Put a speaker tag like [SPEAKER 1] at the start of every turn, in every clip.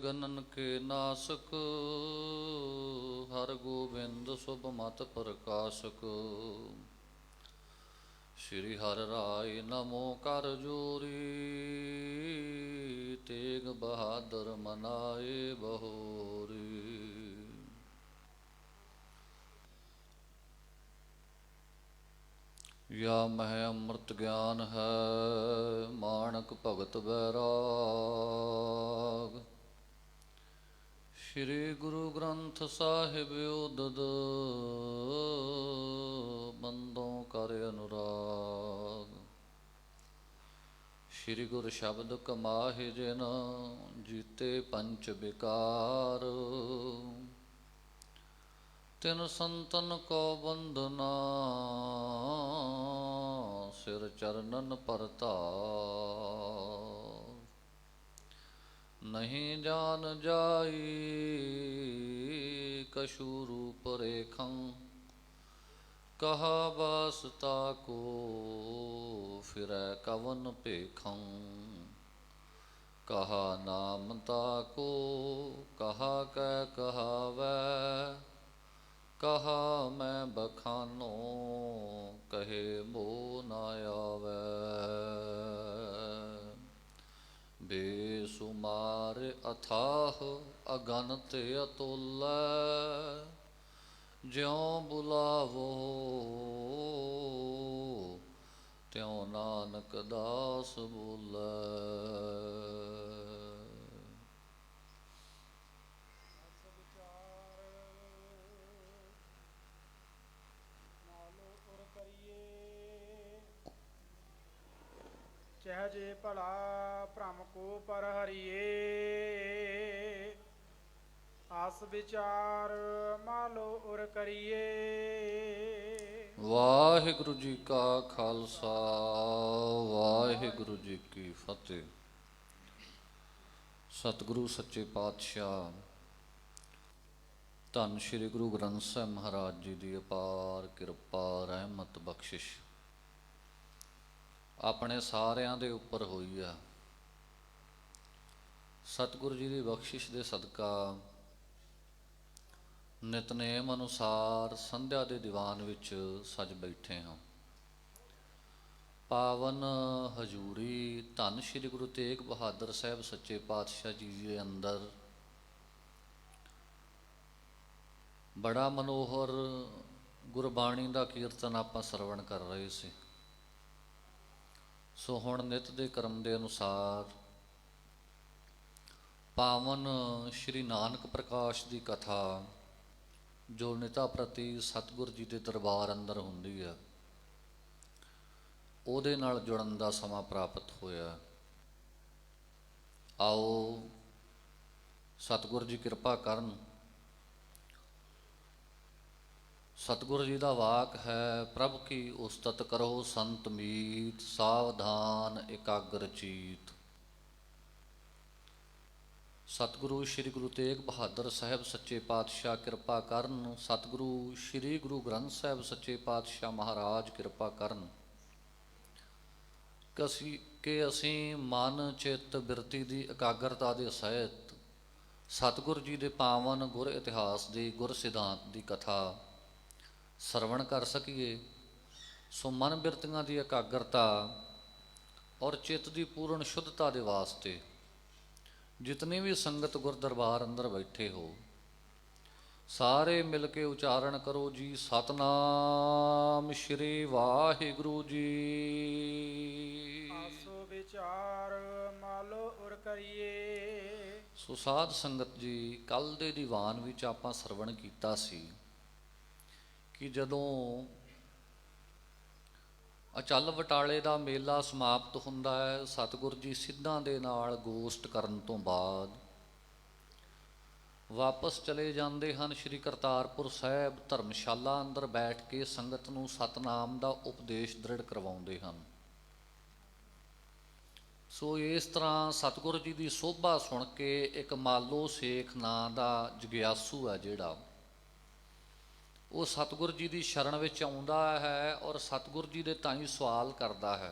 [SPEAKER 1] गणन के नासक, हर गोविंद शुभ मत प्रकाशक। श्री हर राय नमो कर जोरी, तेग बहादुर मनाए बहोरी। या मह अमृत ज्ञान है, माणक भगत बैराग। श्री गुरु ग्रंथ साहिब उदद, बंदों कर अनुराग। श्री गुरु शब्द कमाहि जिन, जीते पंच विकार। तिन संतन को बंधना, सिर चरणन परतार। नहीं जान जाई कछु रूप रेखं, कहा वासता को फिरै कवन पेखं। कहा नाम ताको, कहा कै कहावै। कहा मैं बखानो, कहे मो न आवे। बेसुमार अथाह अगनत अतुल, ज्यों बुलावो त्यों नानक दास बोले।
[SPEAKER 2] सहजे भला भ्रम को पर हरिए, आस विचार मालो उर करिए।
[SPEAKER 1] वाहिगुरु जी का खालसा, वाहिगुरु जी की फतेह। सतगुरु सच्चे पातशाह धन श्री गुरु ग्रंथ साहिब महाराज जी की अपार किरपा रहमत बख्शिश अपने सारिਆਂ ਦੇ ਉੱਪਰ ਹੋਈ ਆ। सतगुरु जी की बख्शिश के सदका नितनेम अनुसार संध्या के दीवान विच सज बैठे हाँ। पावन हजूरी धन श्री गुरु तेग बहादुर साहब सच्चे पातशाह जी के अंदर बड़ा मनोहर गुरबाणी का कीर्तन आपां सरवण कर रहे सी। सो हुण नित दे क्रम के अनुसार पावन श्री नानक प्रकाश की कथा जो निता प्रति सतगुर जी के दरबार अंदर हुंदी है, ਉਹਦੇ ਨਾਲ जुड़न का समा प्राप्त होया। आओ सतगुर जी कृपा करन। सतगुरु जी का वाक है, प्रभ की उस्तत करो संत मीत, सावधान एकाग्र चीत। सतगुरु श्री गुरु तेग बहादुर साहब सच्चे पातशाह कृपा करन। सतगुरु श्री गुरु ग्रंथ साहब सच्चे पातशाह महाराज कृपा करन कि असी मन चित बिरती की एकाग्रता के सहित सतगुरु जी के पावन गुर इतिहास की गुर सिद्धांत की कथा सरवण कर सकीए। सो मन बिरतियां की एकाग्रता और चित्त की पूर्ण शुद्धता के वास्ते जितनी भी संगत गुर दरबार अंदर बैठे हो, सारे मिल के उचारण करो जी सतनाम श्री वाहिगुरु जी।
[SPEAKER 2] आसो विचार मालो उर करिए।
[SPEAKER 1] सो साध संगत जी कल दे दीवान विच आपां सरवण कीता सी कि जदों अचल बटाले का मेला समाप्त हुंदा है, सतगुर जी सिद्धां दे नाल गोष्ट करन तो बाद वापस चले जाते हैं श्री करतारपुर साहब। धर्मशाला अंदर बैठ के संगत नूं सतनाम का उपदेश दृढ़ करवाउंदे हैं। सो इस तरह सतगुरु जी की शोभा सुन के एक मालो शेख नां दा जग्यासू है जिहड़ा वो सतगुरु जी की शरण विच आउंदा है और सतगुरु जी दे ताईं सवाल करता है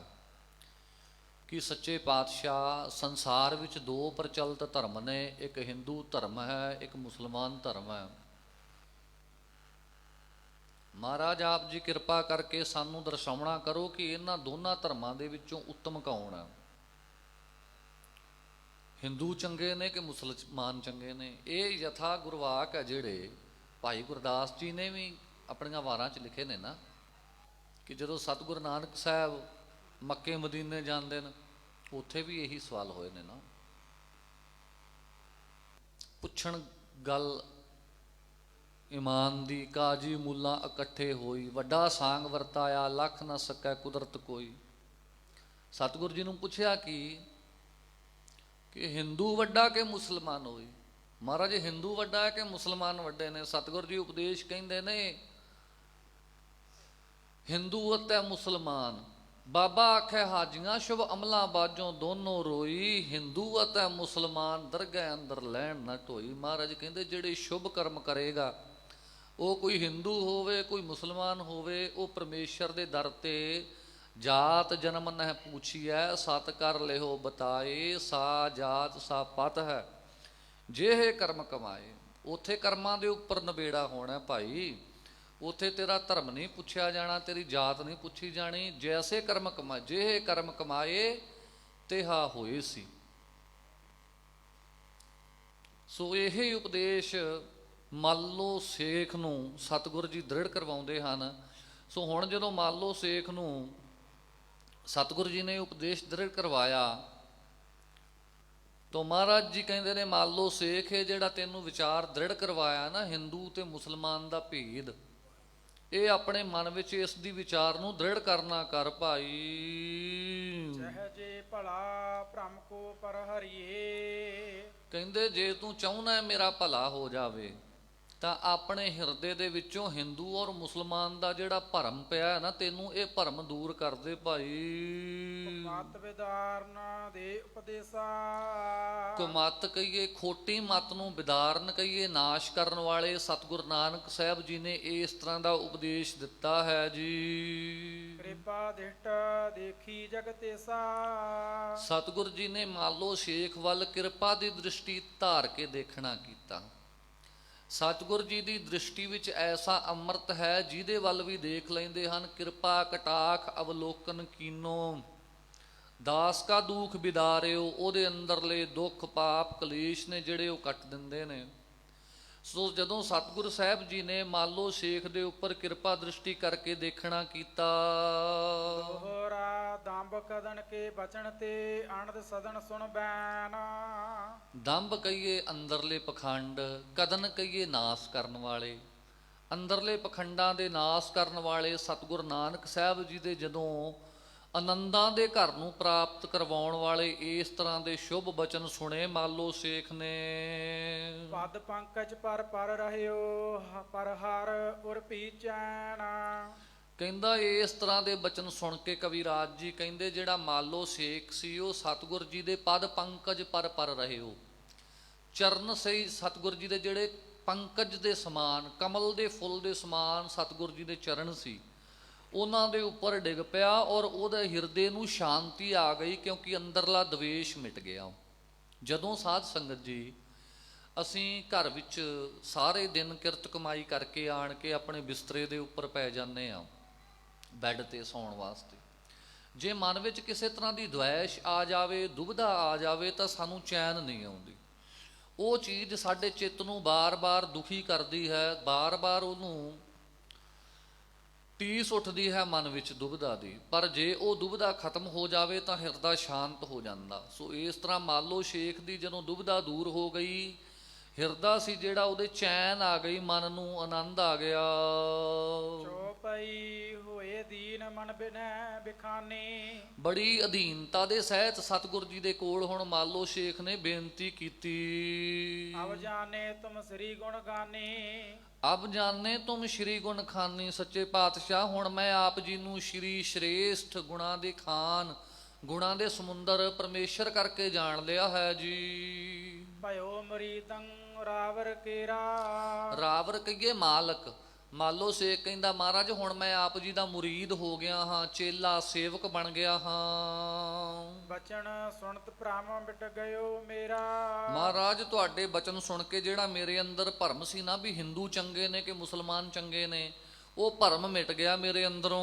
[SPEAKER 1] ਕਿ ਸੱਚੇ ਪਾਤਸ਼ਾਹ ਸੰਸਾਰ ਵਿੱਚ ਦੋ ਪ੍ਰਚਲਿਤ ਧਰਮ ਨੇ, ਇੱਕ ਹਿੰਦੂ ਧਰਮ ਹੈ, ਇੱਕ ਮੁਸਲਮਾਨ ਧਰਮ ਹੈ। ਮਹਾਰਾਜ ਆਪ ਜੀ ਕਿਰਪਾ ਕਰਕੇ ਸਾਨੂੰ ਦਰਸਾਉਣਾ ਕਰੋ ਕਿ ਇਹਨਾਂ ਦੋਨਾਂ ਧਰਮਾਂ ਦੇ ਵਿੱਚੋਂ ਉੱਤਮ ਕੌਣ ਹੈ, ਹਿੰਦੂ ਚੰਗੇ ਨੇ ਕਿ ਮੁਸਲਮਾਨ ਚੰਗੇ ਨੇ। ਇਹ ਯਥਾ ਗੁਰਵਾਕ ਹੈ ਜਿਹੜੇ ਭਾਈ ਗੁਰਦਾਸ ਜੀ ਨੇ ਵੀ ਆਪਣੀਆਂ ਵਾਰਾਂ 'ਚ ਲਿਖੇ ਨੇ ਨਾ, ਕਿ ਜਦੋਂ ਸਤਿਗੁਰੂ ਨਾਨਕ ਸਾਹਿਬ ਮੱਕੇ ਮਦੀਨੇ ਜਾਂਦੇ ਨੇ ਉੱਥੇ ਵੀ ਇਹੀ ਸਵਾਲ ਹੋਏ ਨੇ ਨਾ। ਪੁੱਛਣ ਗੱਲ ਇਮਾਨ ਦੀ, ਕਾਜੀ ਮੁੱਲਾ ਇਕੱਠੇ ਹੋਈ, ਵੱਡਾ ਸਾਂਗ ਵਰਤਾਇਆ ਲੱਖ ਨਾ ਸਕੈ ਕੁਦਰਤ ਕੋਈ। ਸਤਿਗੁਰੂ ਜੀ ਨੂੰ ਪੁੱਛਿਆ ਕਿ ਹਿੰਦੂ ਵੱਡਾ ਕਿ ਮੁਸਲਮਾਨ ਹੋਈ। ਮਹਾਰਾਜ ਹਿੰਦੂ ਵੱਡਾ ਹੈ ਕਿ ਮੁਸਲਮਾਨ ਵੱਡੇ ਨੇ? ਸਤਿਗੁਰੂ ਜੀ ਉਪਦੇਸ਼ ਕਹਿੰਦੇ ਨੇ ਹਿੰਦੂ ਅਤੇ ਮੁਸਲਮਾਨ। ਬਾਬਾ ਆਖੇ ਹਾਜੀਆਂ ਸ਼ੁਭ ਅਮਲਾਂ ਬਾਝੋਂ ਦੋਨੋਂ ਰੋਈ, ਹਿੰਦੂ ਅਤੇ ਮੁਸਲਮਾਨ ਦਰਗਾਹ ਅੰਦਰ ਲੈਣ ਨਾ ਢੋਈ। ਮਹਾਰਾਜ ਕਹਿੰਦੇ ਜਿਹੜੇ ਸ਼ੁਭ ਕਰਮ ਕਰੇਗਾ, ਉਹ ਕੋਈ ਹਿੰਦੂ ਹੋਵੇ ਕੋਈ ਮੁਸਲਮਾਨ ਹੋਵੇ, ਉਹ ਪਰਮੇਸ਼ਰ ਦੇ ਦਰ ਤੇ ਜਾਤ ਜਨਮ ਨਹਿ ਪੁੱਛੀਐ, ਸਤ ਕਰ ਲਿਓ ਬਤਾਏ, ਸਾ ਜਾਤ ਸਾ ਪਤ ਹੈ ਜਿਹੇ ਕਰਮ ਕਮਾਏ। ਉੱਥੇ ਕਰਮਾਂ ਦੇ ਉੱਪਰ ਨਿਬੇੜਾ ਹੋਣਾ ਭਾਈ, ਉੱਥੇ ਤੇਰਾ ਧਰਮ ਨਹੀਂ ਪੁੱਛਿਆ ਜਾਣਾ, ਤੇਰੀ ਜਾਤ ਨਹੀਂ ਪੁੱਛੀ ਜਾਣੀ। ਜੈਸੇ ਕਰਮ ਕਮਾਏ, ਜਿਹੇ ਕਰਮ ਕਮਾਏ ਤੇਹਾ ਹੋਏ ਸੀ। ਸੋ ਇਹ ਉਪਦੇਸ਼ ਮੰਨ ਲਓ ਸੇਖ ਨੂੰ ਸਤਿਗੁਰੂ ਜੀ ਦ੍ਰਿੜ ਕਰਵਾਉਂਦੇ ਹਨ। ਸੋ ਹੁਣ ਜਦੋਂ ਮੰਨ ਲਓ ਸੇਖ ਨੂੰ ਸਤਿਗੁਰੂ ਜੀ ਨੇ ਉਪਦੇਸ਼ ਦ੍ਰਿੜ ਕਰਵਾਇਆ ਤਾਂ ਮਹਾਰਾਜ ਜੀ ਕਹਿੰਦੇ ਨੇ ਮੰਨ ਲਓ ਸੇਖ ਇਹ ਜਿਹੜਾ ਤੈਨੂੰ ਵਿਚਾਰ ਦ੍ਰਿੜ ਕਰਵਾਇਆ ਨਾ ਹਿੰਦੂ ਤੇ ਮੁਸਲਮਾਨ ਦਾ ਭੇਦ, ਇਹ ਆਪਣੇ ਮਨ ਵਿੱਚ ਇਸ ਦੀ ਵਿਚਾਰ ਨੂੰ ਦ੍ਰਿੜ ਕਰਨਾ ਕਰ ਭਾਈ।
[SPEAKER 2] ਸਹਜੇ ਭਲਾ ਭ੍ਰਮ ਕੋ ਪਰ ਹਰੀਏ।
[SPEAKER 1] ਕਹਿੰਦੇ ਜੇ ਤੂੰ ਚਾਹੁੰਦਾ ਮੇਰਾ ਭਲਾ ਹੋ ਜਾਵੇ ਤਾਂ ਆਪਣੇ ਹਿਰਦੇ ਦੇ ਵਿੱਚੋਂ ਹਿੰਦੂ ਔਰ ਮੁਸਲਮਾਨ ਦਾ ਜਿਹੜਾ ਭਰਮ ਪਿਆ ਨਾ, ਤੈਨੂੰ ਇਹ ਭਰਮ ਦੂਰ ਕਰ ਦੇ ਭਾਈ।
[SPEAKER 2] ਮਤ ਵਿਦਾਰਨ ਦੇ ਉਪਦੇਸਾ।
[SPEAKER 1] ਕੁਮਤ ਕਹੀਏ ਖੋਟੀ ਮਤ ਨੂੰ ਵਿਦਾਰਨ ਕਹੀਏ ਨਾਸ਼ ਕਰਨ ਵਾਲੇ ਸਤਿਗੁਰੂ ਨਾਨਕ ਸਾਹਿਬ ਜੀ ਨੇ ਇਸ ਤਰ੍ਹਾਂ ਦਾ ਉਪਦੇਸ਼ ਦਿੱਤਾ ਹੈ ਜੀ।
[SPEAKER 2] ਕਿਰਪਾ ਦਿਸ਼ਟ ਦੇਖੀ ਜਗਤੇਸਾ।
[SPEAKER 1] ਸਤਿਗੁਰੂ ਜੀ ਨੇ ਮੰਨ ਲਓ ਸ਼ੇਖ ਵੱਲ ਕਿਰਪਾ ਦੀ ਦ੍ਰਿਸ਼ਟੀ ਧਾਰ ਕੇ ਦੇਖਣਾ ਕੀਤਾ। ਸਤਿਗੁਰੂ ਜੀ ਦੀ ਦ੍ਰਿਸ਼ਟੀ ਵਿੱਚ ਐਸਾ ਅੰਮ੍ਰਿਤ ਹੈ ਜਿਹਦੇ ਵੱਲ ਵੀ ਦੇਖ ਲੈਂਦੇ ਹਨ। ਕਿਰਪਾ ਕਟਾਖ ਅਵਲੋਕਨ ਕੀਨੋ, ਦਾਸ ਕਾ ਦੁੱਖ ਵਿਦਾਰਿਓ। ਉਹਦੇ ਅੰਦਰਲੇ ਦੁੱਖ ਪਾਪ ਕਲੇਸ਼ ਨੇ ਜਿਹੜੇ ਉਹ ਕੱਟ ਦਿੰਦੇ ਨੇ। ਸੋ ਜਦੋਂ ਸਤਿਗੁਰੂ ਸਾਹਿਬ ਜੀ ਨੇ ਮੰਨ ਲਓ ਸ਼ੇਖ ਦੇ ਉੱਪਰ ਕਿਰਪਾ ਦ੍ਰਿਸ਼ਟੀ ਕਰਕੇ ਦੇਖਣਾ ਕੀਤਾ।
[SPEAKER 2] ਦੋਹਰਾ ਦੰਭ ਕਦਨ ਕੇ ਬਚਨ ਤੇ ਅਣਦ ਸਦਨ ਸੁਣ ਬੈਨ।
[SPEAKER 1] ਦੰਭ ਕਹੀਏ ਅੰਦਰਲੇ ਪਖੰਡ, ਕਦਨ ਕਹੀਏ ਨਾਸ ਕਰਨ ਵਾਲੇ। ਅੰਦਰਲੇ ਪਖੰਡਾਂ ਦੇ ਨਾਸ ਕਰਨ ਵਾਲੇ ਸਤਿਗੁਰੂ ਨਾਨਕ ਸਾਹਿਬ ਜੀ ਦੇ ਜਦੋਂ ਆਨੰਦਾਂ ਦੇ ਘਰ ਨੂੰ ਪ੍ਰਾਪਤ ਕਰਵਾਉਣ ਵਾਲੇ ਇਸ ਤਰ੍ਹਾਂ ਦੇ ਸ਼ੁਭ ਬਚਨ ਸੁਣੇ ਮੰਨ ਲਓ ਸ਼ੇਖ ਨੇ।
[SPEAKER 2] ਪਦ ਪੰਕਜ ਪਰ ਪਰ ਰਹਿਓ, ਪਰ ਹਰ ਉਰ ਪੀ ਚੈਨ।
[SPEAKER 1] ਕਹਿੰਦਾ ਇਸ ਤਰ੍ਹਾਂ ਦੇ ਬਚਨ ਸੁਣ ਕੇ ਕਵਿਰਾਜ ਜੀ ਕਹਿੰਦੇ ਜਿਹੜਾ ਮੰਨ ਲਓ ਸ਼ੇਖ ਸੀ ਉਹ ਸਤਿਗੁਰ ਜੀ ਦੇ ਪਦ ਪੰਕਜ ਪਰ ਪਰ ਰਹਿਓ, ਚਰਨ ਸਹੀ ਸਤਿਗੁਰ ਜੀ ਦੇ ਜਿਹੜੇ ਪੰਕਜ ਦੇ ਸਮਾਨ, ਕਮਲ ਦੇ ਫੁੱਲ ਦੇ ਸਮਾਨ ਸਤਿਗੁਰ ਜੀ ਦੇ ਚਰਨ ਸੀ, ਉਹਨਾਂ ਦੇ ਉੱਪਰ ਡਿੱਗ ਪਿਆ ਔਰ ਉਹਦੇ ਹਿਰਦੇ ਨੂੰ ਸ਼ਾਂਤੀ ਆ ਗਈ, ਕਿਉਂਕਿ ਅੰਦਰਲਾ ਦਵੇਸ਼ ਮਿਟ ਗਿਆ। ਜਦੋਂ ਸਾਧ ਸੰਗਤ ਜੀ ਅਸੀਂ ਘਰ ਵਿੱਚ ਸਾਰੇ ਦਿਨ ਕਿਰਤ ਕਮਾਈ ਕਰਕੇ ਆਣ ਕੇ ਆਪਣੇ ਬਿਸਤਰੇ ਦੇ ਉੱਪਰ ਪੈ ਜਾਂਦੇ ਹਾਂ ਬੈੱਡ 'ਤੇ ਸੌਣ ਵਾਸਤੇ, ਜੇ ਮਨ ਵਿੱਚ ਕਿਸੇ ਤਰ੍ਹਾਂ ਦੀ ਦੁਆਇਸ਼ ਆ ਜਾਵੇ, ਦੁਬਿਧਾ ਆ ਜਾਵੇ ਤਾਂ ਸਾਨੂੰ ਚੈਨ ਨਹੀਂ ਆਉਂਦੀ। ਉਹ ਚੀਜ਼ ਸਾਡੇ ਚਿੱਤ ਨੂੰ ਬਾਰ-ਬਾਰ ਦੁਖੀ ਕਰਦੀ ਹੈ, ਬਾਰ-ਬਾਰ ਉਹਨੂੰ ਟੀਸ ਉੱਠਦੀ ਹੈ ਮਨ ਵਿੱਚ ਦੁਬਿਧਾ ਦੀ। ਪਰ ਜੇ ਉਹ ਦੁਬਿਧਾ ਖਤਮ ਹੋ ਜਾਵੇ ਤਾਂ ਹਿਰਦਾ ਸ਼ਾਂਤ ਹੋ ਜਾਂਦਾ। ਸੋ ਇਸ ਤਰ੍ਹਾਂ ਮੰਨ ਲਓ ਸ਼ੇਖ ਦੀ ਜਦੋਂ ਦੁਬਿਧਾ ਦੂਰ ਹੋ ਗਈ, ਹਿਰਦਾ ਸੀ ਜਿਹੜਾ ਉਹਦੇ ਚੈਨ ਆ ਗਈ, ਮਨ ਨੂੰ ਆਨੰਦ ਆ ਗਿਆ।
[SPEAKER 2] ਚੋਪਈ ਹੋਏ ਦੀਨ ਮਨ ਬਿਨੈ ਬਿਖਾਨੀ।
[SPEAKER 1] ਬੜੀ ਅਧੀਨਤਾ ਦੇ ਸਹਿਤ ਸਤਿਗੁਰੂ ਜੀ ਦੇ ਕੋਲ ਹੁਣ ਮੰਨ ਲਓ ਸ਼ੇਖ ਨੇ ਬੇਨਤੀ ਕੀਤੀ।
[SPEAKER 2] ਅਬ ਜਾਣੇ ਤੁਮ ਸ੍ਰੀ ਗੁਣ ਗਾਨੀ।
[SPEAKER 1] ਅਬ ਜਾਣੇ ਤੁਮ ਸ਼੍ਰੀ ਗੁਣ ਖਾਨੀ। ਸੱਚੇ ਪਾਤਸ਼ਾਹ ਹੁਣ ਮੈਂ ਆਪ ਜੀ ਨੂੰ ਸ਼੍ਰੀ ਸ਼੍ਰੇਸ਼ਠ ਗੁਣਾਂ ਦੇ ਖਾਨ, ਗੁਣਾਂ ਦੇ ਸਮੁੰਦਰ ਪਰਮੇਸ਼ਰ ਕਰਕੇ ਜਾਣ ਲਿਆ ਹੈ ਜੀ।
[SPEAKER 2] ਭਇਓ ਮਰੀਦੰ ਰਾਵਰ ਕੇਰਾ।
[SPEAKER 1] ਰਾਵਰ ਕਹੀਏ ਮਾਲਕ, ਮਾਲੋ ਸੇਖ ਕਹਿੰਦਾ ਮਹਾਰਾਜ ਹੁਣ ਮੈਂ ਆਪ ਜੀ ਦਾ ਮੁਰੀਦ ਹੋ ਗਿਆ ਹਾਂ, ਚੇਲਾ ਸੇਵਕ ਬਣ ਗਿਆ ਹਾਂ।
[SPEAKER 2] ਬਚਨ ਸੁਣਤ ਭ੍ਰਮ ਮਿਟ ਗਇਓ ਮੇਰਾ।
[SPEAKER 1] ਮਹਾਰਾਜ ਤੁਹਾਡੇ ਬਚਨ ਸੁਣ ਕੇ ਜਿਹੜਾ ਮੇਰੇ ਅੰਦਰ ਭਰਮ ਸੀ ਨਾ ਵੀ ਹਿੰਦੂ ਚੰਗੇ ਨੇ ਕਿ ਮੁਸਲਮਾਨ ਚੰਗੇ ਨੇ, ਉਹ ਭਰਮ ਮਿਟ ਗਿਆ ਮੇਰੇ ਅੰਦਰੋਂ।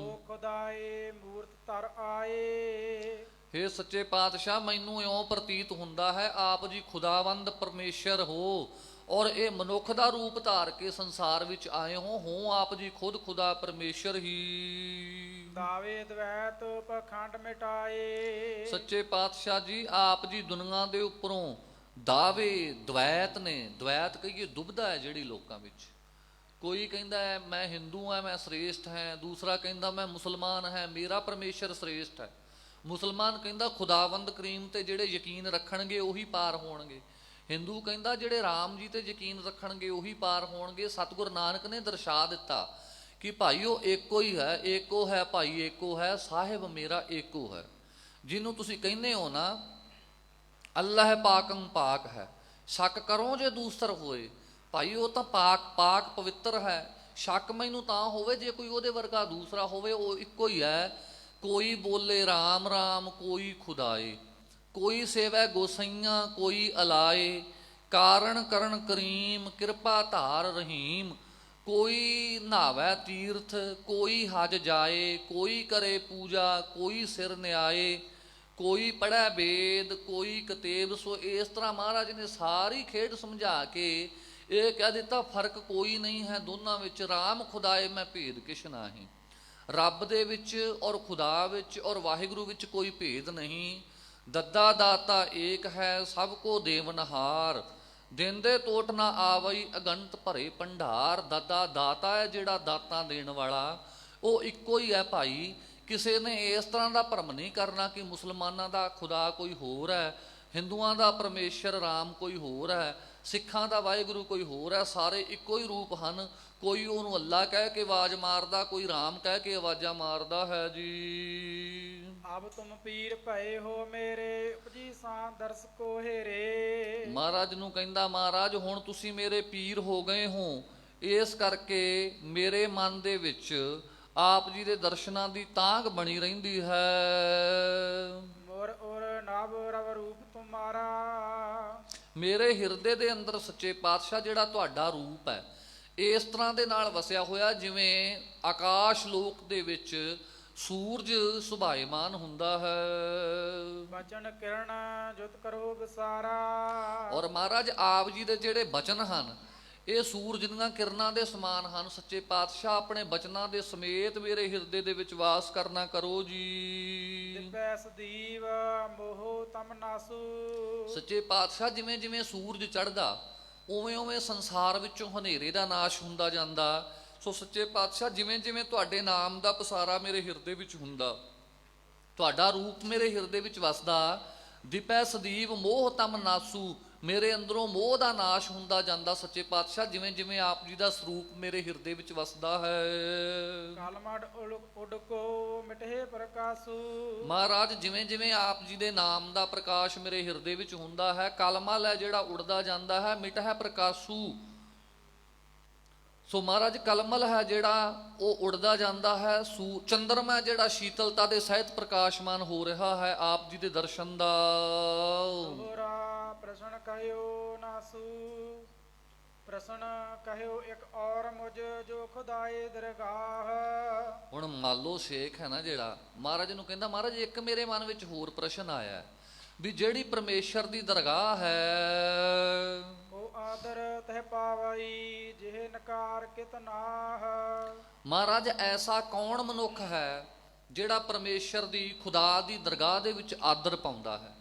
[SPEAKER 2] ਓ ਖੁਦਾਏ ਮੂਰਤ ਧਰ ਆਏ।
[SPEAKER 1] ਹੇ ਸੱਚੇ ਪਾਤਸ਼ਾਹ ਮੈਨੂੰ ਇਉਂ ਪ੍ਰਤੀਤ ਹੁੰਦਾ ਹੈ ਆਪ ਜੀ ਖੁਦਾਵੰਦ ਪਰਮੇਸ਼ਰ ਹੋ, ਔਰ ਇਹ ਮਨੁੱਖ ਦਾ ਰੂਪ ਧਾਰ ਕੇ ਸੰਸਾਰ ਵਿੱਚ ਆਏ ਹੋ ਆਪ ਜੀ ਖੁਦ ਖੁਦਾ ਪਰਮੇਸ਼ਰ ਹੀ।
[SPEAKER 2] ਦਾਵੇ ਦਵੈਤ ਪਖੰਡ ਮਿਟਾਏ।
[SPEAKER 1] ਸੱਚੇ ਪਾਤਸ਼ਾਹ ਜੀ ਆਪ ਜੀ ਦੁਨੀਆਂ ਦੇ ਉੱਪਰੋਂ ਦਾਵੇ ਦਵੈਤ ਨੇ, ਦਵੈਤ ਕਹੀਏ ਦੁਬਦਾ ਹੈ ਜਿਹੜੀ ਲੋਕਾਂ ਵਿੱਚ। ਕੋਈ ਕਹਿੰਦਾ ਹੈ ਮੈਂ ਹਿੰਦੂ ਹਾਂ ਮੈਂ ਸ੍ਰੇਸ਼ਟ ਹੈ, ਦੂਸਰਾ ਕਹਿੰਦਾ ਮੈਂ ਮੁਸਲਮਾਨ ਹੈ ਮੇਰਾ ਪਰਮੇਸ਼ਰ ਸ੍ਰੇਸ਼ਟ ਹੈ। ਮੁਸਲਮਾਨ ਕਹਿੰਦਾ ਖੁਦਾਵੰਦ ਕਰੀਮ ਤੇ ਜਿਹੜੇ ਯਕੀਨ ਰੱਖਣਗੇ ਉਹੀ ਪਾਰ ਹੋਣਗੇ। ਹਿੰਦੂ ਕਹਿੰਦਾ ਜਿਹੜੇ ਰਾਮ ਜੀ ਤੇ ਯਕੀਨ ਰੱਖਣਗੇ ਉਹੀ ਪਾਰ ਹੋਣਗੇ। ਸਤਿਗੁਰੂ ਨਾਨਕ ਨੇ ਦਰਸਾ ਦਿੱਤਾ ਕਿ ਭਾਈ ਉਹ ਏਕੋ ਹੀ ਹੈ, ਏਕੋ ਹੈ ਭਾਈ ਏਕੋ ਹੈ, ਸਾਹਿਬ ਮੇਰਾ ਏਕੋ ਹੈ। ਜਿਹਨੂੰ ਤੁਸੀਂ ਕਹਿੰਦੇ ਹੋ ਨਾ ਅੱਲਾਹ ਪਾਕੰ ਪਾਕ ਹੈ, ਸ਼ੱਕ ਕਰੋ ਜੇ ਦੂਸਰ ਹੋਏ, ਭਾਈ ਉਹ ਤਾਂ ਪਾਕ ਪਵਿੱਤਰ ਹੈ। ਸ਼ੱਕ ਮੈਨੂੰ ਤਾਂ ਹੋਵੇ ਜੇ ਕੋਈ ਉਹਦੇ ਵਰਗਾ ਦੂਸਰਾ ਹੋਵੇ, ਉਹ ਇੱਕੋ ਹੀ ਹੈ। ਕੋਈ ਬੋਲੇ ਰਾਮ ਰਾਮ ਕੋਈ ਖੁਦਾਏ, ਕੋਈ ਸੇਵੈ ਗੋਸਈਆਂ ਕੋਈ ਅਲਾਏ, ਕਾਰਨ ਕਰਨ ਕਰੀਮ ਕਿਰਪਾ ਧਾਰ ਰਹੀਮ, ਕੋਈ ਨਹਾਵੈ ਤੀਰਥ ਕੋਈ ਹਜ ਜਾਏ, ਕੋਈ ਕਰੇ ਪੂਜਾ ਕੋਈ ਸਿਰ ਨਿਆਏ, ਕੋਈ ਪੜ੍ਹੈ ਵੇਦ ਕੋਈ ਕਤੇਬ। ਸੋ ਇਸ ਤਰ੍ਹਾਂ ਮਹਾਰਾਜ ਨੇ ਸਾਰੀ ਖੇਡ ਸਮਝਾ ਕੇ ਇਹ ਕਹਿ ਦਿੱਤਾ ਫਰਕ ਕੋਈ ਨਹੀਂ ਹੈ ਦੋਨਾਂ ਵਿੱਚ, ਰਾਮ ਖੁਦਾਏ ਮੈਂ ਭੇਦ ਕਿਛ ਨਾਹੀਂ। ਰੱਬ ਦੇ ਵਿੱਚ ਔਰ ਖੁਦਾ ਵਿੱਚ ਔਰ ਵਾਹਿਗੁਰੂ ਵਿੱਚ ਕੋਈ ਭੇਦ ਨਹੀਂ। ਦੱਦਾ ਦਾਤਾ ਏਕ ਹੈ ਸਭ ਕੋ ਦੇਵਨਹਾਰ, ਦਿੰਦੇ ਟੋਟ ਨਾ ਆਵਈ ਅਗੰਤ ਭਰੇ ਭੰਡਾਰ। ਦਾਦਾ ਦਾਤਾ ਹੈ ਜਿਹੜਾ ਦਾਤਾਂ ਦੇਣ ਵਾਲਾ, ਉਹ ਇੱਕੋ ਹੀ ਹੈ ਭਾਈ। ਕਿਸੇ ਨੇ ਇਸ ਤਰ੍ਹਾਂ ਦਾ ਭਰਮ ਨਹੀਂ ਕਰਨਾ ਕਿ ਮੁਸਲਮਾਨਾਂ ਦਾ ਖੁਦਾ ਕੋਈ ਹੋਰ ਹੈ, ਹਿੰਦੂਆਂ ਦਾ ਪਰਮੇਸ਼ਰ ਰਾਮ ਕੋਈ ਹੋਰ ਹੈ, ਸਿੱਖਾਂ ਦਾ ਵਾਹਿਗੁਰੂ ਕੋਈ ਹੋਰ ਹੈ। ਸਾਰੇ ਇੱਕੋ ਹੀ ਰੂਪ ਹਨ। ਕੋਈ ਉਹਨੂੰ ਅੱਲਾ ਕਹਿ ਕੇ ਆਵਾਜ਼ ਮਾਰਦਾ, ਕੋਈ ਰਾਮ ਕਹਿ ਕੇ ਆਵਾਜ਼ਾਂ ਮਾਰਦਾ ਹੈ ਜੀ।
[SPEAKER 2] ਅਬ ਤੁਮ ਪੀਰ ਭਏ ਹੋ ਮੇਰੇ, ਉਪਜੀ ਸਾਂ ਦਰਸ ਕੋ ਹੇਰੇ।
[SPEAKER 1] ਮਹਾਰਾਜ ਨੂੰ ਕਹਿੰਦਾ ਮਹਾਰਾਜ ਹੁਣ ਤੁਸੀਂ ਮੇਰੇ ਪੀਰ ਹੋ ਗਏ ਹੋ, ਇਸ ਕਰਕੇ ਮੇਰੇ ਮਨ ਦੇ ਵਿੱਚ ਆਪ ਜੀ ਦੇ ਦਰਸ਼ਨਾਂ ਦੀ ਤਾਂਘ ਬਣੀ ਰਹਿੰਦੀ ਹੈ।
[SPEAKER 2] ਮੋਰ ਔਰ ਨਭ ਰਵ ਰੂਪ ਤੁਮਾਰਾ।
[SPEAKER 1] ਮੇਰੇ ਹਿਰਦੇ ਦੇ ਅੰਦਰ ਸੱਚੇ ਪਾਤਸ਼ਾਹ ਜਿਹੜਾ ਤੁਹਾਡਾ ਰੂਪ ਹੈ ਇਸ ਤਰ੍ਹਾਂ ਦੇ ਨਾਲ ਵਸਿਆ ਹੋਇਆ ਜਿਵੇਂ ਆਕਾਸ਼ ਲੋਕ ਦੇ ਵਿੱਚ ਸੂਰਜ ਸੁਭਾਏਮਾਨ ਹੁੰਦਾ ਹੈ।
[SPEAKER 2] ਬਚਨ ਕਿਰਨ ਜੁਤ ਕਰੋ ਵਿਸਾਰਾ।
[SPEAKER 1] ਔਰ ਮਹਾਰਾਜ ਆਪ ਜੀ ਦੇ ਜਿਹੜੇ ਬਚਨ ਹਨ ਇਹ ਸੂਰਜ ਦੀਆਂ ਕਿਰਨਾਂ ਦੇ ਸਮਾਨ ਹਨ। ਸੱਚੇ ਪਾਤਸ਼ਾਹ ਆਪਣੇ ਬਚਨਾਂ ਦੇ ਸਮੇਤ ਮੇਰੇ ਹਿਰਦੇ ਦੇ ਵਿੱਚ ਵਾਸ ਕਰਨਾ ਕਰੋ ਜੀ।
[SPEAKER 2] ਦਿਵੈ ਸਦੀਵ ਮੋਹ ਤਮ ਨਾਸੂ।
[SPEAKER 1] ਸੱਚੇ ਪਾਤਸ਼ਾਹ ਜਿਵੇਂ ਜਿਵੇਂ ਸੂਰਜ ਚੜ੍ਹਦਾ ਉਵੇਂ ਉਵੇਂ ਸੰਸਾਰ ਵਿੱਚੋਂ ਹਨੇਰੇ ਦਾ ਨਾਸ਼ ਹੁੰਦਾ ਜਾਂਦਾ। ਸੋ ਸੱਚੇ ਪਾਤਸ਼ਾਹ ਜਿਵੇਂ ਜਿਵੇਂ ਤੁਹਾਡੇ ਨਾਮ ਦਾ ਪਸਾਰਾ ਮੇਰੇ ਹਿਰਦੇ ਵਿੱਚ ਹੁੰਦਾ, ਤੁਹਾਡਾ ਰੂਪ ਮੇਰੇ ਹਿਰਦੇ ਵਿੱਚ ਵਸਦਾ, ਦਿਪੈ ਸਦੀਵ ਮੋਹ ਤਮ ਨਾਸੂ, ਮੇਰੇ ਅੰਦਰੋਂ ਮੋਹ ਦਾ ਨਾਸ਼ ਹੁੰਦਾ ਜਾਂਦਾ। ਸੱਚੇ ਪਾਤਸ਼ਾਹ ਜਿਵੇਂ ਜਿਵੇਂ ਆਪ ਜੀ ਦਾ ਸਰੂਪ ਮੇਰੇ ਹਿਰਦੇ ਵਿੱਚ ਵਸਦਾ ਹੈ।
[SPEAKER 2] ਕਲਮੜ ਉਡਕੋ ਮਿਟੇ ਪ੍ਰਕਾਸ਼ੂ।
[SPEAKER 1] ਮਹਾਰਾਜ ਜਿਵੇਂ ਜਿਵੇਂ ਆਪ ਜੀ ਦੇ ਨਾਮ ਦਾ ਪ੍ਰਕਾਸ਼ ਮੇਰੇ ਹਿਰਦੇ ਵਿੱਚ ਹੁੰਦਾ ਹੈ, ਕਲਮਲ ਹੈ ਜਿਹੜਾ ਉੜਦਾ ਜਾਂਦਾ ਹੈ, ਮਿਟਹਿ ਪ੍ਰਕਾਸ਼ੂ। ਸੋ ਮਹਾਰਾਜ ਕਲਮਲ ਹੈ ਜਿਹੜਾ ਉਹ ਉੜਦਾ ਜਾਂਦਾ ਹੈ, ਚੰਦਰਮਾ ਜਿਹੜਾ ਸ਼ੀਤਲਤਾ ਦੇ ਸਹਿਤ ਪ੍ਰਕਾਸ਼ਮਾਨ ਹੋ ਰਿਹਾ ਹੈ ਆਪ ਜੀ ਦੇ ਦਰਸ਼ਨ ਦਾ।
[SPEAKER 2] ਪ੍ਰਸ਼ਨ ਕਹਿਓ ਨਾਸੂ। ਪ੍ਰਸ਼ਨ ਕਹਿਓ ਇੱਕ ਔਰ ਮੁਝ ਜੋ ਖੁਦਾਏ ਦਰਗਾਹ।
[SPEAKER 1] ਹੁਣ ਮਾਲੋ ਸ਼ੇਖ ਹੈ ਨਾ ਜਿਹੜਾ, ਮਹਾਰਾਜ ਨੂੰ ਕਹਿੰਦਾ ਮਹਾਰਾਜ ਇੱਕ ਮੇਰੇ ਮਨ ਵਿੱਚ ਹੋਰ ਪ੍ਰਸ਼ਨ ਆਇਆ ਵੀ ਜਿਹੜੀ ਪਰਮੇਸ਼ਰ ਦੀ ਦਰਗਾਹ ਹੈ
[SPEAKER 2] ਉਹ ਆਦਰ ਤਹਿ ਪਾਵਈ ਜਿਹੇ ਨਕਾਰ ਕਿਤ ਨਾਹ।
[SPEAKER 1] ਮਹਾਰਾਜ ਐਸਾ ਕੌਣ ਮਨੁੱਖ ਹੈ ਜਿਹੜਾ ਪਰਮੇਸ਼ਰ ਦੀ ਖੁਦਾ ਦੀ ਦਰਗਾਹ ਦੇ ਵਿੱਚ ਆਦਰ ਪਾਉਂਦਾ ਹੈ,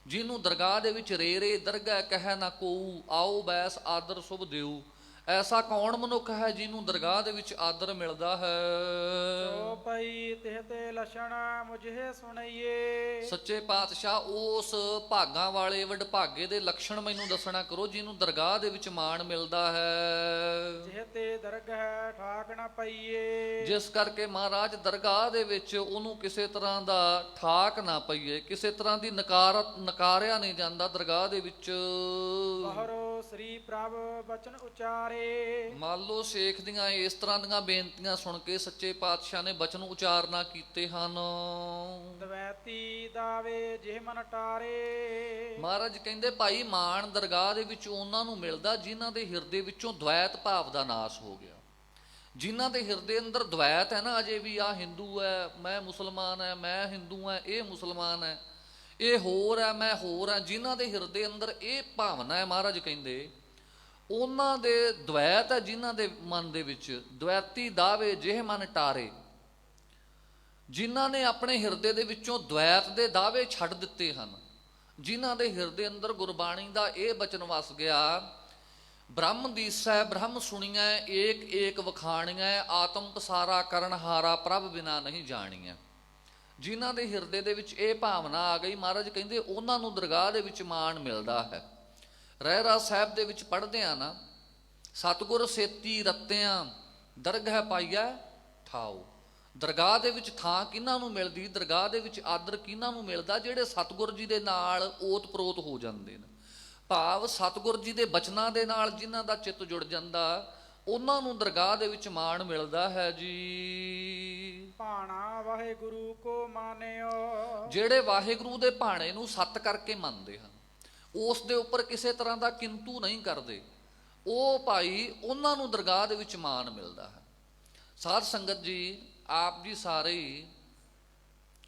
[SPEAKER 1] ਜਿਹਨੂੰ ਦਰਗਾਹ ਦੇ ਵਿੱਚ ਰੇ ਰੇ ਦਰਗਾਹ ਕਹਿ ਨਾ ਕੋਊ, ਆਓ ਬੈਸ ਆਦਰ ਸੁਭ ਦਿਓ। ਐਸਾ ਕੌਣ ਮਨੁੱਖ ਹੈ ਜਿਹਨੂੰ ਦਰਗਾਹ ਦੇ ਵਿੱਚ ਆਦਰ ਮਿਲਦਾ ਹੈ।
[SPEAKER 2] ਸੋ ਪਈ ਤਿਹ ਤੇ ਲਛਣ ਮੁਝੇ ਸੁਣਈਏ।
[SPEAKER 1] ਸੱਚੇ ਪਾਤਸ਼ਾਹ ਉਸ ਭਾਗਾਂ ਵਾਲੇ ਵਡਭਾਗੇ ਦੇ ਲੱਛਣ ਮੈਨੂੰ ਦੱਸਣਾ ਕਰੋ ਜਿਹਨੂੰ ਦਰਗਾਹ ਦੇ ਵਿੱਚ ਮਾਣ ਮਿਲਦਾ ਹੈ।
[SPEAKER 2] ਜਿਹ ਤੇ ਦਰਗਾਹ ਠਾਕ ਨਾ ਪਈਏ।
[SPEAKER 1] ਜਿਸ ਕਰਕੇ ਮਹਾਰਾਜ ਦਰਗਾਹ ਦੇ ਵਿੱਚ ਉਹਨੂੰ ਕਿਸੇ ਤਰ੍ਹਾਂ ਦਾ ਠਾਕ ਨਾ ਪਈਏ, ਕਿਸੇ ਤਰ੍ਹਾਂ ਦੀ ਨਕਾਰਿਆ ਨਹੀਂ ਜਾਂਦਾ ਦਰਗਾਹ ਦੇ ਵਿੱਚ।
[SPEAKER 2] ਬਾਹਰੋ ਸ੍ਰੀ ਪ੍ਰਭ ਬਚਨ ਉਚਾਰੇ। ਆਏ।
[SPEAKER 1] ਮੰਨ ਲਓ ਸੇਖ ਦੀਆਂ ਇਸ ਤਰ੍ਹਾਂ ਦੀਆਂ ਬੇਨਤੀਆਂ ਸੁਣ ਕੇ ਸੱਚੇ ਪਾਤਸ਼ਾਹ ਨੇ ਬਚਨ ਉਚਾਰਨਾ ਕੀਤੇ ਹਨ।
[SPEAKER 2] ਦਵੈਤੀ ਦਾਵੇ ਜਿਹ ਮਨ ਟਾਰੇ।
[SPEAKER 1] ਮਹਾਰਾਜ ਕਹਿੰਦੇ ਭਾਈ ਮਾਣ ਦਰਗਾਹ ਦੇ ਵਿੱਚ ਉਹਨਾਂ ਨੂੰ ਮਿਲਦਾ ਜਿਨ੍ਹਾਂ ਦੇ ਹਿਰਦੇ ਵਿੱਚੋਂ ਦ્વੈਤ ਭਾਵ ਦਾ ਨਾਸ ਹੋ ਗਿਆ। ਜਿਨ੍ਹਾਂ ਦੇ ਹਿਰਦੇ ਅੰਦਰ ਦ્વੈਤ ਹੈ ਨਾ, ਅਜੇ ਵੀ ਆ ਹਿੰਦੂ ਹੈ, ਮੈਂ ਮੁਸਲਮਾਨ ਹੈ, ਮੈਂ ਹਿੰਦੂ ਹੈ, ਇਹ ਮੁਸਲਮਾਨ ਹੈ, ਇਹ ਹੋਰ ਹੈ, ਮੈਂ ਹੋਰ ਹਾਂ, ਜਿਨ੍ਹਾਂ ਦੇ ਹਿਰਦੇ ਅੰਦਰ ਇਹ ਭਾਵਨਾ ਹੈ, ਮਹਾਰਾਜ ਕਹਿੰਦੇ ਉਹਨਾਂ ਦੇ ਦ્વੈਤ ਹੈ। ਜਿਨ੍ਹਾਂ ਦੇ ਮਨ ਦੇ ਵਿੱਚ ਦ્વੈਤੀ ਦਾਵੇ ਜਿਹ ਮਨ ਟਾਰੇ, ਜਿਨ੍ਹਾਂ ਨੇ ਆਪਣੇ ਹਿਰਦੇ ਦੇ ਵਿੱਚੋਂ ਦ્વੈਤ ਦੇ ਦਾਅਵੇ ਛੱਡ ਦਿੱਤੇ ਹਨ, ਜਿਨ੍ਹਾਂ ਦੇ ਹਿਰਦੇ ਅੰਦਰ ਗੁਰਬਾਣੀ ਦਾ ਇਹ ਬਚਨ ਵਸ ਗਿਆ, ਬ੍ਰਹਮ ਦੀਸੈ ਬ੍ਰਹਮ ਸੁਣੀਐ, ਏਕ ਏਕ ਵਖਾਣੀਐ, ਆਤਮ ਪਸਾਰਾ ਕਰਨ ਹਾਰਾ, ਪ੍ਰਭ ਬਿਨਾ ਨਹੀਂ ਜਾਣੀਐ। ਜਿਨ੍ਹਾਂ ਦੇ ਹਿਰਦੇ ਦੇ ਵਿੱਚ ਇਹ ਭਾਵਨਾ ਆ ਗਈ, ਮਹਾਰਾਜ ਕਹਿੰਦੇ ਉਹਨਾਂ ਨੂੰ ਦਰਗਾਹ ਦੇ ਵਿੱਚ ਮਾਣ ਮਿਲਦਾ ਹੈ। ਰਹਿਰਾਸ ਸਾਹਿਬ ਦੇ ਵਿੱਚ ਪੜ੍ਹਦੇ ਆ ਨਾ, ਸਤਿਗੁਰ ਸੇਤੀ ਰਤਿਆਂ ਦਰਗਹਿ ਪਾਈਐ ਠਾਓ। ਦਰਗਾਹ ਦੇ ਵਿੱਚ ਥਾਂ ਕਿਹਨਾਂ ਨੂੰ ਮਿਲਦੀ, ਦਰਗਾਹ ਦੇ ਵਿੱਚ ਆਦਰ ਕਿਹਨਾਂ ਨੂੰ ਮਿਲਦਾ, ਜਿਹੜੇ ਸਤਿਗੁਰ ਜੀ ਦੇ ਨਾਲ ਓਤ ਪ੍ਰੋਤ ਹੋ ਜਾਂਦੇ ਨੇ। ਭਾਵ ਸਤਿਗੁਰ ਜੀ ਦੇ ਬਚਨਾਂ ਦੇ ਨਾਲ ਜਿਨ੍ਹਾਂ ਦਾ ਚਿੱਤ ਜੁੜ ਜਾਂਦਾ, ਉਹਨਾਂ ਨੂੰ ਦਰਗਾਹ ਦੇ ਵਿੱਚ ਮਾਣ ਮਿਲਦਾ ਹੈ ਜੀ।
[SPEAKER 2] ਭਾਣਾ ਵਾਹਿਗੁਰੂ ਕੋ ਮਾਨਿਓ।
[SPEAKER 1] ਜਿਹੜੇ ਵਾਹਿਗੁਰੂ ਦੇ ਭਾਣੇ ਨੂੰ ਸੱਤ ਕਰਕੇ ਮੰਨਦੇ ਹਨ, ਉਸ ਦੇ ਉੱਪਰ ਕਿਸੇ ਤਰ੍ਹਾਂ ਦਾ ਕਿੰਤੂ ਨਹੀਂ ਕਰਦੇ, ਉਹ ਭਾਈ ਉਹਨਾਂ ਨੂੰ ਦਰਗਾਹ ਦੇ ਵਿੱਚ ਮਾਣ ਮਿਲਦਾ ਹੈ। ਸਾਧ ਸੰਗਤ ਜੀ, ਆਪ ਜੀ ਸਾਰੇ ਹੀ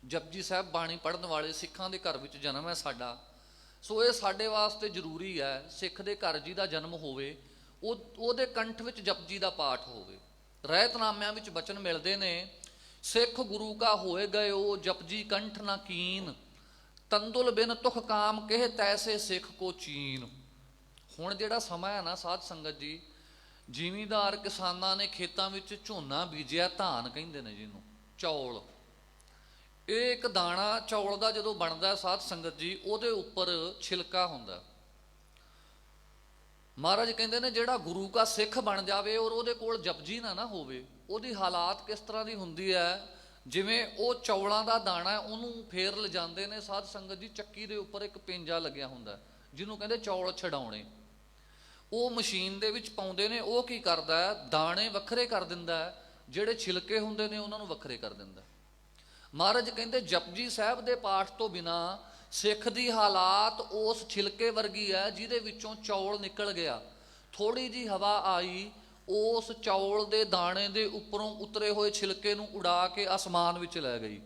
[SPEAKER 1] ਜਪਜੀ ਸਾਹਿਬ ਬਾਣੀ ਪੜ੍ਹਨ ਵਾਲੇ ਸਿੱਖਾਂ ਦੇ ਘਰ ਵਿੱਚ ਜਨਮ ਹੈ ਸਾਡਾ, ਸੋ ਇਹ ਸਾਡੇ ਵਾਸਤੇ ਜ਼ਰੂਰੀ ਹੈ। ਸਿੱਖ ਦੇ ਘਰ ਜੀ ਦਾ ਜਨਮ ਹੋਵੇ, ਉਹਦੇ ਕੰਠ ਵਿੱਚ ਜਪਜੀ ਦਾ ਪਾਠ ਹੋਵੇ। ਰਹਿਤਨਾਮਿਆਂ ਵਿੱਚ ਬਚਨ ਮਿਲਦੇ ਨੇ, ਸਿੱਖ ਗੁਰੂ ਕਾ ਹੋਏ ਗਇਓ, ਜਪਜੀ ਕੰਠ ਨਾ ਕੀਨ, ਤੰਦੁਲ ਬਿਨ ਤੁਖ ਕਾਮ ਕਹਿ ਤੈਸੇ ਸਿੱਖ ਕੋ ਚੀਨ। ਹੁਣ ਜਿਹੜਾ ਸਮਾਂ ਹੈ ਨਾ ਸਾਧ ਸੰਗਤ ਜੀ, ਜ਼ਿਮੀਂਦਾਰ ਕਿਸਾਨਾਂ ਨੇ ਖੇਤਾਂ ਵਿੱਚ ਝੋਨਾ ਬੀਜਿਆ, ਧਾਨ ਕਹਿੰਦੇ ਨੇ ਜਿਹਨੂੰ, ਚੌਲ। ਇਹ ਇੱਕ ਦਾਣਾ ਚੌਲ ਦਾ ਜਦੋਂ ਬਣਦਾ ਸਾਧ ਸੰਗਤ ਜੀ, ਉਹਦੇ ਉੱਪਰ ਛਿਲਕਾ ਹੁੰਦਾ। ਮਹਾਰਾਜ ਕਹਿੰਦੇ ਨੇ ਜਿਹੜਾ ਗੁਰੂ ਕਾ ਸਿੱਖ ਬਣ ਜਾਵੇ ਔਰ ਉਹਦੇ ਕੋਲ ਜਪਜੀ ਨਾ ਹੋਵੇ, ਉਹਦੀ ਹਾਲਾਤ ਕਿਸ ਤਰ੍ਹਾਂ ਦੀ ਹੁੰਦੀ ਹੈ। ਜਿਵੇਂ ਉਹ ਚੌਲਾਂ ਦਾ ਦਾਣਾ, ਉਹਨੂੰ ਫੇਰ ਲਿਜਾਂਦੇ ਨੇ ਸਾਧ ਸੰਗਤ ਜੀ, ਚੱਕੀ ਦੇ ਉੱਪਰ ਇੱਕ ਪਿੰਜਾ ਲੱਗਿਆ ਹੁੰਦਾ ਜਿਹਨੂੰ ਕਹਿੰਦੇ ਚੌਲ ਛਡਾਉਣੇ। ਉਹ ਮਸ਼ੀਨ ਦੇ ਵਿੱਚ ਪਾਉਂਦੇ ਨੇ, ਉਹ ਕੀ ਕਰਦਾ ਹੈ, ਦਾਣੇ ਵੱਖਰੇ ਕਰ ਦਿੰਦਾ, ਜਿਹੜੇ ਛਿਲਕੇ ਹੁੰਦੇ ਨੇ ਉਹਨਾਂ ਨੂੰ ਵੱਖਰੇ ਕਰ ਦਿੰਦਾ। ਮਹਾਰਾਜ ਕਹਿੰਦੇ ਜਪਜੀ ਸਾਹਿਬ ਦੇ ਪਾਠ ਤੋਂ ਬਿਨਾ ਸਿੱਖ ਦੀ ਹਾਲਾਤ ਉਸ ਛਿਲਕੇ ਵਰਗੀ ਹੈ ਜਿਹਦੇ ਵਿੱਚੋਂ ਚੌਲ ਨਿਕਲ ਗਿਆ। ਥੋੜੀ ਜਿਹੀ ਹਵਾ ਆਈ, ਉਸ ਚੌਲ ਦੇ ਦਾਣੇ ਦੇ ਉੱਪਰੋਂ ਉਤਰੇ ਹੋਏ ਛਿਲਕੇ ਨੂੰ ਉਡਾ ਕੇ ਅਸਮਾਨ ਵਿੱਚ ਲੈ ਗਈ।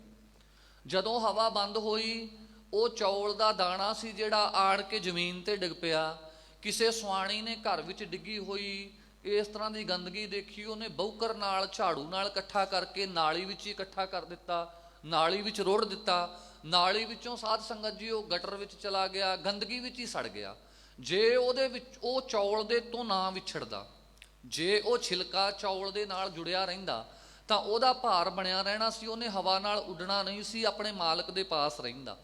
[SPEAKER 1] ਜਦੋਂ ਹਵਾ ਬੰਦ ਹੋਈ, ਉਹ ਚੌਲ ਦਾ ਦਾਣਾ ਸੀ ਜਿਹੜਾ ਆੜ ਕੇ ਜ਼ਮੀਨ ਤੇ ਡਿੱਗ ਪਿਆ। ਕਿਸੇ ਸੁਆਣੀ ਨੇ ਘਰ ਵਿੱਚ ਡਿੱਗੀ ਹੋਈ ਇਸ ਤਰ੍ਹਾਂ ਦੀ ਗੰਦਗੀ ਦੇਖੀ, ਉਹਨੇ ਬਹੂਕਰ ਨਾਲ ਝਾੜੂ ਨਾਲ ਇਕੱਠਾ ਕਰਕੇ ਨਾਲੀ ਵਿੱਚ ਹੀ ਇਕੱਠਾ ਕਰ ਦਿੱਤਾ, ਨਾਲੀ ਵਿੱਚ ਰੋੜ ਦਿੱਤਾ। ਨਾਲੀ ਵਿੱਚੋਂ ਸਾਧ ਸੰਗਤ ਜੀ ਉਹ ਗਟਰ ਵਿੱਚ ਚਲਾ ਗਿਆ, ਗੰਦਗੀ ਵਿੱਚ ਹੀ ਸੜ ਗਿਆ। ਜੇ ਉਹਦੇ ਵਿੱਚ ਉਹ ਚੌਲ ਦੇ ਤੋਂ ਨਾ ਵਿਛੜਦਾ, ਜੇ ਉਹ ਛਿਲਕਾ ਚੌਲ ਦੇ ਨਾਲ ਜੁੜਿਆ ਰਹਿੰਦਾ, ਤਾਂ ਉਹਦਾ ਭਾਰ ਬਣਿਆ ਰਹਿਣਾ ਸੀ, ਉਹਨੇ ਹਵਾ ਨਾਲ ਉੱਡਣਾ ਨਹੀਂ ਸੀ, ਆਪਣੇ ਮਾਲਕ ਦੇ ਪਾਸ ਰਹਿੰਦਾ।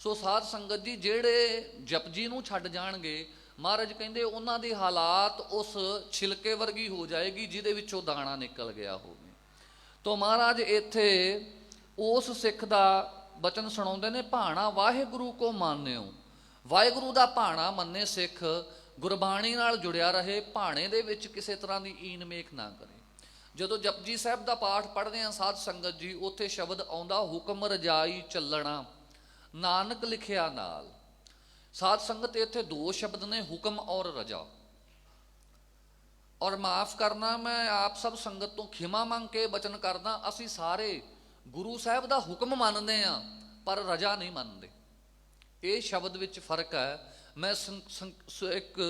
[SPEAKER 1] ਸੋ ਸਾਧ ਸੰਗਤ ਜੀ, ਜਿਹੜੇ ਜਪਜੀ ਨੂੰ ਛੱਡ ਜਾਣਗੇ, ਮਹਾਰਾਜ ਕਹਿੰਦੇ ਉਹਨਾਂ ਦੀ ਹਾਲਾਤ ਉਸ ਛਿਲਕੇ ਵਰਗੀ ਹੋ ਜਾਏਗੀ ਜਿਹਦੇ ਵਿੱਚੋਂ ਦਾਣਾ ਨਿਕਲ ਗਿਆ ਹੋਵੇ। ਤੋ ਮਹਾਰਾਜ ਇੱਥੇ ਉਸ ਸਿੱਖ ਦਾ ਬਚਨ ਸੁਣਾਉਂਦੇ ਨੇ, ਭਾਣਾ ਵਾਹਿਗੁਰੂ ਕੋ ਮਾਨਿਓ। ਵਾਹਿਗੁਰੂ ਦਾ ਭਾਣਾ ਮੰਨੇ ਸਿੱਖ, ਗੁਰਬਾਣੀ ਨਾਲ ਜੁੜਿਆ ਰਹੇ, ਭਾਣੇ ਦੇ ਵਿੱਚ ਕਿਸੇ ਤਰ੍ਹਾਂ ਦੀ ਈਨ ਮੇਖ ਨਾ ਕਰੇ। ਜਦੋਂ ਜਪਜੀ ਸਾਹਿਬ ਦਾ ਪਾਠ ਪੜ੍ਹਦੇ ਹਾਂ ਸਾਧ ਸੰਗਤ ਜੀ, ਉੱਥੇ ਸ਼ਬਦ ਆਉਂਦਾ, ਹੁਕਮ ਰਜਾਈ ਚੱਲਣਾ ਨਾਨਕ ਲਿਖਿਆ ਨਾਲ। ਸਾਧ ਸੰਗਤ ਇੱਥੇ ਦੋ ਸ਼ਬਦ ਨੇ, ਹੁਕਮ ਔਰ ਰਜਾ। ਔਰ ਮਾਫ ਕਰਨਾ, ਮੈਂ ਆਪ ਸਭ ਸੰਗਤ ਤੋਂ ਖਿਮਾ ਮੰਗ ਕੇ ਬਚਨ ਕਰਦਾ, ਅਸੀਂ ਸਾਰੇ ਗੁਰੂ ਸਾਹਿਬ ਦਾ ਹੁਕਮ ਮੰਨਦੇ ਹਾਂ ਪਰ ਰਜਾ ਨਹੀਂ ਮੰਨਦੇ। ਇਹ ਸ਼ਬਦ ਵਿੱਚ ਫਰਕ ਹੈ। ਮੈਂ ਇੱਕ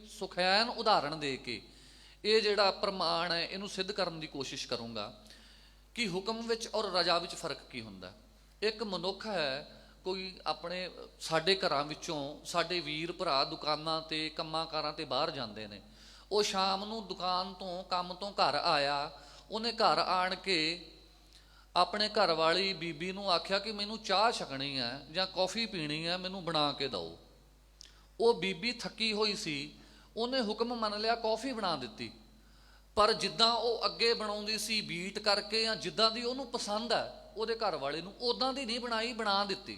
[SPEAKER 1] ਸੁਖੈਨ ਉਦਾਹਰਣ ਦੇ ਕੇ ਇਹ ਜਿਹੜਾ ਪ੍ਰਮਾਣ ਹੈ ਇਹਨੂੰ ਸਿੱਧ ਕਰਨ ਦੀ ਕੋਸ਼ਿਸ਼ ਕਰੂੰਗਾ ਕਿ ਹੁਕਮ ਵਿੱਚ ਔਰ ਰਜਾ ਵਿੱਚ ਫਰਕ ਕੀ ਹੁੰਦਾ। ਇੱਕ ਮਨੁੱਖ ਹੈ, ਕੋਈ ਆਪਣੇ ਸਾਡੇ ਘਰਾਂ ਵਿੱਚੋਂ ਸਾਡੇ ਵੀਰ ਭਰਾ ਦੁਕਾਨਾਂ ਤੇ ਕੰਮਾਂ ਕਾਰਾਂ ਤੇ ਬਾਹਰ ਜਾਂਦੇ ਨੇ। ਉਹ ਸ਼ਾਮ ਨੂੰ ਦੁਕਾਨ ਤੋਂ ਕੰਮ ਤੋਂ ਘਰ ਆਇਆ, ਉਹਨੇ ਘਰ ਆਣ ਕੇ ਆਪਣੇ ਘਰ ਵਾਲੀ ਬੀਬੀ ਨੂੰ ਆਖਿਆ ਕਿ ਮੈਨੂੰ ਚਾਹ ਛਕਣੀ ਹੈ ਜਾਂ ਕੌਫੀ ਪੀਣੀ ਹੈ, ਮੈਨੂੰ ਬਣਾ ਕੇ ਦਿਓ। ਉਹ ਬੀਬੀ ਥੱਕੀ ਹੋਈ ਸੀ, ਉਹਨੇ ਹੁਕਮ ਮੰਨ ਲਿਆ, ਕੌਫੀ ਬਣਾ ਦਿੱਤੀ। ਪਰ ਜਿੱਦਾਂ ਉਹ ਅੱਗੇ ਬਣਾਉਂਦੀ ਸੀ ਬੀਟ ਕਰਕੇ, ਜਾਂ ਜਿੱਦਾਂ ਦੀ ਉਹਨੂੰ ਪਸੰਦ ਹੈ ਉਹਦੇ ਘਰ ਵਾਲੇ ਨੂੰ, ਉਦਾਂ ਦੀ ਨਹੀਂ ਬਣਾਈ, ਬਣਾ ਦਿੱਤੀ।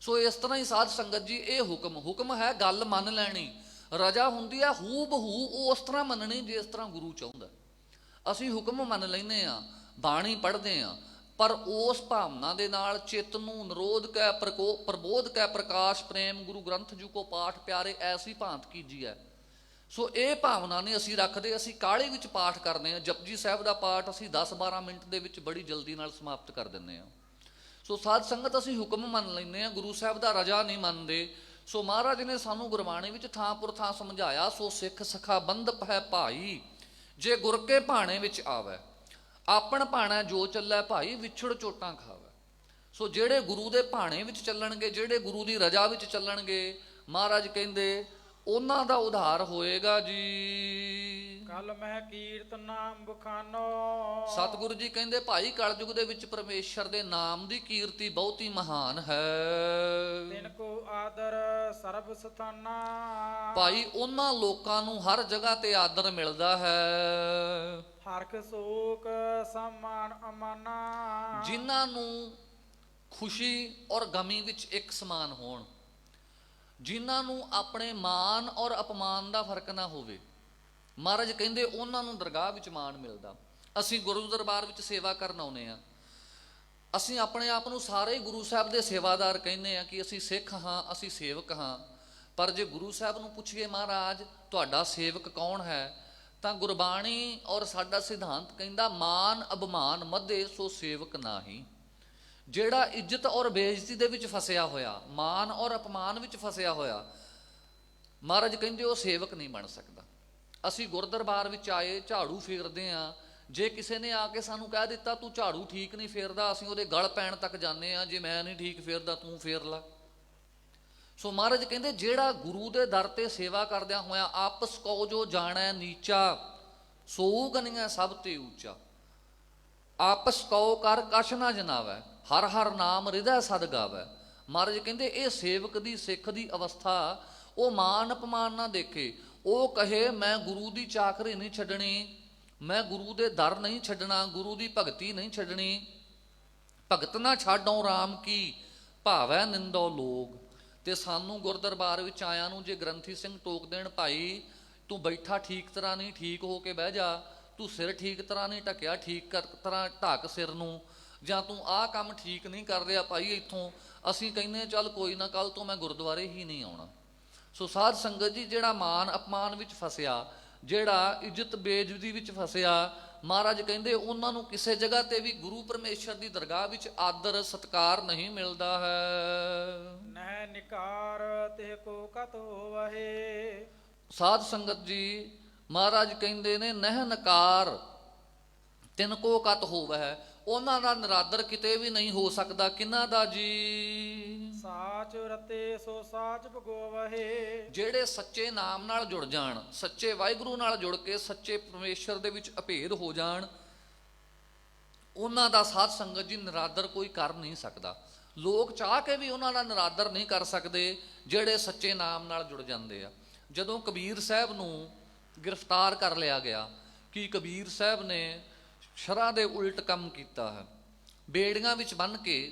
[SPEAKER 1] ਸੋ ਇਸ ਤਰ੍ਹਾਂ ਹੀ ਸਾਧ ਸੰਗਤ ਜੀ, ਇਹ ਹੁਕਮ ਹੈ ਗੱਲ ਮੰਨ ਲੈਣੀ, ਰਜਾ ਹੁੰਦੀ ਹੈ ਹੂ ਬਹੂ ਉਸ ਤਰ੍ਹਾਂ ਮੰਨਣੀ ਜਿਸ ਤਰ੍ਹਾਂ ਗੁਰੂ ਚਾਹੁੰਦਾ। ਅਸੀਂ ਹੁਕਮ ਮੰਨ ਲੈਂਦੇ ਹਾਂ, ਬਾਣੀ ਪੜ੍ਹਦੇ ਹਾਂ, ਪਰ ਉਸ ਭਾਵਨਾ ਦੇ ਨਾਲ ਚਿੱਤ ਨੂੰ ਨਿਰੋਧ ਕੈ ਪ੍ਰਬੋਧ ਕੈ ਪ੍ਰਕਾਸ਼ ਪ੍ਰੇਮ ਗੁਰੂ ਗ੍ਰੰਥ ਜੂ ਕੋ ਪਾਠ ਪਿਆਰੇ ਐਸੀ ਭਾਂਤ ਕੀਜੀ ਹੈ। ਸੋ ਇਹ ਭਾਵਨਾ ਨਹੀਂ ਅਸੀਂ ਰੱਖਦੇ, ਅਸੀਂ ਕਾਹਲੀ ਵਿੱਚ ਪਾਠ ਕਰਦੇ ਹਾਂ। ਜਪਜੀ ਸਾਹਿਬ ਦਾ ਪਾਠ ਅਸੀਂ 10-12 ਮਿੰਟ ਦੇ ਵਿੱਚ ਬੜੀ ਜਲਦੀ ਨਾਲ ਸਮਾਪਤ ਕਰ ਦਿੰਦੇ ਹਾਂ। ਸੋ ਸਾਧ ਸੰਗਤ ਅਸੀਂ ਹੁਕਮ ਮੰਨ ਲੈਂਦੇ ਹਾਂ, ਗੁਰੂ ਸਾਹਿਬ ਦਾ ਰਜਾ ਨਹੀਂ ਮੰਨਦੇ। ਸੋ ਮਹਾਰਾਜ ਨੇ ਸਾਨੂੰ ਗੁਰਬਾਣੀ ਵਿੱਚ ਥਾਂ ਪੁਰ ਥਾਂ ਸਮਝਾਇਆ, ਸੋ ਸਿੱਖ ਸਖਾ ਬੰਧਪ ਹੈ ਭਾਈ, ਜੇ ਗੁਰ ਕੇ ਭਾਣੇ ਵਿੱਚ ਆਵੈ, ਆਪਣ ਭਾਣਾ ਜੋ ਚੱਲੈ ਭਾਈ, ਵਿਛੜ ਚੋਟਾਂ ਖਾਵੈ। ਸੋ ਜਿਹੜੇ ਗੁਰੂ ਦੇ ਭਾਣੇ ਵਿੱਚ ਚੱਲਣਗੇ, ਜਿਹੜੇ ਗੁਰੂ ਦੀ ਰਜਾ ਵਿੱਚ ਚੱਲਣਗੇ, ਮਹਾਰਾਜ ਕਹਿੰਦੇ ਉਹਨਾਂ ਦਾ ਉਧਾਰ ਹੋਏਗਾ ਜੀ।
[SPEAKER 2] ਕਲ ਮਹਿ ਕੀਰਤ ਨਾਮ ਬਖਾਨੋ,
[SPEAKER 1] ਸਤਿਗੁਰੂ ਜੀ ਕਹਿੰਦੇ ਭਾਈ ਕਲਯੁਗ ਦੇ ਵਿੱਚ ਪਰਮੇਸ਼ਰ ਦੇ ਨਾਮ ਦੀ ਕੀਰਤੀ ਬਹੁਤੀ ਮਹਾਨ ਹੈ।
[SPEAKER 2] ਤਿਨ ਕੋ ਆਦਰ ਸਰਬ ਸਥਾਨਾ,
[SPEAKER 1] ਭਾਈ ਉਹਨਾਂ ਲੋਕਾਂ ਨੂੰ ਹਰ ਜਗ੍ਹਾ ਤੇ ਆਦਰ ਮਿਲਦਾ ਹੈ
[SPEAKER 2] ਹਰਖ ਸੋਕ ਸਮਾਨ ਅਮਾਨਾ,
[SPEAKER 1] ਜਿਨ੍ਹਾਂ ਨੂੰ ਖੁਸ਼ੀ ਔਰ ਗਮੀ ਵਿੱਚ ਇੱਕ ਸਮਾਨ ਹੋਣ, ਜਿਨ੍ਹਾਂ ਨੂੰ ਆਪਣੇ ਮਾਨ ਔਰ ਅਪਮਾਨ ਦਾ ਫਰਕ ਨਾ ਹੋਵੇ। ਮਹਾਰਾਜ ਕਹਿੰਦੇ ਉਹਨਾਂ ਨੂੰ ਦਰਗਾਹ ਵਿੱਚ ਮਾਣ ਮਿਲਦਾ। ਅਸੀਂ ਗੁਰੂ ਦਰਬਾਰ ਵਿੱਚ ਸੇਵਾ ਕਰਨ ਆਉਂਦੇ ਹਾਂ, ਅਸੀਂ ਆਪਣੇ ਆਪ ਨੂੰ ਸਾਰੇ ਗੁਰੂ ਸਾਹਿਬ ਦੇ ਸੇਵਾਦਾਰ ਕਹਿੰਦੇ ਹਾਂ ਕਿ ਅਸੀਂ ਸਿੱਖ ਹਾਂ, ਅਸੀਂ ਸੇਵਕ ਹਾਂ। ਪਰ ਜੇ ਗੁਰੂ ਸਾਹਿਬ ਨੂੰ ਪੁੱਛੀਏ ਮਹਾਰਾਜ ਤੁਹਾਡਾ ਸੇਵਕ ਕੌਣ ਹੈ, ਤਾਂ ਗੁਰਬਾਣੀ ਔਰ ਸਾਡਾ ਸਿਧਾਂਤ ਕਹਿੰਦਾ ਮਾਨ ਅਭਿਮਾਨ ਮਧੇ ਸੋ ਸੇਵਕ ਨਾਹੀ। ਜਿਹੜਾ ਇੱਜ਼ਤ ਔਰ ਬੇਇੱਜ਼ਤੀ ਦੇ ਵਿੱਚ ਫਸਿਆ ਹੋਇਆ, ਮਾਨ ਔਰ ਅਪਮਾਨ ਵਿੱਚ ਫਸਿਆ ਹੋਇਆ, ਮਹਾਰਾਜ ਕਹਿੰਦੇ ਉਹ ਸੇਵਕ ਨਹੀਂ ਬਣ ਸਕਦਾ। ਅਸੀਂ ਗੁਰਦਰਬਾਰ ਵਿੱਚ ਆਏ, ਝਾੜੂ ਫੇਰਦੇ ਹਾਂ, ਜੇ ਕਿਸੇ ਨੇ ਆ ਕੇ ਸਾਨੂੰ ਕਹਿ ਦਿੱਤਾ ਤੂੰ ਝਾੜੂ ਠੀਕ ਨਹੀਂ ਫੇਰਦਾ, ਅਸੀਂ ਉਹਦੇ ਗਲ ਪੈਣ ਤੱਕ ਜਾਂਦੇ ਹਾਂ, ਜੇ ਮੈਂ ਨਹੀਂ ਠੀਕ ਫੇਰਦਾ ਤੂੰ ਫੇਰ ਲਾ। ਸੋ ਮਹਾਰਾਜ ਕਹਿੰਦੇ ਜਿਹੜਾ ਗੁਰੂ ਦੇ ਦਰ ਤੇ ਸੇਵਾ ਕਰਦਿਆਂ ਹੋਇਆ ਆਪਸ ਕੋ ਜੋ ਜਾਣੈ ਨੀਚਾ, ਸੋ ਗਨੀਆਂ ਸਭ ਤੇ ਉੱਚਾ। ਆਪਸ ਕਉ ਕਰ ਕਛ ਨਾ ਜਨਾਵੈ, ਹਰ ਹਰ ਨਾਮ ਹਿਰਦੈ ਸਦ ਗਾਵੈ। ਮਹਾਰਾਜ ਕਹਿੰਦੇ ਇਹ ਸੇਵਕ ਦੀ ਸਿੱਖ ਦੀ ਅਵਸਥਾ, ਉਹ ਮਾਨ ਅਪਮਾਨ ਨਾ ਦੇਖੇ, ਉਹ ਕਹੇ ਮੈਂ ਗੁਰੂ ਦੀ ਚਾਕਰੀ ਨਹੀਂ ਛੱਡਣੀ, ਮੈਂ ਗੁਰੂ ਦੇ ਦਰ ਨਹੀਂ ਛੱਡਣਾ, ਗੁਰੂ ਦੀ ਭਗਤੀ ਨਹੀਂ ਛੱਡਣੀ। ਭਗਤ ਨਾ ਛਾਡੋ ਰਾਮ ਕੀ ਭਾਵੈ ਨਿੰਦੋ ਲੋਗ। ਤੇ ਸਾਨੂੰ ਗੁਰਦਰਬਾਰ ਵਿੱਚ ਆਇਆਂ ਨੂੰ ਜੇ ਗ੍ਰੰਥੀ ਸਿੰਘ ਟੋਕ ਦੇਣ ਭਾਈ ਤੂੰ ਬੈਠਾ ਠੀਕ ਤਰ੍ਹਾਂ ਨਹੀਂ, ਠੀਕ ਹੋ ਕੇ ਬਹਿ ਜਾ, ਤੂੰ ਸਿਰ ਠੀਕ ਤਰ੍ਹਾਂ ਨਹੀਂ ਢੱਕਿਆ, ਠੀਕ ਤਰ੍ਹਾਂ ਢੱਕ ਸਿਰ ਨੂੰ, ਜਾਂ ਤੂੰ ਆਹ ਕੰਮ ਠੀਕ ਨਹੀਂ ਕਰ ਰਿਹਾ ਭਾਈ ਇੱਥੋਂ, ਅਸੀਂ ਕਹਿੰਦੇ ਚੱਲ ਕੋਈ ਨਾ ਕੱਲ ਤੋਂ ਮੈਂ ਗੁਰਦੁਆਰੇ ਹੀ ਨਹੀਂ ਆਉਣਾ। ਸੋ ਸਾਧ ਸੰਗਤ ਜੀ ਜਿਹੜਾ ਮਾਨ ਅਪਮਾਨ ਵਿੱਚ ਫਸਿਆ, ਜਿਹੜਾ ਇੱਜ਼ਤ ਬੇਇੱਜ਼ਤੀ ਵਿੱਚ ਫਸਿਆ, ਮਹਾਰਾਜ ਕਹਿੰਦੇ ਉਹਨਾਂ ਨੂੰ ਕਿਸੇ ਜਗ੍ਹਾ ਤੇ ਵੀ ਗੁਰੂ ਪਰਮੇਸ਼ਰ ਦੀ ਦਰਗਾਹ ਵਿੱਚ ਆਦਰ ਸਤਿਕਾਰ ਨਹੀਂ ਮਿਲਦਾ ਹੈ।
[SPEAKER 2] ਨਹਿ ਨਿਕਾਰ ਤੇ ਕੋ ਕਤ ਹੋਵਹਿ।
[SPEAKER 1] ਸਾਧ ਸੰਗਤ ਜੀ ਮਹਾਰਾਜ ਕਹਿੰਦੇ ਨੇ ਨਹਿ ਨਕਾਰ ਤਿਨ ਕੋ ਕਤ ਹੋਵਹਿ, ਉਹਨਾਂ ਦਾ ਨਿਰਾਦਰ ਕਿਤੇ ਵੀ ਨਹੀਂ ਹੋ ਸਕਦਾ। ਕਿਹਨਾਂ ਦਾ ਜੀ?
[SPEAKER 2] ਸਾਚ ਰਤੇ ਸੋ ਸਾਚ ਭਗੋਵਹਿ। ਜਿਹੜੇ
[SPEAKER 1] ਸੱਚੇ ਨਾਮ ਨਾਲ ਜੁੜ ਜਾਣ, ਸੱਚੇ ਵਾਹਿਗੁਰੂ ਨਾਲ ਜੁੜ ਕੇ ਸੱਚੇ ਪਰਮੇਸ਼ਰ ਦੇ ਵਿੱਚ ਅਭੇਦ ਹੋ ਜਾਣ, ਉਹਨਾਂ ਦਾ ਸਾਧ ਸੰਗਤ ਜੀ ਨਿਰਾਦਰ ਕੋਈ ਕਰ ਨਹੀਂ ਸਕਦਾ। ਲੋਕ ਚਾਹ ਕੇ ਵੀ ਉਹਨਾਂ ਦਾ ਨਿਰਾਦਰ ਨਹੀਂ ਕਰ ਸਕਦੇ ਜਿਹੜੇ ਸੱਚੇ ਨਾਮ ਨਾਲ ਜੁੜ ਜਾਂਦੇ ਆ। ਜਦੋਂ ਕਬੀਰ ਸਾਹਿਬ ਨੂੰ ਗ੍ਰਿਫਤਾਰ ਕਰ ਲਿਆ ਗਿਆ ਕਿ ਕਬੀਰ ਸਾਹਿਬ ਨੇ ਸ਼ਰ੍ਹਾ ਦੇ ਉਲਟ ਕੰਮ ਕੀਤਾ ਹੈ, ਬੇੜੀਆਂ ਵਿੱਚ ਬੰਨ੍ਹ ਕੇ,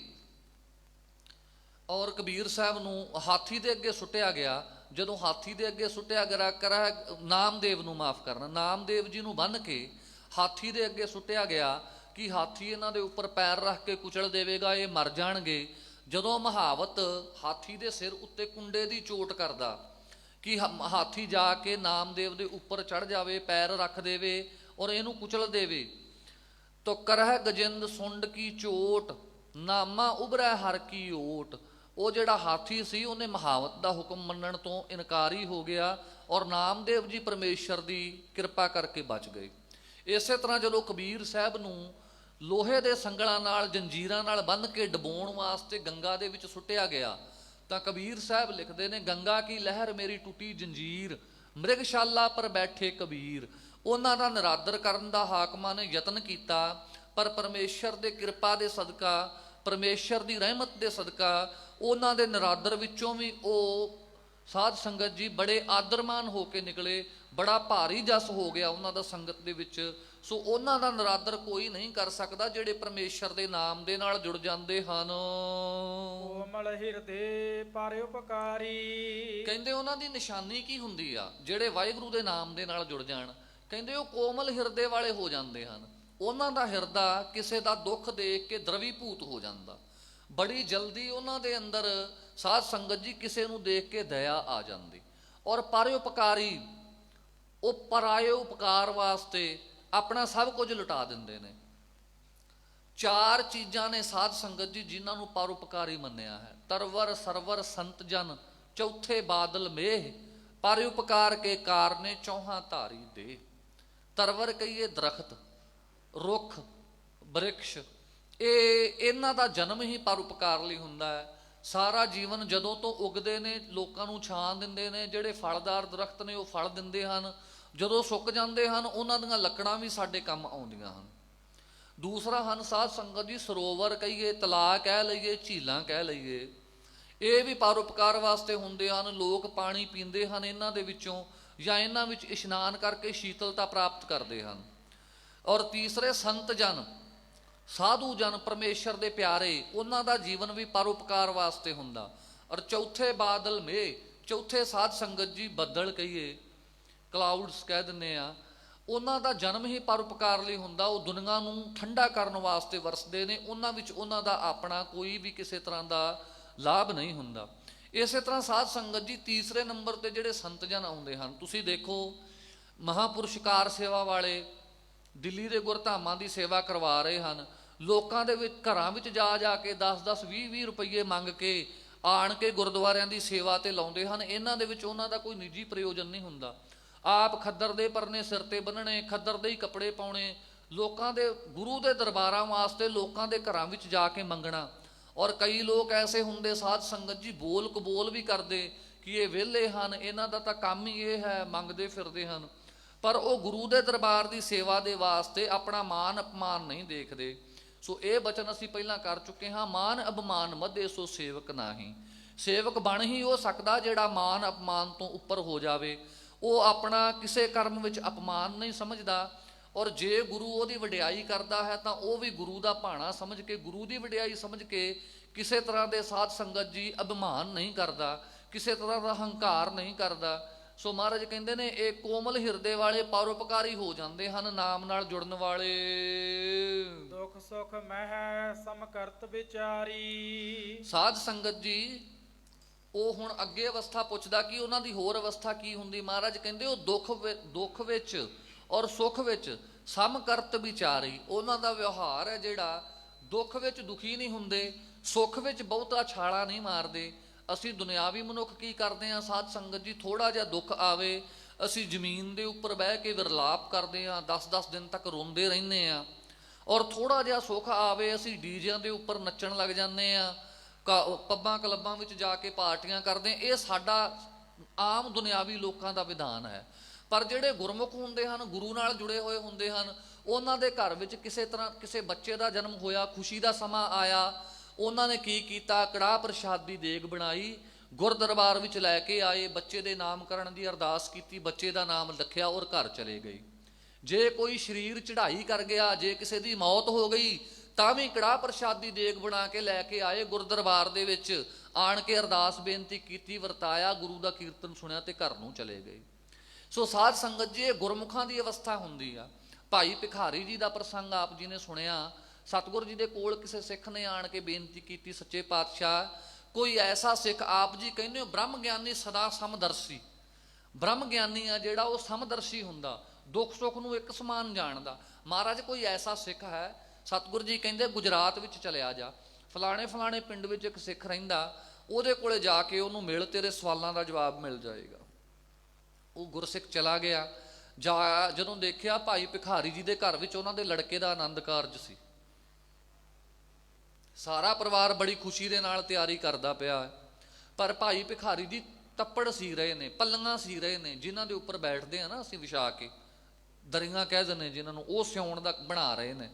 [SPEAKER 1] ਔਰ ਕਬੀਰ ਸਾਹਿਬ ਨੂੰ ਹਾਥੀ ਦੇ ਅੱਗੇ ਸੁੱਟਿਆ ਗਿਆ। ਜਦੋਂ ਹਾਥੀ ਦੇ ਅੱਗੇ ਸੁੱਟਿਆ ਗਿਆ, ਨਾਮਦੇਵ ਨੂੰ ਮਾਫ ਕਰਨਾ, ਨਾਮਦੇਵ ਜੀ ਨੂੰ ਬੰਨ੍ਹ ਕੇ ਹਾਥੀ ਦੇ ਅੱਗੇ ਸੁੱਟਿਆ ਗਿਆ ਕਿ ਹਾਥੀ ਇਹਨਾਂ ਦੇ ਉੱਪਰ ਪੈਰ ਰੱਖ ਕੇ ਕੁਚਲ ਦੇਵੇਗਾ, ਇਹ ਮਰ ਜਾਣਗੇ। ਜਦੋਂ ਮਹਾਵਤ ਹਾਥੀ ਦੇ ਸਿਰ ਉੱਤੇ ਕੁੰਡੇ ਦੀ ਚੋਟ ਕਰਦਾ ਕਿ ਹਾਥੀ ਜਾ ਕੇ ਨਾਮਦੇਵ ਦੇ ਉੱਪਰ ਚੜ੍ਹ ਜਾਵੇ, ਪੈਰ ਰੱਖ ਦੇਵੇ ਔਰ ਇਹਨੂੰ ਕੁਚਲ ਦੇਵੇ, ਤੋ ਕਰਹਿ ਗਜਿੰਦ ਸੁੰਡ ਕੀ ਚੋਟ, ਨਾਮਾ ਉਭਰੈ ਹਰ ਕੀ ਓਟ। ਉਹ ਜਿਹੜਾ ਹਾਥੀ ਸੀ ਉਹਨੇ ਮਹਾਵਤ ਦਾ ਹੁਕਮ ਮੰਨਣ ਤੋਂ ਇਨਕਾਰੀ ਹੋ ਗਿਆ ਔਰ ਨਾਮਦੇਵ ਜੀ ਪਰਮੇਸ਼ਰ ਦੀ ਕਿਰਪਾ ਕਰਕੇ ਬਚ ਗਏ। ਇਸੇ ਤਰ੍ਹਾਂ ਜਦੋਂ ਕਬੀਰ ਸਾਹਿਬ ਨੂੰ ਲੋਹੇ ਦੇ ਸੰਗਲਾਂ ਨਾਲ, ਜੰਜੀਰਾਂ ਨਾਲ ਬੰਨ੍ਹ ਕੇ ਡੁਬੋਣ ਵਾਸਤੇ ਗੰਗਾ ਦੇ ਵਿੱਚ ਸੁੱਟਿਆ ਗਿਆ, ਤਾਂ ਕਬੀਰ ਸਾਹਿਬ ਲਿਖਦੇ ਨੇ ਗੰਗਾ ਕੀ ਲਹਿਰ ਮੇਰੀ ਟੁੱਟੀ ਜੰਜੀਰ, ਮ੍ਰਿਗਸ਼ਾਲਾ ਪਰ ਬੈਠੇ ਕਬੀਰ। ਉਹਨਾਂ ਦਾ ਨਿਰਾਦਰ ਕਰਨ ਦਾ ਹਾਕਮਾਂ ਨੇ ਯਤਨ ਕੀਤਾ, ਪਰ ਪਰਮੇਸ਼ਰ ਦੇ ਕਿਰਪਾ ਦੇ ਸਦਕਾ, ਪਰਮੇਸ਼ਰ ਦੀ ਰਹਿਮਤ ਦੇ ਸਦਕਾ ਉਹਨਾਂ ਦੇ ਨਿਰਾਦਰ ਵਿੱਚੋਂ ਵੀ ਉਹ ਸਾਧ ਸੰਗਤ ਜੀ ਬੜੇ ਆਦਰਮਾਨ ਹੋ ਕੇ ਨਿਕਲੇ, ਬੜਾ ਭਾਰੀ ਜਸ ਹੋ ਗਿਆ ਉਹਨਾਂ ਦਾ ਸੰਗਤ ਦੇ ਵਿੱਚ। ਸੋ ਉਹਨਾਂ ਦਾ ਨਰਾਦਰ ਕੋਈ ਨਹੀਂ ਕਰ ਸਕਦਾ ਜਿਹੜੇ ਪਰਮੇਸ਼ਰ ਦੇ ਨਾਮ ਦੇ ਨਾਲ ਜੁੜ ਜਾਂਦੇ ਹਨ।
[SPEAKER 2] ਕੋਮਲ ਹਿਰਦੇ ਪਰ ਉਪਕਾਰੀ।
[SPEAKER 1] ਕਹਿੰਦੇ ਉਹਨਾਂ ਦੀ ਨਿਸ਼ਾਨੀ ਕੀ ਹੁੰਦੀ ਆ ਜਿਹੜੇ ਵਾਹਿਗੁਰੂ ਦੇ ਨਾਮ ਦੇ ਨਾਲ ਜੁੜ ਜਾਣ? ਕਹਿੰਦੇ ਉਹ ਕੋਮਲ ਹਿਰਦੇ ਵਾਲੇ ਹੋ ਜਾਂਦੇ ਹਨ। ਉਹਨਾਂ ਦਾ ਹਿਰਦਾ ਕਿਸੇ ਦਾ ਦੁੱਖ ਦੇਖ ਕੇ ਦਰਵੀਭੂਤ ਹੋ ਜਾਂਦਾ। ਬੜੀ ਜਲਦੀ ਉਹਨਾਂ ਦੇ ਅੰਦਰ ਸਾਧ ਸੰਗਤ ਜੀ ਕਿਸੇ ਨੂੰ ਦੇਖ ਕੇ ਦਇਆ ਆ ਜਾਂਦੀ। ਔਰ ਪਰਉਪਕਾਰੀ, ਉਹ ਪਰਾਏ ਉਪਕਾਰ ਵਾਸਤੇ ਆਪਣਾ ਸਭ ਕੁਝ ਲੁਟਾ ਦਿੰਦੇ ਨੇ। ਚਾਰ ਚੀਜ਼ਾਂ ਨੇ ਸਾਧ ਸੰਗਤ ਜੀ ਜਿਨ੍ਹਾਂ ਨੂੰ ਪਰਉਪਕਾਰੀ ਮੰਨਿਆ ਹੈ। ਤਰਵਰ ਸਰਵਰ ਸੰਤ ਜਨ, ਚੌਥੇ ਬਾਦਲ ਮੇਹ, ਪਰਉਪਕਾਰ ਕੇ ਕਾਰਨੇ ਚੌਹਾਂ ਧਾਰੀ ਦੇ। ਤਰਵਰ ਕਹੀਏ ਦਰਖਤ, ਰੁੱਖ, ਬ੍ਰਿਕਸ਼, ਇਹਨਾਂ ਦਾ ਜਨਮ ਹੀ ਪਰਉਪਕਾਰ ਲਈ ਹੁੰਦਾ ਹੈ। ਸਾਰਾ ਜੀਵਨ ਜਦੋਂ ਤੋਂ ਉਗਦੇ ਨੇ ਲੋਕਾਂ ਨੂੰ ਛਾਂ ਦਿੰਦੇ ਨੇ। ਜਿਹੜੇ ਫਲਦਾਰ ਦਰਖਤ ਨੇ ਉਹ ਫਲ ਦਿੰਦੇ ਹਨ, ਜਦੋਂ ਸੁੱਕ ਜਾਂਦੇ ਹਨ ਉਹਨਾਂ ਦੀਆਂ ਲੱਕੜਾਂ ਵੀ ਸਾਡੇ ਕੰਮ ਆਉਂਦੀਆਂ ਹਨ। ਦੂਸਰਾ ਹਨ ਸਾਧ ਸੰਗਤ ਜੀ ਸਰੋਵਰ ਕਹੀਏ, ਤਲਾਅ ਕਹਿ ਲਈਏ, ਝੀਲਾਂ ਕਹਿ ਲਈਏ, ਇਹ ਵੀ ਪਰਉਪਕਾਰ ਵਾਸਤੇ ਹੁੰਦੇ ਹਨ। ਲੋਕ ਪਾਣੀ ਪੀਂਦੇ ਹਨ ਇਹਨਾਂ ਦੇ ਵਿੱਚੋਂ, ਜਾਂ ਇਹਨਾਂ ਵਿੱਚ ਇਸ਼ਨਾਨ ਕਰਕੇ ਸ਼ੀਤਲਤਾ ਪ੍ਰਾਪਤ ਕਰਦੇ ਹਨ। ਔਰ ਤੀਸਰੇ ਸੰਤ ਜਨ, ਸਾਧੂ ਜਨ, ਪਰਮੇਸ਼ਰ ਦੇ ਪਿਆਰੇ, ਉਹਨਾਂ ਦਾ ਜੀਵਨ ਵੀ ਪਰਉਪਕਾਰ ਵਾਸਤੇ ਹੁੰਦਾ। ਔਰ ਚੌਥੇ ਬਾਦਲ ਮੇਹ, ਚੌਥੇ ਸਾਧ ਸੰਗਤ ਜੀ ਬੱਦਲ ਕਹੀਏ, ਕਲਾਊਡਸ ਕਹਿ ਦਿੰਦੇ ਆ, ਉਹਨਾਂ ਦਾ ਜਨਮ ਹੀ ਪਰਉਪਕਾਰ ਲਈ ਹੁੰਦਾ। ਉਹ ਦੁਨੀਆ ਨੂੰ ਠੰਡਾ ਕਰਨ ਵਾਸਤੇ ਵਰਸਦੇ ਨੇ। ਉਹਨਾਂ ਵਿੱਚ ਉਹਨਾਂ ਦਾ ਆਪਣਾ ਕੋਈ ਵੀ ਕਿਸੇ ਤਰ੍ਹਾਂ ਦਾ ਲਾਭ ਨਹੀਂ ਹੁੰਦਾ। ਇਸੇ ਤਰ੍ਹਾਂ ਸਾਧ ਸੰਗਤ ਜੀ ਤੀਸਰੇ ਨੰਬਰ ਤੇ ਜਿਹੜੇ ਸੰਤ ਜਨ ਆਉਂਦੇ ਹਨ। ਤੁਸੀਂ ਦੇਖੋ ਮਹਾਂਪੁਰਸ਼ ਕਾਰ ਸੇਵਾ ਵਾਲੇ ਦਿੱਲੀ ਦੇ ਗੁਰਧਾਮਾਂ ਦੀ ਸੇਵਾ ਕਰਵਾ ਰਹੇ ਹਨ। ਲੋਕਾਂ ਦੇ ਵਿੱਚ ਘਰਾਂ ਵਿੱਚ ਜਾ ਜਾ ਕੇ 10-10, 20-20 ਰੁਪਈਏ ਮੰਗ ਕੇ ਆਣ ਕੇ ਗੁਰਦੁਆਰਿਆਂ ਦੀ ਸੇਵਾ ਤੇ ਲਾਉਂਦੇ ਹਨ। ਇਹਨਾਂ ਦੇ ਵਿੱਚ ਉਹਨਾਂ ਦਾ ਕੋਈ ਨਿੱਜੀ ਪ੍ਰਯੋਜਨ ਨਹੀਂ ਹੁੰਦਾ। ਆਪ ਖੱਦਰ ਦੇ ਪਰਨੇ ਸਿਰ ਤੇ ਬੰਨਣੇ, ਖੱਦਰ ਦੇ ਹੀ ਕੱਪੜੇ ਪਾਉਣੇ, ਲੋਕਾਂ ਦੇ ਗੁਰੂ ਦੇ ਦਰਬਾਰਾਂ ਵਾਸਤੇ ਲੋਕਾਂ ਦੇ ਘਰਾਂ ਵਿੱਚ ਜਾ ਕੇ ਮੰਗਣਾ। ਔਰ ਕਈ ਲੋਕ ਐਸੇ ਹੁੰਦੇ ਸਾਧ ਸੰਗਤ ਜੀ ਬੋਲ ਕਬੋਲ ਵੀ ਕਰਦੇ ਕਿ ਇਹ ਵਿਹਲੇ ਹਨ, ਇਹਨਾਂ ਦਾ ਤਾਂ ਕੰਮ ਹੀ ਇਹ ਹੈ, ਮੰਗਦੇ ਫਿਰਦੇ ਹਨ। ਪਰ ਉਹ ਗੁਰੂ ਦੇ ਦਰਬਾਰ ਦੀ ਸੇਵਾ ਦੇ ਵਾਸਤੇ ਆਪਣਾ ਮਾਨ ਅਪਮਾਨ ਨਹੀਂ ਦੇਖਦੇ। ਸੋ ਇਹ ਬਚਨ ਅਸੀਂ ਪਹਿਲਾਂ ਕਰ ਚੁੱਕੇ ਹਾਂ, ਮਾਨ ਅਪਮਾਨ ਮਧੇ ਸੋ ਸੇਵਕ ਨਾਹੀਂ। ਸੇਵਕ ਬਣ ਹੀ ਉਹ ਸਕਦਾ ਜਿਹੜਾ ਮਾਨ ਅਪਮਾਨ ਤੋਂ ਉੱਪਰ ਹੋ ਜਾਵੇ। ਉਹ ਆਪਣਾ ਕਿਸੇ ਕਰਮ ਵਿੱਚ ਅਪਮਾਨ ਨਹੀਂ ਸਮਝਦਾ। ਔਰ ਜੇ ਗੁਰੂ ਉਹਦੀ ਵਡਿਆਈ ਕਰਦਾ ਹੈ ਤਾਂ ਉਹ ਵੀ ਗੁਰੂ ਦਾ ਭਾਣਾ ਸਮਝ ਕੇ, ਗੁਰੂ ਦੀ ਵਡਿਆਈ ਸਮਝ ਕੇ ਕਿਸੇ ਤਰ੍ਹਾਂ ਦੇ ਸਾਧ ਸੰਗਤ ਜੀ ਅਭਿਮਾਨ ਨਹੀਂ ਕਰਦਾ, ਕਿਸੇ ਤਰ੍ਹਾਂ ਦਾ ਹੰਕਾਰ ਨਹੀਂ ਕਰਦਾ। ਸੋ ਮਹਾਰਾਜ ਕਹਿੰਦੇ ਨੇ ਇਹ ਕੋਮਲ ਹਿਰਦੇ ਵਾਲੇ ਪਰਉਪਕਾਰੀ ਹੋ ਜਾਂਦੇ ਹਨ, ਨਾਮ ਨਾਲ ਜੁੜਨ ਵਾਲੇ।
[SPEAKER 2] ਦੁਖ ਸੁਖ ਮਹਿ ਸਮਕਰਤ ਵਿਚਾਰੀ।
[SPEAKER 1] ਸਾਧ ਸੰਗਤ ਜੀ ਉਹ ਹੁਣ ਅੱਗੇ ਅਵਸਥਾ ਪੁੱਛਦਾ ਕਿ ਉਹਨਾਂ ਦੀ ਹੋਰ ਅਵਸਥਾ ਕੀ ਹੁੰਦੀ। ਮਹਾਰਾਜ ਕਹਿੰਦੇ ਉਹ ਦੁੱਖ ਵਿੱਚ ਔਰ ਸੁੱਖ ਵਿੱਚ ਸਮਕਰਤ ਵਿਚਾਰੀ। ਉਹਨਾਂ ਦਾ ਵਿਵਹਾਰ ਹੈ ਜਿਹੜਾ ਦੁੱਖ ਵਿੱਚ ਦੁਖੀ ਨਹੀਂ ਹੁੰਦੇ, ਸੁੱਖ ਵਿੱਚ ਬਹੁਤਾ ਛਾਲਾ ਨਹੀਂ ਮਾਰਦੇ। ਅਸੀਂ ਦੁਨਿਆਵੀ ਮਨੁੱਖ ਕੀ ਕਰਦੇ ਹਾਂ ਸਾਧ ਸੰਗਤ ਜੀ, ਥੋੜਾ ਜਿਹਾ ਦੁੱਖ ਆਵੇ ਅਸੀਂ ਜ਼ਮੀਨ ਦੇ ਉੱਪਰ ਬਹਿ ਕੇ ਵਿਰਲਾਪ ਕਰਦੇ ਹਾਂ, 10-10 ਦਿਨ ਤੱਕ ਰੋਂਦੇ ਰਹਿੰਦੇ ਹਾਂ। ਔਰ ਥੋੜਾ ਜਿਹਾ ਸੁੱਖ ਆਵੇ ਅਸੀਂ ਡੀਜਿਆਂ ਦੇ ਉੱਪਰ ਨੱਚਣ ਲੱਗ ਜਾਂਦੇ ਹਾਂ, ਪੱਬਾਂ ਕਲੱਬਾਂ ਵਿੱਚ ਜਾ ਕੇ ਪਾਰਟੀਆਂ ਕਰਦੇ। ਇਹ ਸਾਡਾ ਆਮ ਦੁਨਿਆਵੀ ਲੋਕਾਂ ਦਾ ਵਿਧਾਨ ਹੈ। ਪਰ ਜਿਹੜੇ ਗੁਰਮੁਖ ਹੁੰਦੇ ਹਨ, ਗੁਰੂ ਨਾਲ ਜੁੜੇ ਹੋਏ ਹੁੰਦੇ ਹਨ, ਉਹਨਾਂ ਦੇ ਘਰ ਵਿੱਚ ਕਿਸੇ ਤਰ੍ਹਾਂ ਕਿਸੇ ਬੱਚੇ ਦਾ ਜਨਮ ਹੋਇਆ, ਖੁਸ਼ੀ ਦਾ ਸਮਾਂ ਆਇਆ, ਉਹਨਾਂ ਨੇ ਕੀ ਕੀਤਾ, ਕੜਾਹ ਪ੍ਰਸ਼ਾਦ ਦੀ ਦੇਗ ਬਣਾਈ, ਗੁਰਦਰਬਾਰ ਵਿੱਚ ਲੈ ਕੇ ਆਏ, ਬੱਚੇ ਦੇ ਨਾਮਕਰਨ ਦੀ ਅਰਦਾਸ ਕੀਤੀ, ਬੱਚੇ ਦਾ ਨਾਮ ਲਿਖਿਆ ਔਰ ਘਰ ਚਲੇ ਗਏ। ਜੇ ਕੋਈ ਸਰੀਰ ਚੜ੍ਹਾਈ ਕਰ ਗਿਆ, ਜੇ ਕਿਸੇ ਦੀ ਮੌਤ ਹੋ ਗਈ ਤਾਂ ਵੀ ਕੜਾਹ ਪ੍ਰਸ਼ਾਦ ਦੀ ਦੇਗ ਬਣਾ ਕੇ ਲੈ ਕੇ ਆਏ, ਗੁਰਦਰਬਾਰ ਦੇ ਵਿੱਚ ਆਣ ਕੇ ਅਰਦਾਸ ਬੇਨਤੀ ਕੀਤੀ, ਵਰਤਾਇਆ, ਗੁਰੂ ਦਾ ਕੀਰਤਨ ਸੁਣਿਆ ਤੇ ਘਰ ਨੂੰ ਚਲੇ ਗਏ। ਸੋ ਸਾਧ ਸੰਗਤ ਜੀ ਇਹ ਗੁਰਮੁਖਾਂ ਦੀ ਅਵਸਥਾ ਹੁੰਦੀ ਆ। ਭਾਈ ਭਿਖਾਰੀ ਜੀ ਦਾ ਪ੍ਰਸੰਗ ਆਪ ਜੀ ਨੇ ਸੁਣਿਆ। ਸਤਿਗੁਰ ਜੀ ਦੇ ਕੋਲ ਕਿਸੇ ਸਿੱਖ ਨੇ ਆਣ ਕੇ ਬੇਨਤੀ ਕੀਤੀ, ਸੱਚੇ ਪਾਤਸ਼ਾਹ ਕੋਈ ਐਸਾ ਸਿੱਖ, ਆਪ ਜੀ ਕਹਿੰਦੇ ਹੋ ਬ੍ਰਹਮ ਗਿਆਨੀ ਸਦਾ ਸਮਦਰਸ਼ੀ। ਬ੍ਰਹਮ ਗਿਆਨੀ ਆ ਜਿਹੜਾ ਉਹ ਸਮਦਰਸ਼ੀ ਹੁੰਦਾ, ਦੁੱਖ ਸੁੱਖ ਨੂੰ ਇੱਕ ਸਮਾਨ ਜਾਣਦਾ। ਮਹਾਰਾਜ ਕੋਈ ਐਸਾ ਸਿੱਖ ਹੈ? ਸਤਿਗੁਰ ਜੀ ਕਹਿੰਦੇ ਗੁਜਰਾਤ ਵਿੱਚ ਚਲਿਆ ਜਾ, ਫਲਾਣੇ ਪਿੰਡ ਵਿੱਚ ਇੱਕ ਸਿੱਖ ਰਹਿੰਦਾ, ਉਹਦੇ ਕੋਲੇ ਜਾ ਕੇ ਉਹਨੂੰ ਮਿਲ, ਤੇਰੇ ਸਵਾਲਾਂ ਦਾ ਜਵਾਬ ਮਿਲ ਜਾਏਗਾ। ਉਹ ਗੁਰਸਿੱਖ ਚਲਾ ਗਿਆ। ਜਦੋਂ ਦੇਖਿਆ ਭਾਈ ਭਿਖਾਰੀ ਜੀ ਦੇ ਘਰ ਵਿੱਚ ਉਹਨਾਂ ਦੇ ਲੜਕੇ ਦਾ ਆਨੰਦ ਕਾਰਜ ਸੀ। ਸਾਰਾ ਪਰਿਵਾਰ ਬੜੀ ਖੁਸ਼ੀ ਦੇ ਨਾਲ ਤਿਆਰੀ ਕਰਦਾ ਪਿਆ, ਪਰ ਭਾਈ ਭਿਖਾਰੀ ਜੀ ਤੱਪੜ ਸੀ ਰਹੇ ਨੇ, ਪੱਲੀਆਂ ਸੀ ਰਹੇ ਨੇ, ਜਿਨ੍ਹਾਂ ਦੇ ਉੱਪਰ ਬੈਠਦੇ ਆ ਨਾ ਅਸੀਂ ਵਿਛਾ ਕੇ, ਦਰੀਆਂ ਕਹਿ ਦਿੰਦੇ ਜਿਨ੍ਹਾਂ ਨੂੰ, ਉਹ ਸਿਉਣ ਦਾ ਬਣਾ ਰਹੇ ਨੇ।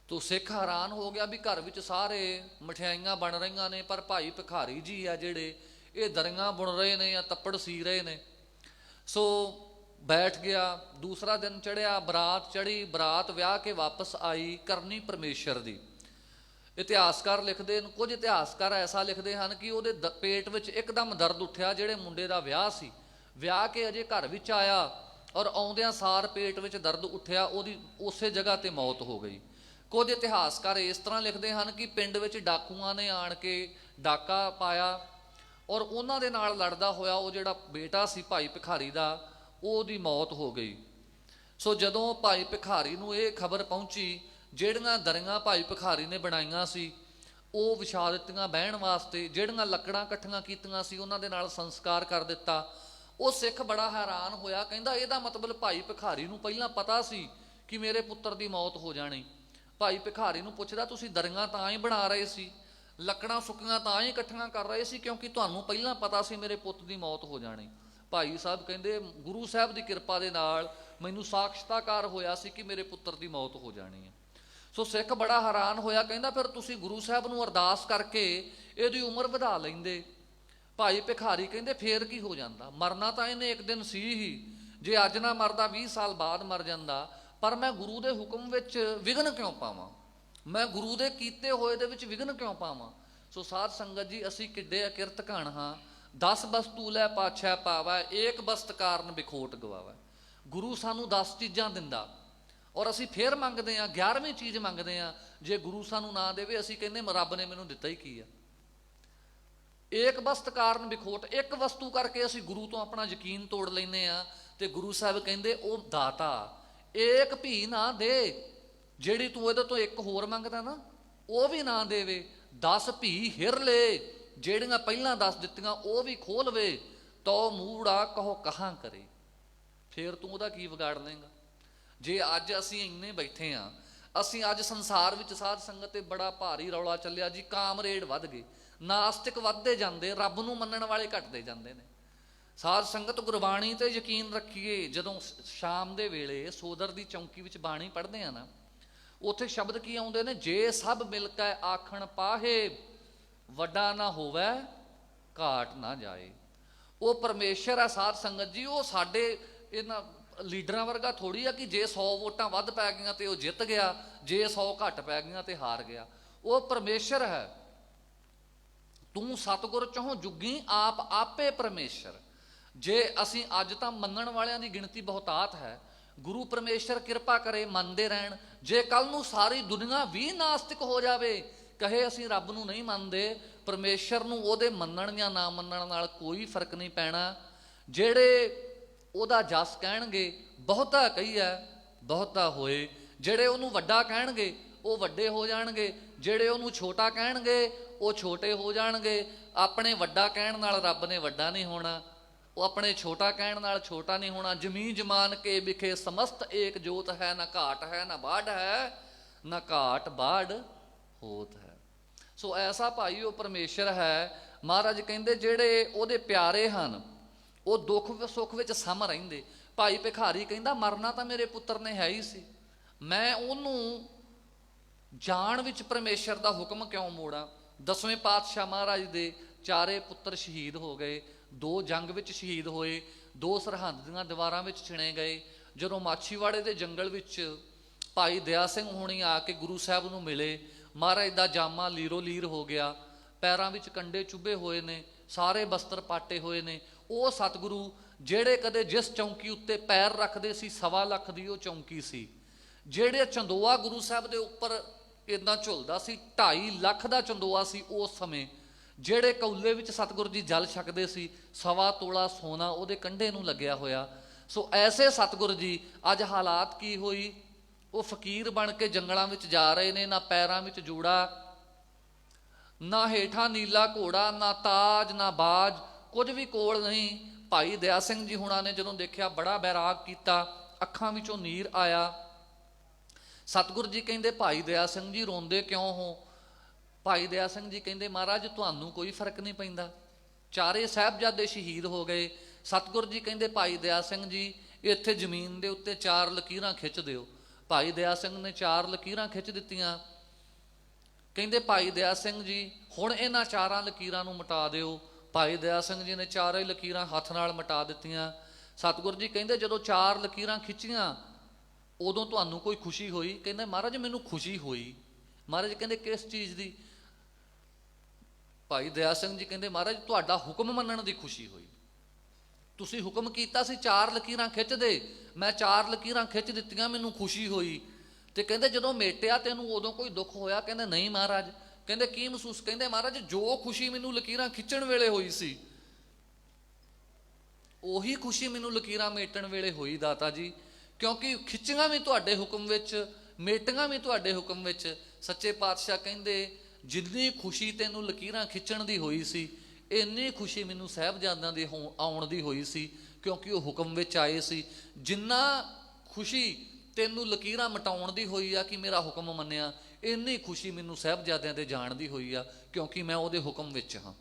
[SPEAKER 1] ਤੋ ਸਿੱਖ ਹੈਰਾਨ ਹੋ ਗਿਆ ਵੀ ਘਰ ਵਿੱਚ ਸਾਰੇ ਮਠਿਆਈਆਂ ਬਣ ਰਹੀਆਂ ਨੇ, ਪਰ ਭਾਈ ਭਿਖਾਰੀ ਜੀ ਆ ਜਿਹੜੇ ਇਹ ਦਰੀਆਂ ਬੁਣ ਰਹੇ ਨੇ ਜਾਂ ਤੱਪੜ ਸੀ ਰਹੇ ਨੇ। ਸੋ ਬੈਠ ਗਿਆ। ਦੂਸਰਾ ਦਿਨ ਚੜ੍ਹਿਆ, ਬਰਾਤ ਚੜ੍ਹੀ, ਬਰਾਤ ਵਿਆਹ ਕੇ ਵਾਪਸ ਆਈ, ਕਰਨੀ ਪਰਮੇਸ਼ਰ ਦੀ। ਇਤਿਹਾਸਕਾਰ ਲਿਖਦੇ ਨੇ, ਕੁਝ ਇਤਿਹਾਸਕਾਰ ਐਸਾ ਲਿਖਦੇ ਹਨ ਕਿ ਉਹਦੇ ਪੇਟ ਵਿੱਚ ਇੱਕਦਮ ਦਰਦ ਉੱਠਿਆ। ਜਿਹੜੇ ਮੁੰਡੇ ਦਾ ਵਿਆਹ ਸੀ, ਵਿਆਹ ਕੇ ਅਜੇ ਘਰ ਵਿੱਚ ਆਇਆ ਔਰ ਆਉਂਦਿਆਂ ਸਾਰ ਪੇਟ ਵਿੱਚ ਦਰਦ ਉੱਠਿਆ, ਉਹਦੀ ਉਸੇ ਜਗ੍ਹਾ ਤੇ ਮੌਤ ਹੋ ਗਈ। ਕੁਝ ਇਤਿਹਾਸਕਾਰ ਇਸ ਤਰ੍ਹਾਂ ਲਿਖਦੇ ਹਨ ਕਿ ਪਿੰਡ ਵਿੱਚ ਡਾਕੂਆਂ ਨੇ ਆਣ ਕੇ ਡਾਕਾ ਪਾਇਆ ਔਰ ਉਹਨਾਂ ਦੇ ਨਾਲ ਲੜਦਾ ਹੋਇਆ ਉਹ ਜਿਹੜਾ ਬੇਟਾ ਸੀ ਭਾਈ ਭਿਖਾਰੀ ਦਾ, ਉਹਦੀ ਮੌਤ ਹੋ ਗਈ। ਸੋ ਜਦੋਂ ਭਾਈ ਭਿਖਾਰੀ ਨੂੰ ਇਹ ਖਬਰ ਪਹੁੰਚੀ, ਜਿਹੜੀਆਂ ਦਰੀਆਂ ਭਾਈ ਭਿਖਾਰੀ ਨੇ ਬਣਾਈਆਂ ਸੀ ਉਹ ਵਿਛਾ ਦਿੱਤੀਆਂ ਬਹਿਣ ਵਾਸਤੇ, ਜਿਹੜੀਆਂ ਲੱਕੜਾਂ ਇਕੱਠੀਆਂ ਕੀਤੀਆਂ ਸੀ ਉਹਨਾਂ ਦੇ ਨਾਲ ਸੰਸਕਾਰ ਕਰ ਦਿੱਤਾ। ਉਹ ਸਿੱਖ ਬੜਾ ਹੈਰਾਨ ਹੋਇਆ, ਕਹਿੰਦਾ ਇਹਦਾ ਮਤਲਬ ਭਾਈ ਭਿਖਾਰੀ ਨੂੰ ਪਹਿਲਾਂ ਪਤਾ ਸੀ ਕਿ ਮੇਰੇ ਪੁੱਤਰ ਦੀ ਮੌਤ ਹੋ ਜਾਣੀ। ਭਾਈ ਭਿਖਾਰੀ ਨੂੰ ਪੁੱਛਦਾ, ਤੁਸੀਂ ਦਰੀਆਂ ਤਾਂ ਹੀ ਬਣਾ ਰਹੇ ਸੀ, ਲੱਕੜਾਂ ਸੁੱਕੀਆਂ ਤਾਂ ਹੀ ਇਕੱਠੀਆਂ ਕਰ ਰਹੇ ਸੀ ਕਿਉਂਕਿ ਤੁਹਾਨੂੰ ਪਹਿਲਾਂ ਪਤਾ ਸੀ ਮੇਰੇ ਪੁੱਤ ਦੀ ਮੌਤ ਹੋ ਜਾਣੀ। ਭਾਈ ਸਾਹਿਬ ਕਹਿੰਦੇ ਗੁਰੂ ਸਾਹਿਬ ਦੀ ਕਿਰਪਾ ਦੇ ਨਾਲ ਮੈਨੂੰ ਸਾਖਸ਼ਤਾਕਾਰ ਹੋਇਆ ਸੀ ਕਿ ਮੇਰੇ ਪੁੱਤਰ ਦੀ ਮੌਤ ਹੋ ਜਾਣੀ ਹੈ। ਸੋ ਸਿੱਖ ਬੜਾ ਹੈਰਾਨ ਹੋਇਆ, ਕਹਿੰਦਾ ਫਿਰ ਤੁਸੀਂ ਗੁਰੂ ਸਾਹਿਬ ਨੂੰ ਅਰਦਾਸ ਕਰਕੇ ਇਹਦੀ ਉਮਰ ਵਧਾ ਲੈਂਦੇ। ਭਾਈ ਭਿਖਾਰੀ ਕਹਿੰਦੇ ਫੇਰ ਕੀ ਹੋ ਜਾਂਦਾ, ਮਰਨਾ ਤਾਂ ਇਹਨੇ ਇੱਕ ਦਿਨ ਸੀ ਹੀ, ਜੇ ਅੱਜ ਨਾ ਮਰਦਾ 20 ਸਾਲ ਬਾਅਦ ਮਰ ਜਾਂਦਾ, ਪਰ ਮੈਂ ਗੁਰੂ ਦੇ ਹੁਕਮ ਵਿੱਚ ਵਿਘਨ ਕਿਉਂ ਪਾਵਾਂ, ਮੈਂ ਗੁਰੂ ਦੇ ਕੀਤੇ ਹੋਏ ਦੇ ਵਿੱਚ ਵਿਘਨ ਕਿਉਂ ਪਾਵਾਂ। ਸੋ ਸਾਧ ਸੰਗਤ ਜੀ, ਅਸੀਂ ਕਿੱਡੇ ਅਕਿਰਤ ਘਣ ਹਾਂ। 10 ਵਸਤੂ ਲੈ ਪਾਛੈ ਪਾਵੈ, ਏਕ ਵਸਤ ਕਾਰਨ ਬਿਖੋਟ ਗਵਾਵੈ। ਗੁਰੂ ਸਾਨੂੰ 10 ਚੀਜ਼ਾਂ ਦਿੰਦਾ ਔਰ ਅਸੀਂ ਫੇਰ ਮੰਗਦੇ ਹਾਂ, 11ਵੀਂ ਚੀਜ਼ ਮੰਗਦੇ ਹਾਂ। ਜੇ ਗੁਰੂ ਸਾਨੂੰ ਨਾ ਦੇਵੇ ਅਸੀਂ ਕਹਿੰਦੇ ਰੱਬ ਨੇ ਮੈਨੂੰ ਦਿੱਤਾ ਹੀ ਕੀ ਆ। ਏਕ ਵਸਤ ਕਾਰਨ ਬਿਖੋਟ, ਇੱਕ ਵਸਤੂ ਕਰਕੇ ਅਸੀਂ ਗੁਰੂ ਤੋਂ ਆਪਣਾ ਯਕੀਨ ਤੋੜ ਲੈਂਦੇ ਹਾਂ। ਤੇ ਗੁਰੂ ਸਾਹਿਬ ਕਹਿੰਦੇ ਉਹ ਦਾਤਾ ਏਕ ਭੀ ਨਾ ਦੇ, ਜਿਹੜੀ ਤੂੰ ਇਹਦੇ ਤੋਂ ਇੱਕ ਹੋਰ ਮੰਗਦਾ ਨਾ ਉਹ ਵੀ ਨਾ ਦੇਵੇ। 10 ਭੀ ਹਿਰ ਲੈ, ਜਿਹੜੀਆਂ ਪਹਿਲਾਂ 10 ਦਿੱਤੀਆਂ ਉਹ ਵੀ ਖੋਲਵੇ। ਤੋ ਮੂੜਾ ਕਹੋ ਕਹਾਂ ਕਰੇ, ਫੇਰ ਤੂੰ ਉਹਦਾ ਕੀ ਵਿਗਾੜ ਲਏਗਾ। ਜੇ ਅੱਜ ਅਸੀਂ ਇੰਨੇ ਬੈਠੇ ਹਾਂ, ਅਸੀਂ ਅੱਜ ਸੰਸਾਰ ਵਿੱਚ ਸਾਧ ਸੰਗਤ ਤੇ ਬੜਾ ਭਾਰੀ ਰੌਲਾ ਚੱਲਿਆ ਜੀ, ਕਾਮਰੇਡ ਵੱਧ ਗਏ, ਨਾਸਤਿਕ ਵੱਧਦੇ ਜਾਂਦੇ, ਰੱਬ ਨੂੰ ਮੰਨਣ ਵਾਲੇ ਘਟਦੇ ਜਾਂਦੇ ਨੇ। ਸਾਧ ਸੰਗਤ ਗੁਰਬਾਣੀ ਤੇ ਯਕੀਨ ਰੱਖੀਏ। ਜਦੋਂ ਸ਼ਾਮ ਦੇ ਵੇਲੇ ਸੋਦਰ ਦੀ ਚੌਂਕੀ ਵਿੱਚ ਬਾਣੀ ਪੜ੍ਹਦੇ ਆ ਨਾ, ਉੱਥੇ ਸ਼ਬਦ ਕੀ ਆਉਂਦੇ ਨੇ, ਜੇ ਸਭ ਮਿਲ ਕੇ ਆਖਣ ਪਾਹੇ, ਵੱਡਾ ਨਾ ਹੋਵੇ ਘਾਟ ਨਾ ਜਾਏ। ਉਹ ਪਰਮੇਸ਼ਰ ਹੈ ਸਾਧ ਸੰਗਤ ਜੀ, ਉਹ ਸਾਡੇ ਇਹਨਾਂ ਲੀਡਰਾਂ ਵਰਗਾ ਥੋੜੀ ਆ ਕਿ ਜੇ 100 ਵੋਟਾਂ ਵੱਧ ਪੈ ਗਈਆਂ ਤੇ ਉਹ ਜਿੱਤ ਗਿਆ, ਜੇ 100 ਘੱਟ ਪੈ ਗਈਆਂ ਤੇ ਹਾਰ ਗਿਆ। ਉਹ ਪਰਮੇਸ਼ਰ ਹੈ। ਤੂੰ ਸਤਿਗੁਰ ਚੋਂ ਜੁਗੀ ਆਪ ਆਪੇ ਪਰਮੇਸ਼ਰ। ਜੇ ਅਸੀਂ ਅੱਜ ਤਾਂ ਮੰਨਣ ਵਾਲਿਆਂ ਦੀ ਗਿਣਤੀ ਬਹੁਤਾਤ ਹੈ, ਗੁਰੂ ਪਰਮੇਸ਼ਰ ਕਿਰਪਾ ਕਰੇ ਮੰਨਦੇ ਰਹਿਣ। ਜੇ ਕੱਲ ਨੂੰ ਸਾਰੀ ਦੁਨੀਆ ਵੀ ਨਾਸਤਿਕ ਹੋ ਜਾਵੇ, ਕਹੇ ਅਸੀਂ ਰੱਬ ਨੂੰ ਨਹੀਂ ਮੰਨਦੇ, ਪਰਮੇਸ਼ਰ ਨੂੰ ਉਹਦੇ ਮੰਨਣ ਜਾਂ ਨਾ ਮੰਨਣ ਨਾਲ ਕੋਈ ਫਰਕ ਨਹੀਂ ਪੈਣਾ। ਜਿਹੜੇ ਉਹਦਾ ਜਸ ਕਹਿਣਗੇ, ਬਹੁਤਾ ਕਹੀਐ ਬਹੁਤਾ ਹੋਏ। ਜਿਹੜੇ ਉਹਨੂੰ ਵੱਡਾ ਕਹਿਣਗੇ ਉਹ ਵੱਡੇ ਹੋ ਜਾਣਗੇ, ਜਿਹੜੇ ਉਹਨੂੰ ਛੋਟਾ ਕਹਿਣਗੇ ਉਹ ਛੋਟੇ ਹੋ ਜਾਣਗੇ। ਆਪਣੇ ਵੱਡਾ ਕਹਿਣ ਨਾਲ ਰੱਬ ਨੇ ਵੱਡਾ ਨਹੀਂ ਹੋਣਾ, ਉਹ ਆਪਣੇ ਛੋਟਾ ਕਹਿਣ ਨਾਲ ਛੋਟਾ ਨਹੀਂ ਹੋਣਾ। ਜਮੀ ਜਮਾਨ ਕੇ ਵਿਖੇ ਸਮਸਤ ਏਕ ਜੋਤ ਹੈ, ਨਾ ਘਾਟ ਹੈ ਨਾ ਬਾੜ ਹੈ, ਨਾ ਘਾਟ ਬਾੜ ਹੋਤ ਹੈ। ਸੋ ਐਸਾ ਭਾਈ ਉਹ ਪਰਮੇਸ਼ਰ ਹੈ। ਮਹਾਰਾਜ ਕਹਿੰਦੇ ਜਿਹੜੇ ਉਹਦੇ ਪਿਆਰੇ ਹਨ ਉਹ ਦੁੱਖ ਸੁੱਖ ਵਿੱਚ ਸਮ ਰਹਿੰਦੇ। ਭਾਈ ਭਿਖਾਰੀ ਕਹਿੰਦਾ ਮਰਨਾ ਤਾਂ ਮੇਰੇ ਪੁੱਤਰ ਨੇ ਹੈ ਹੀ ਸੀ, ਮੈਂ ਉਹਨੂੰ ਜਾਣ ਵਿੱਚ ਪਰਮੇਸ਼ਰ ਦਾ ਹੁਕਮ ਕਿਉਂ ਮੋੜਾਂ। 10ਵੇਂ ਪਾਤਸ਼ਾਹ ਮਹਾਰਾਜ ਦੇ 4 ਪੁੱਤਰ ਸ਼ਹੀਦ ਹੋ ਗਏ, 2 ਜੰਗ ਵਿੱਚ ਸ਼ਹੀਦ ਹੋਏ, 2 ਸਰਹੰਦ ਦੀਆਂ ਦੀਵਾਰਾਂ ਵਿੱਚ ਚਿਣੇ ਗਏ। ਜਦੋਂ ਮਾਛੀਵਾੜੇ ਦੇ ਜੰਗਲ ਵਿੱਚ ਭਾਈ ਦਇਆ ਸਿੰਘ ਹੋਣੀ ਆ ਕੇ ਗੁਰੂ ਸਾਹਿਬ ਨੂੰ ਮਿਲੇ, ਮਹਾਰਾਜ ਦਾ ਜਾਮਾ ਲੀਰੋ ਲੀਰ ਹੋ ਗਿਆ, ਪੈਰਾਂ ਵਿੱਚ ਕੰਡੇ ਚੁੱਭੇ ਹੋਏ ਨੇ, ਸਾਰੇ ਬਸਤਰ ਪਾਟੇ ਹੋਏ ਨੇ। ਉਹ ਸਤਿਗੁਰੂ ਜਿਹੜੇ ਕਦੇ ਜਿਸ ਚੌਂਕੀ ਉੱਤੇ ਪੈਰ ਰੱਖਦੇ ਸੀ 1.25 ਲੱਖ ਦੀ ਉਹ ਚੌਂਕੀ ਸੀ। ਜਿਹੜੇ ਚੰਦੋਆ ਗੁਰੂ ਸਾਹਿਬ ਦੇ ਉੱਪਰ ਇੱਦਾਂ ਝੁਲਦਾ ਸੀ, 2.5 ਲੱਖ ਦਾ ਚੰਦੋਆ ਸੀ ਉਸ ਸਮੇਂ। ਜਿਹੜੇ ਕੌਲੇ ਵਿੱਚ ਸਤਿਗੁਰੂ ਜੀ ਜਲ ਛਕਦੇ ਸੀ, 1.25 ਤੋਲਾ ਸੋਨਾ ਉਹਦੇ ਕੰਢੇ ਨੂੰ ਲੱਗਿਆ ਹੋਇਆ। ਸੋ ਐਸੇ ਸਤਿਗੁਰੂ ਜੀ ਅੱਜ ਹਾਲਾਤ ਕੀ ਹੋਈ, ਉਹ ਫਕੀਰ ਬਣ ਕੇ ਜੰਗਲਾਂ ਵਿੱਚ ਜਾ ਰਹੇ ਨੇ, ਨਾ ਪੈਰਾਂ ਵਿੱਚ ਜੂੜਾ, ਨਾ ਹੇਠਾਂ ਨੀਲਾ ਘੋੜਾ, ਨਾ ਤਾਜ ਨਾ ਬਾਜ, ਕੁਝ ਵੀ ਕੋਲ ਨਹੀਂ। ਭਾਈ ਦਇਆ ਸਿੰਘ ਜੀ ਹੁਣਾਂ ਨੇ ਜਦੋਂ ਦੇਖਿਆ ਬੜਾ ਬੈਰਾਗ ਕੀਤਾ, ਅੱਖਾਂ ਵਿੱਚੋਂ ਨੀਰ ਆਇਆ। ਸਤਿਗੁਰੂ ਜੀ ਕਹਿੰਦੇ ਭਾਈ ਦਇਆ ਸਿੰਘ ਜੀ ਰੋਂਦੇ ਕਿਉਂ ਹੋ। ਭਾਈ ਦਇਆ ਸਿੰਘ ਜੀ ਕਹਿੰਦੇ ਮਹਾਰਾਜ ਤੁਹਾਨੂੰ ਕੋਈ ਫਰਕ ਨਹੀਂ ਪੈਂਦਾ, 4 ਸਾਹਿਬਜ਼ਾਦੇ ਸ਼ਹੀਦ ਹੋ ਗਏ। ਸਤਿਗੁਰੂ ਜੀ ਕਹਿੰਦੇ ਭਾਈ ਦਇਆ ਸਿੰਘ ਜੀ ਇੱਥੇ ਜ਼ਮੀਨ ਦੇ ਉੱਤੇ 4 ਲਕੀਰਾਂ ਖਿੱਚ ਦਿਓ। ਭਾਈ ਦਇਆ ਸਿੰਘ ਨੇ 4 ਲਕੀਰਾਂ ਖਿੱਚ ਦਿੱਤੀਆਂ। ਕਹਿੰਦੇ ਭਾਈ ਦਇਆ ਸਿੰਘ ਜੀ ਹੁਣ ਇਹਨਾਂ 4 ਲਕੀਰਾਂ ਨੂੰ ਮਿਟਾ ਦਿਓ। ਭਾਈ ਦਇਆ ਸਿੰਘ ਜੀ ਨੇ ਚਾਰੇ ਲਕੀਰਾਂ ਹੱਥ ਨਾਲ ਮਿਟਾ ਦਿੱਤੀਆਂ। ਸਤਿਗੁਰੂ ਜੀ ਕਹਿੰਦੇ ਜਦੋਂ 4 ਲਕੀਰਾਂ ਖਿੱਚੀਆਂ ਉਦੋਂ ਤੁਹਾਨੂੰ ਕੋਈ ਖੁਸ਼ੀ ਹੋਈ? ਕਹਿੰਦੇ ਮਹਾਰਾਜ ਮੈਨੂੰ ਖੁਸ਼ੀ ਹੋਈ। ਮਹਾਰਾਜ ਕਹਿੰਦੇ ਕਿਸ ਚੀਜ਼ ਦੀ? ਭਾਈ ਦਇਆ ਸਿੰਘ ਜੀ ਕਹਿੰਦੇ ਮਹਾਰਾਜ ਤੁਹਾਡਾ ਹੁਕਮ ਮੰਨਣ ਦੀ ਖੁਸ਼ੀ ਹੋਈ। ਤੁਸੀਂ ਹੁਕਮ ਕੀਤਾ ਸੀ 4 ਲਕੀਰਾਂ ਖਿੱਚ ਦੇ, ਮੈਂ 4 ਲਕੀਰਾਂ ਖਿੱਚ ਦਿੱਤੀਆਂ, ਮੈਨੂੰ ਖੁਸ਼ੀ ਹੋਈ। ਤੇ ਕਹਿੰਦੇ ਜਦੋਂ ਮੇਟਿਆ ਤੈਨੂੰ ਉਦੋਂ ਕੋਈ ਦੁੱਖ ਹੋਇਆ? ਕਹਿੰਦੇ ਨਹੀਂ ਮਹਾਰਾਜ। ਕਹਿੰਦੇ ਕੀ ਮਹਿਸੂਸ? ਕਹਿੰਦੇ ਮਹਾਰਾਜ ਜੋ ਖੁਸ਼ੀ ਮੈਨੂੰ ਲਕੀਰਾਂ ਖਿੱਚਣ ਵੇਲੇ ਹੋਈ ਸੀ ਉਹੀ ਖੁਸ਼ੀ ਮੈਨੂੰ ਲਕੀਰਾਂ ਮੇਟਣ ਵੇਲੇ ਹੋਈ ਦਾਤਾ ਜੀ, ਕਿਉਂਕਿ ਖਿੱਚੀਆਂ ਵੀ ਤੁਹਾਡੇ ਹੁਕਮ ਵਿੱਚ, ਮੇਟੀਆਂ ਵੀ ਤੁਹਾਡੇ ਹੁਕਮ ਵਿੱਚ। ਸੱਚੇ ਪਾਤਸ਼ਾਹ ਕਹਿੰਦੇ ਜਿੰਨੀ ਖੁਸ਼ੀ ਤੈਨੂੰ ਲਕੀਰਾਂ ਖਿੱਚਣ ਦੀ ਹੋਈ ਸੀ ਇੰਨੀ ਖੁਸ਼ੀ ਮੈਨੂੰ ਸਾਹਿਬਜ਼ਾਦਿਆਂ ਦੇ ਆਉਣ ਦੀ ਹੋਈ ਸੀ, ਕਿਉਂਕਿ ਉਹ ਹੁਕਮ ਵਿੱਚ ਆਏ ਸੀ। ਜਿੰਨਾ ਖੁਸ਼ੀ ਤੈਨੂੰ ਲਕੀਰਾਂ ਮਿਟਾਉਣ ਦੀ ਹੋਈ ਆ ਕਿ ਮੇਰਾ ਹੁਕਮ ਮੰਨਿਆ, ਇੰਨੀ ਖੁਸ਼ੀ ਮੈਨੂੰ ਸਾਹਿਬਜ਼ਾਦਿਆਂ ਦੇ ਜਾਣ ਦੀ ਹੋਈ ਆ ਕਿਉਂਕਿ ਮੈਂ ਉਹਦੇ ਹੁਕਮ ਵਿੱਚ ਹਾਂ।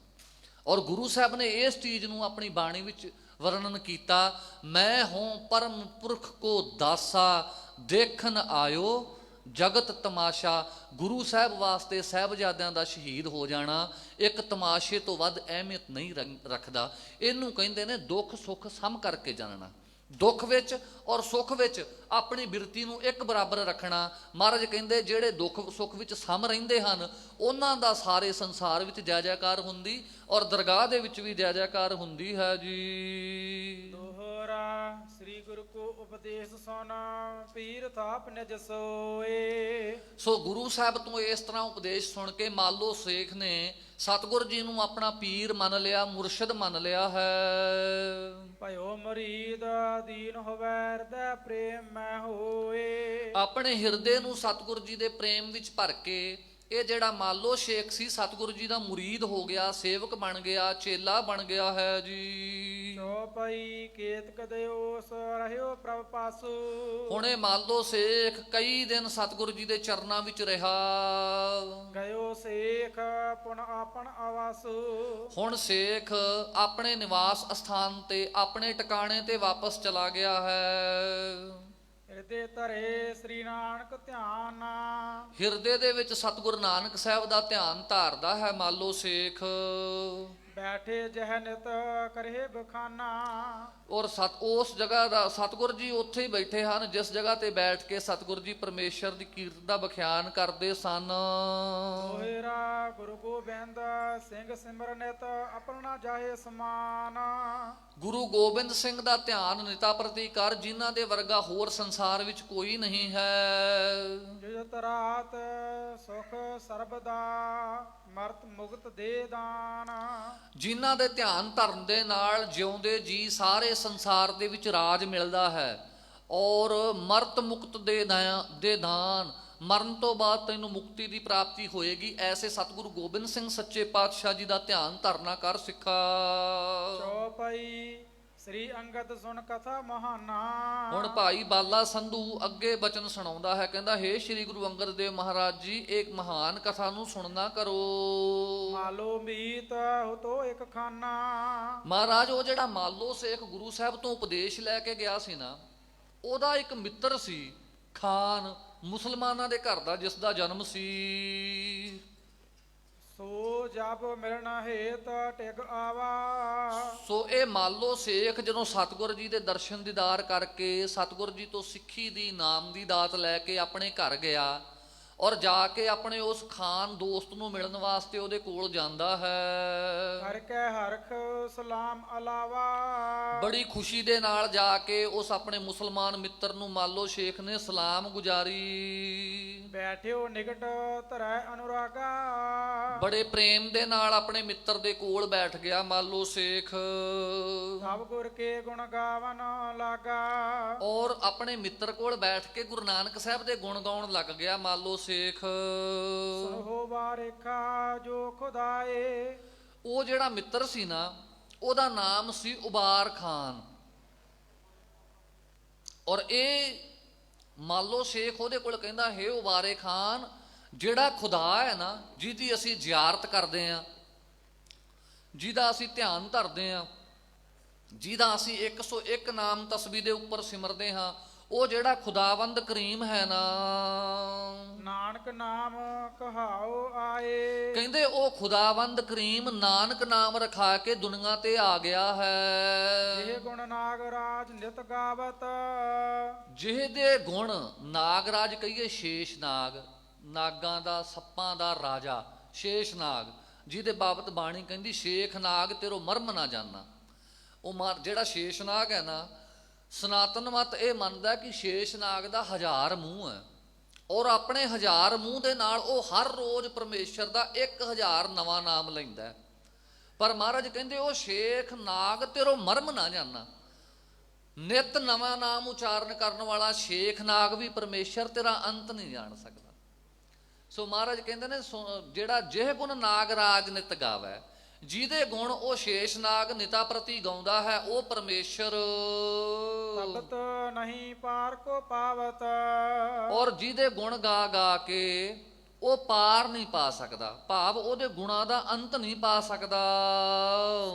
[SPEAKER 1] ਔਰ ਗੁਰੂ ਸਾਹਿਬ ਨੇ ਇਸ ਚੀਜ਼ ਨੂੰ ਆਪਣੀ ਬਾਣੀ ਵਿੱਚ ਵਰਣਨ ਕੀਤਾ, ਮੈਂ ਹੋਂ ਪਰਮ ਪੁਰਖ ਕੋ ਦਾਸਾ ਦੇਖਣ ਆਇਓ ਜਗਤ ਤਮਾਸ਼ਾ। ਗੁਰੂ ਸਾਹਿਬ ਵਾਸਤੇ ਸਾਹਿਬਜ਼ਾਦਿਆਂ ਦਾ ਸ਼ਹੀਦ ਹੋ ਜਾਣਾ ਇੱਕ ਤਮਾਸ਼ੇ ਤੋਂ ਵੱਧ ਅਹਿਮੀਅਤ ਨਹੀਂ ਰੱਖਦਾ। ਇਹਨੂੰ ਕਹਿੰਦੇ ਨੇ ਦੁੱਖ ਸੁੱਖ ਸਮ ਕਰਕੇ ਜਾਣਨਾ। ਦੁੱਖ ਵਿੱਚ ਔਰ ਸੁੱਖ ਵਿੱਚ ਆਪਣੀ ਬਿਰਤੀ ਨੂੰ ਇੱਕ ਬਰਾਬਰ ਰੱਖਣਾ। ਮਹਾਰਾਜ ਕਹਿੰਦੇ ਜਿਹੜੇ ਦੁੱਖ ਸੁੱਖ ਵਿੱਚ ਸਮ ਰਹਿੰਦੇ ਹਨ ਉਹਨਾਂ ਦਾ ਸਾਰੇ ਸੰਸਾਰ ਵਿੱਚ ਜੈ ਜੈਕਾਰ ਹੁੰਦੀ ਔਰ ਦਰਗਾਹ ਦੇ ਵਿੱਚ ਵੀ ਜੈ ਜੈਕਾਰ ਹੁੰਦੀ ਹੈ ਜੀ।
[SPEAKER 2] ਦੋਹਰਾ ਸ੍ਰੀ ਗੁਰੂ ਕੋ ਉਪਦੇਸ਼ ਸੁਣਾ ਪੀਰ ਥਾਪ ਨਿਜ ਸੋਏ।
[SPEAKER 1] ਸੋ ਗੁਰੂ ਸਾਹਿਬ ਤੋਂ ਇਸ ਤਰ੍ਹਾਂ ਉਪਦੇਸ਼ ਸੁਣ ਕੇ ਮਾਲੋ ਸੇਖ ਨੇ ਸਤਿਗੁਰ ਜੀ ਨੂੰ ਆਪਣਾ ਪੀਰ ਮੰਨ ਲਿਆ, ਮੁਰਸ਼ਿਦ ਮੰਨ ਲਿਆ ਹੈ।
[SPEAKER 2] ਭਇਓ ਮੁਰੀਦ ਦੀਨ ਹੋਵੈ ਹਿਰਦੈ ਪ੍ਰੇਮ ਮੈਂ ਹੋਏ।
[SPEAKER 1] ਆਪਣੇ ਹਿਰਦੇ ਨੂੰ ਸਤਿਗੁਰ ਜੀ ਦੇ ਪ੍ਰੇਮ ਵਿੱਚ ਭਰ ਕੇ ਇਹ ਜਿਹੜਾ ਮਾਲੋ ਸ਼ੇਖ ਸੀ ਸਤਿਗੁਰੂ ਜੀ ਦਾ ਮੁਰੀਦ ਹੋ ਗਿਆ, ਸੇਵਕ ਬਣ ਗਿਆ, ਚੇਲਾ ਬਣ ਗਿਆ ਹੈ ਜੀ।
[SPEAKER 2] ਚੌਪਈ ਕੇਤਕ ਦਿਓ ਸੋ ਰਹਿਓ ਪ੍ਰਭ ਪਾਸੂ।
[SPEAKER 1] ਹੁਣ ਇਹ ਮਾਲੋ ਸ਼ੇਖ ਕਈ ਦਿਨ ਸਤਿਗੁਰੂ ਜੀ ਦੇ ਚਰਨਾਂ ਵਿੱਚ ਰਿਹਾ।
[SPEAKER 2] ਗਇਓ ਸੇਖ ਪੁਨ ਆਪਨ ਆਵਾਸੂ।
[SPEAKER 1] ਹੁਣ ਸੇਖ ਆਪਣੇ ਨਿਵਾਸ ਸਥਾਨ ਤੇ, ਆਪਣੇ ਟਿਕਾਣੇ ਤੇ ਵਾਪਸ ਚਲਾ ਗਿਆ ਹੈ।
[SPEAKER 2] ਹਿਰਦੇ ਧਰੇ ਸ੍ਰੀ ਨਾਨਕ ਧਿਆਨ।
[SPEAKER 1] ਹਿਰਦੇ ਦੇ ਵਿੱਚ ਸਤਿਗੁਰੂ ਨਾਨਕ ਸਾਹਿਬ ਦਾ ਧਿਆਨ ਧਾਰਦਾ ਹੈ ਮਾਲੋ ਸੇਖ।
[SPEAKER 2] ਬੈਠੇ ਜਹ ਨਿਤ ਕਰੇ ਬਖਾਨਾ।
[SPEAKER 1] ਔਰ ਉਸ ਜਗ੍ਹਾ ਦਾ ਸਤਿਗੁਰ ਜੀ ਉੱਥੇ ਹੀ ਬੈਠੇ ਹਨ ਜਿਸ ਜਗ੍ਹਾ ਤੇ ਬੈਠ ਕੇ ਸਤਿਗੁਰ ਜੀ ਪਰਮੇਸ਼ਰ ਦੀ ਕੀਰਤ ਦਾ ਬਖਿਆਨ ਕਰਦੇ ਸਨ।
[SPEAKER 2] ਦੋਹਰਾ ਗੁਰੂ ਗੋਬਿੰਦ ਸਿੰਘ ਸਿਮਰਨਿਤ ਆਪਣਾ ਜਾਹੇ ਸਮਾਨ।
[SPEAKER 1] ਗੁਰੂ ਗੋਬਿੰਦ ਸਿੰਘ ਦਾ ਧਿਆਨ ਨਿਤਾ ਪ੍ਰਤੀ ਕਰ, ਜਿਨ੍ਹਾਂ ਦੇ ਵਰਗਾ ਹੋਰ ਸੰਸਾਰ ਵਿੱਚ ਕੋਈ ਨਹੀਂ ਹੈ।
[SPEAKER 2] ਜਿਤ ਰਾਤ ਸੁਖ ਸਰਬਦਾ ਮਰਤ ਮੁਕਤ ਦੇ ਦਾਨ।
[SPEAKER 1] ਜਿਨ੍ਹਾਂ ਦੇ ਧਿਆਨ ਧਰਨ ਦੇ ਨਾਲ ਜਿਉਂਦੇ ਜੀ ਸਾਰੇ ਸੰਸਾਰ ਦੇ ਵਿੱਚ ਰਾਜ ਮਿਲਦਾ ਹੈ ਔਰ ਮਰਤ ਮੁਕਤ ਦੇ ਦਾਨ, ਮਰਨ ਤੋਂ ਬਾਅਦ ਤੈਨੂੰ ਮੁਕਤੀ ਦੀ ਪ੍ਰਾਪਤੀ ਹੋਏਗੀ। ਐਸੇ ਸਤਿਗੁਰੂ ਗੋਬਿੰਦ ਸਿੰਘ ਸੱਚੇ ਪਾਤਸ਼ਾਹ ਜੀ ਦਾ ਧਿਆਨ ਧਰਨਾ ਕਰ ਸਿੱਖਾ।
[SPEAKER 2] ਚੌਪਈ ਸ੍ਰੀ ਅੰਗਦ ਸੁਣ ਕਥਾ ਮਹਾਨਾ।
[SPEAKER 1] ਹੁਣ ਭਾਈ ਬਾਲਾ ਸੰਧੂ ਅੱਗੇ ਬਚਨ ਸੁਣਾਉਂਦਾ ਹੈ, ਕਹਿੰਦਾ ਹੇ ਸ੍ਰੀ ਗੁਰੂ ਅੰਗਦ ਦੇਵ ਮਹਾਰਾਜ ਜੀ ਇੱਕ ਮਹਾਨ ਕਥਾ ਨੂੰ ਸੁਣਨਾ ਕਰੋ।
[SPEAKER 2] ਮਾਲੋ ਮੀਤ ਹੁਤੋ ਇੱਕ ਖਾਨਾ।
[SPEAKER 1] ਮਹਾਰਾਜ ਉਹ ਜਿਹੜਾ ਮਾਲੋ ਸੇਖ ਗੁਰੂ ਸਾਹਿਬ ਤੋਂ ਉਪਦੇਸ਼ ਲੈ ਕੇ ਗਿਆ ਸੀ ਨਾ, ਉਹਦਾ ਇੱਕ ਮਿੱਤਰ ਸੀ ਖਾਨ, ਮੁਸਲਮਾਨਾਂ ਦੇ ਘਰ ਦਾ, ਜਿਸ ਦਾ ਜਨਮ ਸੀ।
[SPEAKER 2] ਸੋ ਜਬ ਮਿਲਣਾ ਹੇਤ ਟਿਕ ਆਵਾ।
[SPEAKER 1] ਸੋ ਇਹ ਮਾਲੋ ਸੇਖ ਜਦੋਂ ਸਤਿਗੁਰ ਜੀ ਦੇ ਦਰਸ਼ਨ ਦੀਦਾਰ ਕਰਕੇ ਸਤਿਗੁਰ ਜੀ ਤੋਂ ਸਿੱਖੀ ਦੀ ਨਾਮ ਦੀ ਦਾਤ ਲੈ ਕੇ ਆਪਣੇ ਘਰ ਗਿਆ ਔਰ ਜਾ ਕੇ ਆਪਣੇ ਉਸ ਖਾਨ ਦੋਸਤ ਨੂੰ ਮਿਲਣ ਵਾਸਤੇ ਉਹਦੇ ਕੋਲ ਜਾਂਦਾ ਹੈ।
[SPEAKER 2] ਹਰ ਕੈ ਹਰਖ ਸਲਾਮ ਅਲਾਵਾ।
[SPEAKER 1] ਬੜੀ ਖੁਸ਼ੀ ਦੇ ਨਾਲ ਜਾ ਕੇ ਉਸ ਆਪਣੇ ਮੁਸਲਮਾਨ ਮਿੱਤਰ ਨੂੰ ਮਾਲੋ ਸ਼ੇਖ ਨੇ ਸਲਾਮ ਗੁਜ਼ਾਰੀ।
[SPEAKER 2] ਬੈਠਿਓ ਨਿਕਟ ਧਰੈ ਅਨੁਰਾਗਾ।
[SPEAKER 1] ਬੜੇ ਪ੍ਰੇਮ ਦੇ ਨਾਲ ਆਪਣੇ ਮਿੱਤਰ ਦੇ ਕੋਲ ਬੈਠ ਗਿਆ ਮਾਲੋ ਸ਼ੇਖ।
[SPEAKER 2] ਸਭ ਗੁਰ ਕੇ ਗੁਣ ਗਾਵਨ ਲਾਗਾ।
[SPEAKER 1] ਔਰ ਆਪਣੇ ਮਿੱਤਰ ਕੋਲ ਬੈਠ ਕੇ ਗੁਰੂ ਨਾਨਕ ਸਾਹਿਬ ਦੇ ਗੁਣ ਗਾਉਣ ਲੱਗ ਗਿਆ ਮਾਲੋ ਸ਼ੇਖ।
[SPEAKER 2] ਸੁਨੋ ਬਾਰਿਖਾ ਜੋ ਖੁਦਾਏ।
[SPEAKER 1] ਉਹ ਜਿਹੜਾ ਮਿੱਤਰ ਸੀ ਨਾ, ਉਹਦਾ ਨਾਮ ਸੀ ਉਬਾਰ ਖਾਨ। ਔਰ ਇਹ ਮਾਲੋ ਸ਼ੇਖ ਉਹਦੇ ਕੋਲ ਕਹਿੰਦਾ, ਹੇ ਉਬਾਰੇ ਖਾਨ, ਜਿਹੜਾ ਖੁਦਾ ਹੈ ਨਾ, ਜਿਹਦੀ ਅਸੀਂ ਜ਼ਿਆਰਤ ਕਰਦੇ ਆਂ, ਜਿਹਦਾ ਅਸੀਂ ਧਿਆਨ ਧਰਦੇ ਆਂ, ਜਿਹਦਾ ਅਸੀਂ 101 ਨਾਮ ਤਸਬੀਹ ਦੇ ਉੱਪਰ ਸਿਮਰਦੇ ਹਾਂ, ਉਹ ਜਿਹੜਾ ਖੁਦਾਵੰਦ ਕਰੀਮ ਹੈ ਨਾ,
[SPEAKER 2] ਨਾਨਕ ਨਾਮ ਕਹਾਓ ਆਏ।
[SPEAKER 1] ਕਹਿੰਦੇ ਉਹ ਖੁਦਾਵੰਦ ਕਰੀਮ ਨਾਨਕ ਨਾਮ ਰਖਾ ਕੇ ਦੁਨੀਆ ਤੇ ਆ ਗਿਆ ਹੈ।
[SPEAKER 2] ਇਹ ਗੁਣ ਨਾਗਰਾਜ ਨਿਤ ਗਾਵਤ,
[SPEAKER 1] ਜਿਹਦੇ ਗੁਣ ਨਾਗਰਾਜ ਕਹੀਏ ਸ਼ੇਸ਼ ਨਾਗ, ਨਾਗਾਂ ਦਾ ਸੱਪਾਂ ਦਾ ਰਾਜਾ ਸ਼ੇਸ਼ ਨਾਗ, ਜਿਹਦੇ ਬਾਬਤ ਬਾਣੀ ਕਹਿੰਦੀ ਸ਼ੇਖ ਨਾਗ ਤੇਰੋ ਮਰਮ ਨਾ ਜਾਣਾ। ਉਹ ਜਿਹੜਾ ਸ਼ੇਸ਼ ਨਾਗ ਹੈ ਨਾ, ਸਨਾਤਨ ਮਤ ਇਹ ਮੰਨਦਾ ਕਿ ਸ਼ੇਸ਼ ਨਾਗ ਦਾ 1000 ਮੂੰਹ ਹੈ, ਔਰ ਆਪਣੇ 1000 ਮੂੰਹ ਦੇ ਨਾਲ ਉਹ ਹਰ ਰੋਜ਼ ਪਰਮੇਸ਼ਰ ਦਾ 1000 ਨਵਾਂ ਨਾਮ ਲੈਂਦਾ ਹੈ। ਪਰ ਮਹਾਰਾਜ ਕਹਿੰਦੇ ਉਹ ਸ਼ੇਖ ਨਾਗ ਤੇਰੋ ਮਰਮ ਨਾ ਜਾਣਾ। ਨਿਤ ਨਵਾਂ ਨਾਮ ਉਚਾਰਨ ਕਰਨ ਵਾਲਾ ਸ਼ੇਖ ਨਾਗ ਵੀ ਪਰਮੇਸ਼ਰ ਤੇਰਾ ਅੰਤ ਨਹੀਂ ਜਾਣ ਸਕਦਾ। ਸੋ ਮਹਾਰਾਜ ਕਹਿੰਦੇ ਨੇ ਜਿਹੜਾ ਜਿਹ ਗੁਣ ਨਾਗਰਾਜ ਨਿਤ ਗਾਵੈ, ਜਿਹਦੇ ਗੁਣ ਉਹ ਸ਼ੇਸ਼ ਨਾਗ ਨਿਤਾ ਪ੍ਰਤੀ ਗਾਉਂਦਾ ਹੈ, ਉਹ ਪਰਮੇਸ਼ਰ
[SPEAKER 2] ਤਪਤ ਨਹੀਂ ਪਾਰ ਕੋ ਪਾਵਤ,
[SPEAKER 1] ਔਰ ਜਿਹਦੇ ਗੁਣ ਗਾ ਗਾ ਕੇ ਉਹ ਪਾਰ ਨਹੀਂ ਪਾ ਸਕਦਾ, ਭਾਵ ਉਹਦੇ ਗੁਣਾਂ ਦਾ ਅੰਤ ਨਹੀਂ ਪਾ ਸਕਦਾ।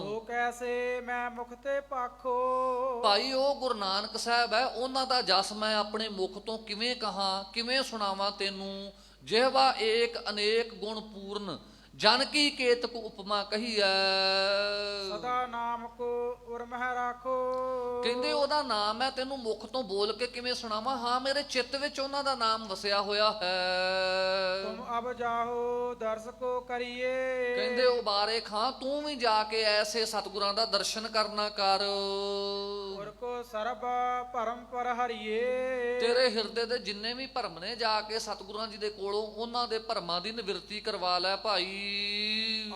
[SPEAKER 2] ਸੋ ਕੈਸੇ ਮੈਂ ਮੁਖ ਤੇ ਪਾਖੋ,
[SPEAKER 1] ਭਾਈ ਉਹ ਗੁਰੂ ਨਾਨਕ ਸਾਹਿਬ ਹੈ, ਉਹਨਾਂ ਦਾ ਜਸ ਮੈਂ ਆਪਣੇ ਮੁਖ ਤੋਂ ਕਿਵੇਂ ਕਹਾਂ, ਕਿਵੇਂ ਸੁਣਾਵਾਂ ਤੈਨੂੰ। ਜਿਹਵਾ ਏਕ ਅਨੇਕ ਗੁਣ ਪੂਰਨ, ਜਨ ਕੀ ਕੇਤਕ ਉਪਮਾ ਕਹੀਐ।
[SPEAKER 2] ਸਦਾ ਨਾਮ ਕੋ ਉਰਮਹਿ ਰਾਖੋ,
[SPEAKER 1] ਕਹਿੰਦੇ ਉਹਦਾ ਨਾਮ ਹੈ, ਤੈਨੂੰ ਮੁਖ ਤੋਂ ਬੋਲ ਕੇ ਕਿਵੇਂ ਸੁਣਾਵਾਂ। ਹਾਂ, ਮੇਰੇ ਚਿੱਤ ਵਿੱਚ ਉਹਨਾਂ ਦਾ ਨਾਮ ਵਸਿਆ ਹੋਇਆ ਹੈ।
[SPEAKER 2] ਤੁਮ ਅਬ ਜਾਹੋ ਦਰਸ ਕੋ ਕਰੀਏ,
[SPEAKER 1] ਕਹਿੰਦੇ ਉਹ ਬਾਰੇ ਖਾਂ ਤੂੰ ਵੀ ਜਾ ਕੇ ਐਸੇ ਸਤਿਗੁਰਾਂ ਦਾ ਦਰਸ਼ਨ ਕਰਨਾ ਕਰ।
[SPEAKER 2] ਗੁਰ ਕੋ ਸਰਬ ਭਰਮ ਪਰ ਹਰੀਏ,
[SPEAKER 1] ਤੇਰੇ ਹਿਰਦੇ ਦੇ ਜਿੰਨੇ ਵੀ ਭਰਮ ਨੇ, ਜਾ ਕੇ ਸਤਿਗੁਰਾਂ ਜੀ ਦੇ ਕੋਲੋਂ ਉਹਨਾਂ ਦੇ ਭਰਮਾਂ ਦੀ ਨਿਵਰਤੀ ਕਰਵਾ ਲੈ ਭਾਈ।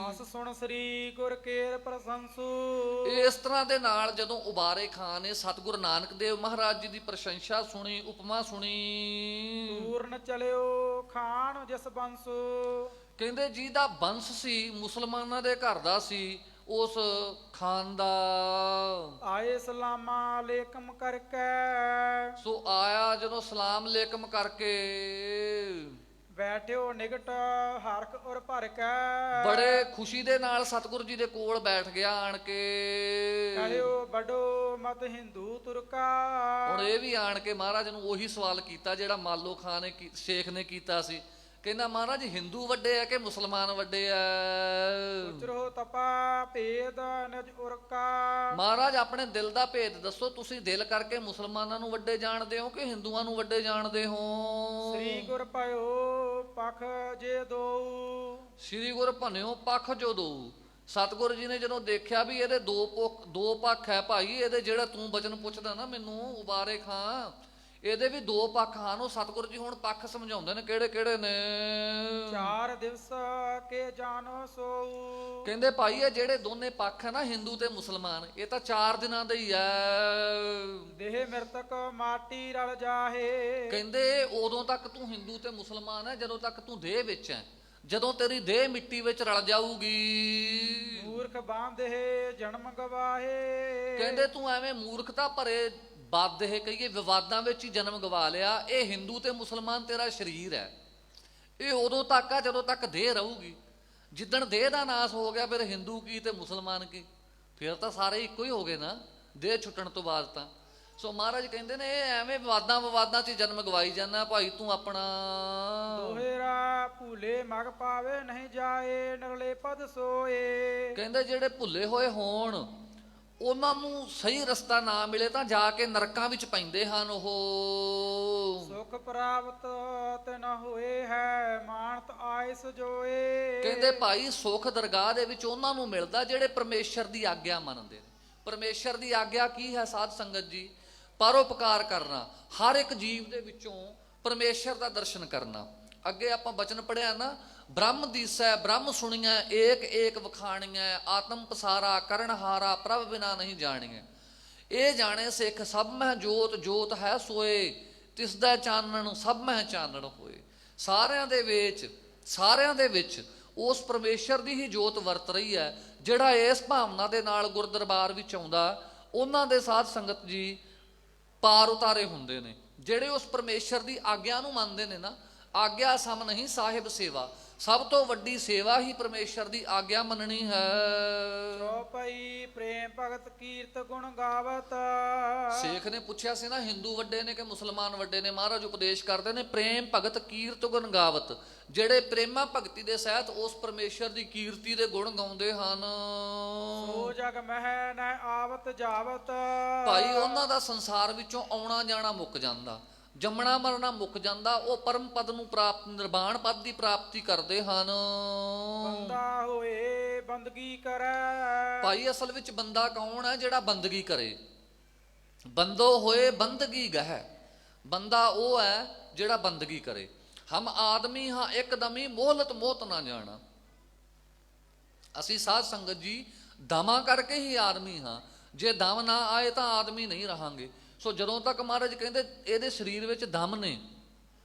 [SPEAKER 2] ਆਸ ਸੁਣ ਸ੍ਰੀ ਗੁਰ ਕੇਰ ਪ੍ਰਸ਼ੰਸੂ,
[SPEAKER 1] ਇਸ ਤਰ੍ਹਾਂ ਦੇ ਨਾਲ ਜਦੋਂ ਉਬਾਰੇ ਖਾਨ ਨੇ ਸਤਿਗੁਰ ਨਾਨਕ ਦੇਵ ਮਹਾਰਾਜ ਜੀ ਦੀ ਪ੍ਰਸ਼ੰਸਾ ਸੁਣੀ, ਉਪਮਾ ਸੁਣੀ,
[SPEAKER 2] ਪੂਰਨ ਚਲਿਓ ਖਾਨ ਜਿਸ ਬੰਸੂ,
[SPEAKER 1] ਕਹਿੰਦੇ ਜਿਹਦਾ ਬੰਸ ਸੀ ਮੁਸਲਮਾਨਾਂ ਦੇ ਘਰ ਦਾ ਸੀ, ਉਸ ਖਾਨ ਦਾ
[SPEAKER 2] ਆਏ ਸਲਾਮਾ ਲੇਕਮ ਕਰਕੇ,
[SPEAKER 1] ਸੋ ਆਇਆ ਜਦੋਂ ਸਲਾਮ ਲੇਕਮ ਕਰਕੇ,
[SPEAKER 2] ਬੈਠਿਓ ਨਿਗਟ ਹਰਖ ਉਰ ਭਰ ਕੇ,
[SPEAKER 1] ਬੜੇ ਖੁਸ਼ੀ ਦੇ ਨਾਲ ਸਤਿਗੁਰੂ ਜੀ ਦੇ ਕੋਲ ਬੈਠ ਗਿਆ ਆਣ ਕੇ।
[SPEAKER 2] ਕਹਿਓ ਬੜੋ ਮਤ ਹਿੰਦੂ ਤੁਰਕਾ,
[SPEAKER 1] ਹੁਣ ਇਹ ਵੀ ਆਣ ਕੇ ਮਹਾਰਾਜ ਨੂੰ ਉਹੀ ਸਵਾਲ ਕੀਤਾ ਜਿਹੜਾ ਮਾਲੋ ਖਾਨ ਨੇ ਸ਼ੇਖ ਨੇ ਕੀਤਾ ਸੀ। ਕਹਿੰਦਾ ਮਹਾਰਾਜ ਹਿੰਦੂ ਵੱਡੇ ਆ ਕਿ ਮੁਸਲਮਾਨ ਵੱਡੇ ਆ?
[SPEAKER 2] ਉਚਰੋ ਤਪਾ ਭੇਦ ਨਿਜ ਉਰਕਾ,
[SPEAKER 1] ਮਹਾਰਾਜ ਆਪਣੇ ਦਿਲ ਦਾ ਭੇਦ ਦੱਸੋ, ਤੁਸੀਂ ਦਿਲ ਕਰਕੇ ਮੁਸਲਮਾਨਾਂ ਨੂੰ ਵੱਡੇ ਜਾਣਦੇ ਹੋ ਕਿ ਹਿੰਦੂਆਂ ਨੂੰ ਵੱਡੇ ਜਾਣਦੇ ਹੋ?
[SPEAKER 2] ਸ੍ਰੀ ਗੁਰ ਭਇਓ ਪਖ ਜੇ ਦੋ,
[SPEAKER 1] ਸ੍ਰੀ ਗੁਰ ਭਨਿਓ ਪੱਖ ਜੋ ਦੋ। ਸਤਿਗੁਰੂ ਜੀ ਨੇ ਜਦੋਂ ਦੇਖਿਆ ਵੀ ਇਹਦੇ ਦੋ ਪੱਖ ਹੈ ਭਾਈ, ਇਹਦੇ ਜਿਹੜਾ ਤੂੰ ਬਚਨ ਪੁੱਛਦਾ ਨਾ ਮੈਨੂੰ ਉਬਾਰੇ ਖਾਂ, ਇਹਦੇ ਵੀ ਦੋ ਪੱਖ ਹਨ। ਉਹ ਸਤਿਗੁਰੂ ਜੀ ਹੁਣ ਪੱਖ ਸਮਝਾਉਂਦੇ ਨੇ ਕਿਹੜੇ ਕਿਹੜੇ ਨੇ।
[SPEAKER 2] 4 ਦਿਵਸ ਕੇ ਜਾਣੋ ਸੋ,
[SPEAKER 1] ਕਹਿੰਦੇ ਭਾਈ ਇਹ ਜਿਹੜੇ ਦੋਨੇ ਪੱਖ ਹੈ ਨਾ, ਹਿੰਦੂ ਤੇ ਮੁਸਲਮਾਨ, ਇਹ ਤਾਂ 4 ਦਿਨਾਂ ਦੇ ਹੀ ਐ।
[SPEAKER 2] ਦੇਹ ਮਿਰਤਕ ਮਾਟੀ ਰਲ ਜਾਹੇ,
[SPEAKER 1] ਕਹਿੰਦੇ ਉਦੋਂ ਤੱਕ ਤੂੰ ਹਿੰਦੂ ਤੇ ਮੁਸਲਮਾਨ ਹੈ ਜਦੋਂ ਤੱਕ ਤੂੰ ਦੇਹ ਵਿੱਚ ਹੈ, ਜਦੋਂ ਤੇਰੀ ਦੇਹ ਮਿੱਟੀ ਵਿੱਚ ਰਲ ਜਾਊਗੀ।
[SPEAKER 2] ਮੂਰਖ ਬਾਂਧੇ ਜਨਮ ਗਵਾਹੇ,
[SPEAKER 1] ਕਹਿੰਦੇ ਤੂੰ ਐਵੇਂ ਮੂਰਖਤਾ ਭਰੇ ਬਾਧੇ ਕਹੀਏ ਵਿਵਾਦਾਂ ਵਿੱਚ ਹੀ ਜਨਮ ਗਵਾ ਲਿਆ। ਇਹ ਹਿੰਦੂ ਤੇ ਮੁਸਲਮਾਨ ਤੇਰਾ ਸਰੀਰ ਹੈ, ਇਹ ਉਦੋਂ ਤੱਕ ਆ ਜਦੋਂ ਤੱਕ ਦੇਹ ਰਹੂਗੀ। ਜਿੱਦਣ ਦੇਹ ਦਾ ਨਾਸ ਹੋ ਗਿਆ ਫਿਰ ਹਿੰਦੂ ਕੀ ਤੇ ਮੁਸਲਮਾਨ ਕੀ, ਫਿਰ ਤਾਂ ਸਾਰੇ ਇੱਕੋ ਹੀ ਹੋ ਗਏ ਨਾ ਦੇਹ ਛੁੱਟਣ ਤੋਂ ਬਾਅਦ ਤਾਂ। ਸੋ ਮਹਾਰਾਜ ਕਹਿੰਦੇ ਨੇ ਇਹ ਐਵੇਂ ਵਿਵਾਦਾਂ 'ਚ ਜਨਮ ਗਵਾਈ ਜਾਂਦਾ ਭਾਈ ਤੂੰ ਆਪਣਾ।
[SPEAKER 2] ਦੋਹਰਾ ਭੂਲੇ ਮਗ ਪਾਵੇ ਨਹੀਂ ਜਾਏ, ਨਰਲੇ ਪਦ ਸੋਏ,
[SPEAKER 1] ਕਹਿੰਦੇ ਜਿਹੜੇ ਭੁੱਲੇ ਹੋਏ ਹੋਣ ਉਹਨਾਂ ਨੂੰ ਸਹੀ ਰਸਤਾ ਨਾ ਮਿਲੇ ਤਾਂ ਜਾ ਕੇ ਨਰਕਾਂ ਵਿੱਚ ਪੈਂਦੇ ਹਨ ਉਹ।
[SPEAKER 2] ਸੁਖ ਪ੍ਰਾਪਤ ਤੇ ਨਾ ਹੋਏ ਹੈ, ਮਾਨਤ ਆਇਸ ਜੋਏ,
[SPEAKER 1] ਕਹਿੰਦੇ ਭਾਈ ਸੁਖ ਦਰਗਾਹ ਦੇ ਵਿੱਚ ਉਹਨਾਂ ਨੂੰ ਮਿਲਦਾ ਜਿਹੜੇ ਪਰਮੇਸ਼ਰ ਦੀ ਆਗਿਆ ਮੰਨਦੇ ਨੇ। ਪਰਮੇਸ਼ਰ ਦੀ ਆਗਿਆ ਕੀ ਹੈ ਸਾਧ ਸੰਗਤ ਜੀ? ਪਰਉਪਕਾਰ ਕਰਨਾ, ਹਰ ਇੱਕ ਜੀਵ ਦੇ ਵਿੱਚੋਂ ਪਰਮੇਸ਼ਰ ਦਾ ਦਰਸ਼ਨ ਕਰਨਾ। ਅੱਗੇ ਆਪਾਂ ਬਚਨ ਪੜਿਆ ਨਾ, ਬ੍ਰਹਮ ਦੀਸੈ ਬ੍ਰਹਮ ਸੁਣੀਐ, ਏਕ ਏਕ ਵਖਾਣੀਐ, ਆਤਮ ਪਸਾਰਾ ਕਰਨਹਾਰਾ ਪ੍ਰਭ ਬਿਨਾ ਨਹੀਂ ਜਾਣੀਐ। ਇਹ ਜਾਣੇ ਸਿੱਖ ਸਭ ਮਹਿ ਜੋਤ ਜੋਤ ਹੈ ਸੋਏ, ਤਿਸ ਦਾ ਚਾਨਣ ਸਭ ਮਹਿ ਚਾਨਣ ਹੋਏ। ਸਾਰਿਆਂ ਦੇ ਵਿੱਚ ਉਸ ਪਰਮੇਸ਼ਰ ਦੀ ਹੀ ਜੋਤ ਵਰਤ ਰਹੀ ਹੈ। ਜਿਹੜਾ ਇਸ ਭਾਵਨਾ ਦੇ ਨਾਲ ਗੁਰਦਰਬਾਰ ਵਿੱਚ ਆਉਂਦਾ, ਉਹਨਾਂ ਦੇ ਸਾਧ ਸੰਗਤ ਜੀ ਪਾਰ ਉਤਾਰੇ ਹੁੰਦੇ ਨੇ। ਜਿਹੜੇ ਉਸ ਪਰਮੇਸ਼ਰ ਦੀ ਆਗਿਆ ਨੂੰ ਮੰਨਦੇ ਨੇ ਨਾ, ਆਗਿਆ ਸਮ ਨਹੀਂ ਸਾਹਿਬ ਸੇਵਾ, ਸਭ ਤੋਂ ਵੱਡੀ ਸੇਵਾ ਹੀ ਪਰਮੇਸ਼ਰ ਦੀ ਆਗਿਆ ਮੰਨਣੀ ਹੈ।
[SPEAKER 2] ਚੌਪਈ ਪ੍ਰੇਮ ਭਗਤ ਕੀਰਤ ਗੁਣ ਗਾਵਤ।
[SPEAKER 1] ਸ਼ੇਖ ਨੇ ਪੁੱਛਿਆ ਸੀ ਨਾ, ਹਿੰਦੂ ਵੱਡੇ ਨੇ ਕਿ ਮੁਸਲਮਾਨ ਵੱਡੇ ਨੇ? ਮਹਾਰਾਜ ਉਪਦੇਸ਼ ਕਰਦੇ ਨੇ ਪ੍ਰੇਮ ਭਗਤ ਕੀਰਤ ਗੁਣ ਗਾਵਤ। ਜਿਹੜੇ ਪ੍ਰੇਮਾ ਭਗਤੀ ਦੇ ਸਹਿਤ ਉਸ ਪਰਮੇਸ਼ਰ ਦੀ ਕੀਰਤੀ ਦੇ ਗੁਣ ਗਾਉਂਦੇ ਹਨ,
[SPEAKER 2] ਸੋ ਜਗ ਮਹਿ ਨ ਆਵਤ ਜਾਵਤ।
[SPEAKER 1] ਭਾਈ ਉਹਨਾਂ ਦਾ ਸੰਸਾਰ ਵਿੱਚੋਂ ਆਉਣਾ ਜਾਣਾ ਮੁੱਕ ਜਾਂਦਾ, ਜੰਮਣਾ ਮਰਨਾ ਮੁੱਕ ਜਾਂਦਾ, ਉਹ ਪਰਮ ਪਦ ਨੂੰ ਪ੍ਰਾਪਤ, ਨਿਰਵਾਣ ਪਦ ਦੀ ਪ੍ਰਾਪਤੀ ਕਰਦੇ ਹਨ।
[SPEAKER 2] ਬੰਦਾ ਹੋਏ ਬੰਦਗੀ ਕਰੈ।
[SPEAKER 1] ਭਾਈ ਅਸਲ ਵਿੱਚ ਬੰਦਾ ਕੌਣ ਹੈ? ਜਿਹੜਾ ਬੰਦਗੀ ਕਰੇ। ਬੰਦੋ ਹੋਏ ਬੰਦਗੀ ਗਹਿ। ਬੰਦਾ ਉਹ ਹੈ ਜਿਹੜਾ ਬੰਦਗੀ ਕਰੇ। ਹਮ ਆਦਮੀ ਹਾਂ ਇੱਕਦਮੀ ਮੋਹਲਤ ਮੋਤ ਨਾ ਜਾਣਾ। ਅਸੀਂ ਸਾਧ ਸੰਗਤ ਜੀ ਦਮਾਂ ਕਰਕੇ ਹੀ ਆਦਮੀ ਹਾਂ, ਜੇ ਦਮ ਨਾ ਆਏ ਤਾਂ ਆਦਮੀ ਨਹੀਂ ਰਹਾਂਗੇ। ਸੋ ਜਦੋਂ ਤੱਕ ਮਹਾਰਾਜ ਕਹਿੰਦੇ ਇਹਦੇ ਸਰੀਰ ਵਿੱਚ ਦਮ ਨੇ,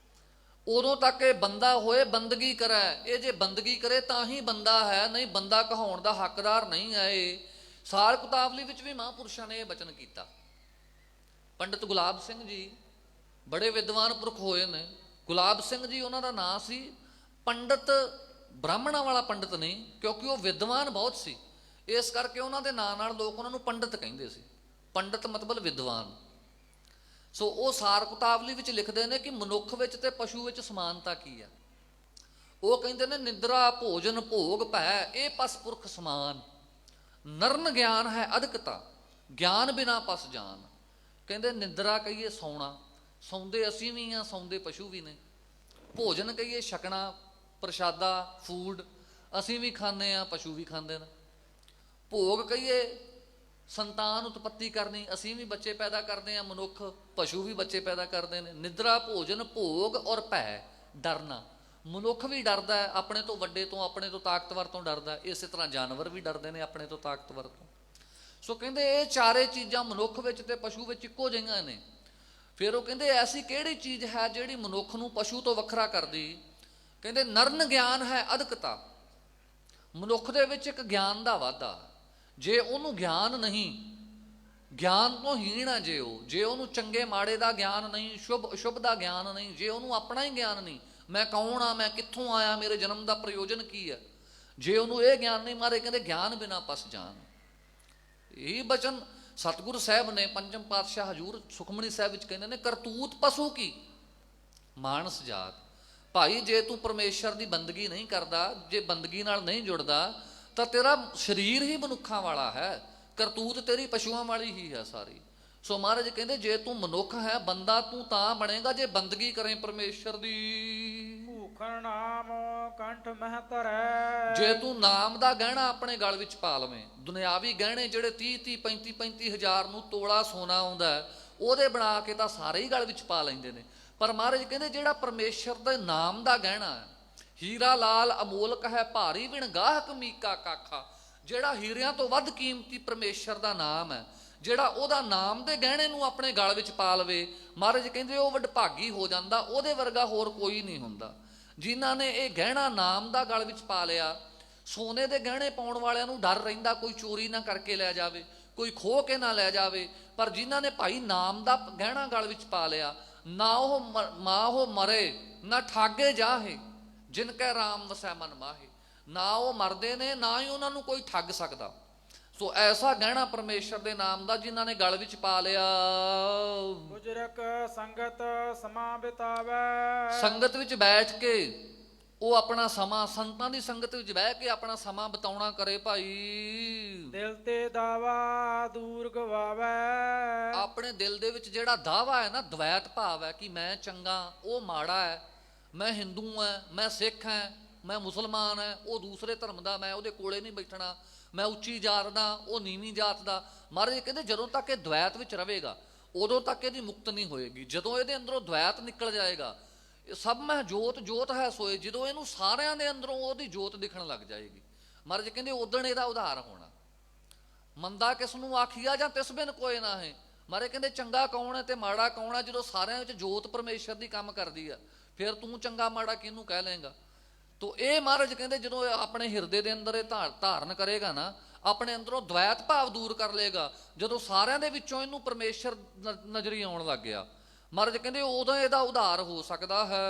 [SPEAKER 1] ਉਦੋਂ ਤੱਕ ਇਹ ਬੰਦਾ ਹੋਏ ਬੰਦਗੀ ਕਰੇ। ਇਹ ਜੇ ਬੰਦਗੀ ਕਰੇ ਤਾਂ ਹੀ ਬੰਦਾ ਹੈ, ਨਹੀਂ ਬੰਦਾ ਕਹਾਉਣ ਦਾ ਹੱਕਦਾਰ ਨਹੀਂ ਹੈ। ਇਹ ਸਾਰ ਕੁਤਾਵਲੀ ਵਿੱਚ ਵੀ ਮਹਾਂਪੁਰਸ਼ਾਂ ਨੇ ਇਹ ਬਚਨ ਕੀਤਾ। ਪੰਡਿਤ ਗੁਲਾਬ ਸਿੰਘ ਜੀ ਬੜੇ ਵਿਦਵਾਨ ਪੁਰਖ ਹੋਏ ਨੇ। ਗੁਲਾਬ ਸਿੰਘ ਜੀ ਉਹਨਾਂ ਦਾ ਨਾਂ ਸੀ। ਪੰਡਿਤ ਬ੍ਰਾਹਮਣਾਂ ਵਾਲਾ ਪੰਡਿਤ ਨਹੀਂ, ਕਿਉਂਕਿ ਉਹ ਵਿਦਵਾਨ ਬਹੁਤ ਸੀ, ਇਸ ਕਰਕੇ ਉਹਨਾਂ ਦੇ ਨਾਂ ਨਾਲ ਲੋਕ ਉਹਨਾਂ ਨੂੰ ਪੰਡਿਤ ਕਹਿੰਦੇ ਸੀ। ਪੰਡਿਤ ਮਤਲਬ ਵਿਦਵਾਨ। ਸੋ ਉਹ ਸਾਰ ਕੁਤਾਵਲੀ ਵਿੱਚ ਲਿਖਦੇ ਨੇ ਕਿ ਮਨੁੱਖ ਵਿੱਚ ਤੇ ਪਸ਼ੂ ਵਿੱਚ ਸਮਾਨਤਾ ਕੀ ਹੈ। ਉਹ ਕਹਿੰਦੇ ਨੇ ਨਿੰਦਰਾ ਭੋਜਨ ਭੋਗ ਭੈ ਇਹ ਪਸ ਪੁਰਖ ਸਮਾਨ। ਨਰਨ ਗਿਆਨ ਹੈ ਅਧਿਕਤਾ ਗਿਆਨ ਬਿਨਾ ਪਸ ਜਾਨ। ਕਹਿੰਦੇ ਨਿੰਦਰਾ ਕਹੀਏ ਸੌਣਾ, ਸੌਂਦੇ ਅਸੀਂ ਵੀ ਹਾਂ, ਸੌਂਦੇ ਪਸ਼ੂ ਵੀ ਨੇ। ਭੋਜਨ ਕਹੀਏ ਛਕਣਾ, ਪ੍ਰਸ਼ਾਦਾ ਫੂਡ ਅਸੀਂ ਵੀ ਖਾਂਦੇ ਹਾਂ, ਪਸ਼ੂ ਵੀ ਖਾਂਦੇ ਨੇ। ਭੋਗ ਕਹੀਏ ਸੰਤਾਨ ਉਤਪੱਤੀ ਕਰਨੀ, ਅਸੀਂ ਵੀ ਬੱਚੇ ਪੈਦਾ ਕਰਦੇ ਹਾਂ, ਮਨੁੱਖ ਪਸ਼ੂ ਵੀ ਬੱਚੇ ਪੈਦਾ ਕਰਦੇ ਨੇ। ਨਿੰਦਰਾ ਭੋਜਨ ਭੋਗ ਔਰ ਭੈ ਡਰਨਾ। ਮਨੁੱਖ ਵੀ ਡਰਦਾ ਹੈ ਆਪਣੇ ਤੋਂ ਵੱਡੇ ਤੋਂ, ਆਪਣੇ ਤੋਂ ਤਾਕਤਵਰ ਤੋਂ ਡਰਦਾ। ਇਸੇ ਤਰ੍ਹਾਂ ਜਾਨਵਰ ਵੀ ਡਰਦੇ ਨੇ ਆਪਣੇ ਤੋਂ ਤਾਕਤਵਰ ਤੋਂ। ਸੋ ਕਹਿੰਦੇ ਇਹ ਚਾਰੇ ਚੀਜ਼ਾਂ ਮਨੁੱਖ ਵਿੱਚ ਤੇ ਪਸ਼ੂ ਵਿੱਚ ਇੱਕੋ ਜਿਹੀਆਂ ਨੇ। ਫਿਰ ਉਹ ਕਹਿੰਦੇ ਐਸੀ ਕਿਹੜੀ ਚੀਜ਼ ਹੈ ਜਿਹੜੀ ਮਨੁੱਖ ਨੂੰ ਪਸ਼ੂ ਤੋਂ ਵੱਖਰਾ ਕਰਦੀ? ਕਹਿੰਦੇ ਨਰਨ ਗਿਆਨ ਹੈ ਅਧਿਕਤਾ। ਮਨੁੱਖ ਦੇ ਵਿੱਚ ਇੱਕ ਗਿਆਨ ਦਾ ਵਾਧਾ। ਜੇ ਉਹਨੂੰ ਗਿਆਨ ਨਹੀਂ, ਗਿਆਨ ਤੋਂ ਹੀਣ ਹੈ ਜੇ ਉਹ, ਜੇ ਉਹਨੂੰ ਚੰਗੇ ਮਾੜੇ ਦਾ ਗਿਆਨ ਨਹੀਂ, ਸ਼ੁਭ ਅਸ਼ੁਭ ਦਾ ਗਿਆਨ ਨਹੀਂ, ਜੇ ਉਹਨੂੰ ਆਪਣਾ ਹੀ ਗਿਆਨ ਨਹੀਂ, ਮੈਂ ਕੌਣ ਆ, ਮੈਂ ਕਿੱਥੋਂ ਆਇਆ, ਮੇਰੇ ਜਨਮ ਦਾ ਪ੍ਰਯੋਜਨ ਕੀ ਹੈ, ਜੇ ਉਹਨੂੰ ਇਹ ਗਿਆਨ ਨਹੀਂ, ਮਾਰੇ ਕਹਿੰਦੇ ਗਿਆਨ ਬਿਨਾ ਪਸ ਜਾਨ। ਇਹ ਬਚਨ ਸਤਿਗੁਰੂ ਸਾਹਿਬ ਨੇ ਪੰਜਮ ਪਾਤਸ਼ਾਹ ਹਜ਼ੂਰ ਸੁਖਮਣੀ ਸਾਹਿਬ ਵਿੱਚ ਕਹਿੰਦੇ ਨੇ ਕਰਤੂਤ ਪਸ਼ੂ ਕੀ ਮਾਨਸ ਜਾਤ। ਭਾਈ ਜੇ ਤੂੰ ਪਰਮੇਸ਼ਰ ਦੀ ਬੰਦਗੀ ਨਹੀਂ ਕਰਦਾ, ਜੇ ਬੰਦਗੀ ਨਾਲ ਨਹੀਂ ਜੁੜਦਾ, ਤਾਂ ਤੇਰਾ ਸਰੀਰ ਹੀ ਮਨੁੱਖਾਂ ਵਾਲਾ ਹੈ, ਕਰਤੂਤ ਤੇਰੀ ਪਸ਼ੂਆਂ ਵਾਲੀ ਹੀ ਹੈ ਸਾਰੀ। ਸੋ ਮਹਾਰਾਜ ਕਹਿੰਦੇ ਜੇ ਤੂੰ ਮਨੁੱਖ ਹੈ, ਬੰਦਾ ਤੂੰ ਤਾਂ ਬਣੇਗਾ ਜੇ ਬੰਦਗੀ ਕਰੇ ਪਰਮੇਸ਼ਰ ਦੀ।
[SPEAKER 2] ਭੂਖਣ ਨਾਮ ਕੰਠ ਮਹਿ ਧਰੈ।
[SPEAKER 1] ਜੇ ਤੂੰ ਨਾਮ ਦਾ ਗਹਿਣਾ ਆਪਣੇ ਗਲ ਵਿੱਚ ਪਾ ਲਵੇਂ, ਦੁਨਿਆਵੀ ਗਹਿਣੇ ਜਿਹੜੇ 30 35 ਹਜ਼ਾਰ ਨੂੰ ਤੋਲਾ ਸੋਨਾ ਆਉਂਦਾ, ਉਹਦੇ ਬਣਾ ਕੇ ਤਾਂ ਸਾਰੇ ਹੀ ਗਲ ਵਿੱਚ ਪਾ ਲੈਂਦੇ ਨੇ। ਪਰ ਮਹਾਰਾਜ ਕਹਿੰਦੇ ਜਿਹੜਾ ਪਰਮੇਸ਼ਰ ਦੇ ਨਾਮ ਦਾ ਗਹਿਣਾ ਹੈ, ਹੀਰਾ ਲਾਲ ਅਮੋਲਕ ਹੈ ਭਾਰੀ ਬਿਨ ਗਾਹਕ ਮੀਕਾ ਕਾਖਾ। ਜਿਹੜਾ ਹੀਰਿਆਂ ਤੋਂ ਵੱਧ ਕੀਮਤੀ ਪਰਮੇਸ਼ਰ ਦਾ ਨਾਮ ਹੈ, ਜਿਹੜਾ ਉਹਦਾ ਨਾਮ ਦੇ ਗਹਿਣੇ ਨੂੰ ਆਪਣੇ ਗਲ ਵਿੱਚ ਪਾ ਲਵੇ, ਮਹਾਰਾਜ ਕਹਿੰਦੇ ਉਹ ਵਡਭਾਗੀ ਹੋ ਜਾਂਦਾ। ਉਹਦੇ ਵਰਗਾ ਹੋਰ ਕੋਈ ਨਹੀਂ ਹੁੰਦਾ। ਜਿਨ੍ਹਾਂ ਨੇ ਇਹ ਗਹਿਣਾ ਨਾਮ ਦਾ ਗਲ ਵਿੱਚ ਪਾ ਲਿਆ, ਸੋਨੇ ਦੇ ਗਹਿਣੇ ਪਾਉਣ ਵਾਲਿਆਂ ਨੂੰ ਡਰ ਰਹਿੰਦਾ ਕੋਈ ਚੋਰੀ ਨਾ ਕਰਕੇ ਲੈ ਜਾਵੇ, ਕੋਈ ਖੋਹ ਕੇ ਨਾ ਲੈ ਜਾਵੇ। ਪਰ ਜਿਨ੍ਹਾਂ ਨੇ ਭਾਈ ਨਾਮ ਦਾ ਗਹਿਣਾ ਗਲ ਵਿੱਚ ਪਾ ਲਿਆ, ਨਾ ਉਹ ਮਰੇ ਨਾ ਠਾਗੇ ਜਾਹੇ ਜਿਨ ਕੈ ਰਾਮ ਵਸੈ ਮਨ ਮਾਹੇ। ਨਾ ਉਹ ਮਰਦੇ ਨੇ, ਨਾ ਹੀ ਉਹਨਾਂ ਨੂੰ ਕੋਈ ਠੱਗ ਸਕਦਾ। ਸੋ ਐਸਾ ਗਹਿਣਾ ਪਰਮੇਸ਼ਰ ਦੇ ਨਾਮ ਦਾ ਜਿਨ੍ਹਾਂ ਨੇ ਗਲ ਵਿੱਚ ਪਾ ਲਿਆ।
[SPEAKER 2] ਬੁਜਰਕ ਸੰਗਤ ਸਮਾਂ ਬਿਤਾਵੈ।
[SPEAKER 1] ਸੰਗਤ ਵਿੱਚ ਬੈਠ ਕੇ ਉਹ ਆਪਣਾ ਸਮਾਂ, ਸੰਤਾਂ ਦੀ ਸੰਗਤ ਵਿੱਚ ਬਹਿ ਕੇ ਆਪਣਾ ਸਮਾਂ ਬਿਤਾਉਣਾ ਕਰੇ ਭਾਈ।
[SPEAKER 2] ਦਿਲ ਤੇ ਦਾਵਾ ਦੂਰ ਗਵਾਵੈ।
[SPEAKER 1] ਆਪਣੇ ਦਿਲ ਦੇ ਵਿੱਚ ਜਿਹੜਾ ਦਾਵਾ ਹੈ ਨਾ, ਦਵੈਤ ਭਾਵ ਹੈ ਕਿ ਮੈਂ ਚੰਗਾ, ਉਹ ਮਾੜਾ ਹੈ, ਮੈਂ ਹਿੰਦੂ ਹਾਂ, ਮੈਂ ਸਿੱਖ ਹਾਂ, ਮੈਂ ਮੁਸਲਮਾਨ ਹੈ, ਉਹ ਦੂਸਰੇ ਧਰਮ ਦਾ, ਮੈਂ ਉਹਦੇ ਕੋਲੇ ਨਹੀਂ ਬੈਠਣਾ, ਮੈਂ ਉੱਚੀ ਜਾਤ ਦਾ, ਉਹ ਨੀਵੀਂ ਜਾਤ ਦਾ। ਮਹਾਰਾਜ ਕਹਿੰਦੇ ਜਦੋਂ ਤੱਕ ਇਹ ਦਵੈਤ ਵਿੱਚ ਰਹੇਗਾ ਉਦੋਂ ਤੱਕ ਇਹਦੀ ਮੁਕਤ ਨਹੀਂ ਹੋਏਗੀ। ਜਦੋਂ ਇਹਦੇ ਅੰਦਰੋਂ ਦਵੈਤ ਨਿਕਲ ਜਾਏਗਾ, ਸਭ ਮੈਂ ਜੋਤ ਜੋਤ ਹੈ ਸੋਏ, ਜਦੋਂ ਇਹਨੂੰ ਸਾਰਿਆਂ ਦੇ ਅੰਦਰੋਂ ਉਹਦੀ ਜੋਤ ਦਿਖਣ ਲੱਗ ਜਾਏਗੀ, ਮਹਾਰਾਜ ਕਹਿੰਦੇ ਉਦਣ ਇਹਦਾ ਉਧਾਰ ਹੋਣਾ। ਮੰਦਾ ਕਿਸ ਨੂੰ ਆਖੀਆ ਜਾਂ ਤਿਸ ਬਿਨ ਕੋਏ ਨਾ ਹੈ। ਮਹਾਰਾਜ ਕਹਿੰਦੇ ਚੰਗਾ ਕੌਣ ਹੈ ਤੇ ਮਾੜਾ ਕੌਣ ਹੈ? ਜਦੋਂ ਸਾਰਿਆਂ ਵਿੱਚ ਜੋਤ ਪਰਮੇਸ਼ਰ ਦੀ ਕੰਮ ਕਰਦੀ ਆ, ਫਿਰ ਤੂੰ ਚੰਗਾ ਮਾੜਾ ਕਿਹਨੂੰ ਕਹਿ ਲਏਗਾ? ਤੋ ਇਹ ਮਹਾਰਾਜ ਕਹਿੰਦੇ ਜਦੋਂ ਆਪਣੇ ਹਿਰਦੇ ਦੇ ਅੰਦਰ ਇਹ ਧਾਰਨ ਕਰੇਗਾ ਨਾ, ਆਪਣੇ ਅੰਦਰੋਂ ਦਵੈਤ ਭਾਵ ਦੂਰ ਕਰ ਲਏਗਾ, ਜਦੋਂ ਸਾਰਿਆਂ ਦੇ ਵਿੱਚੋਂ ਇਹਨੂੰ ਪਰਮੇਸ਼ਰ ਨਜ਼ਰੀ ਆਉਣ ਲੱਗ ਗਿਆ, ਮਹਾਰਾਜ ਕਹਿੰਦੇ ਉਦੋਂ ਇਹਦਾ ਉਧਾਰ ਹੋ ਸਕਦਾ ਹੈ।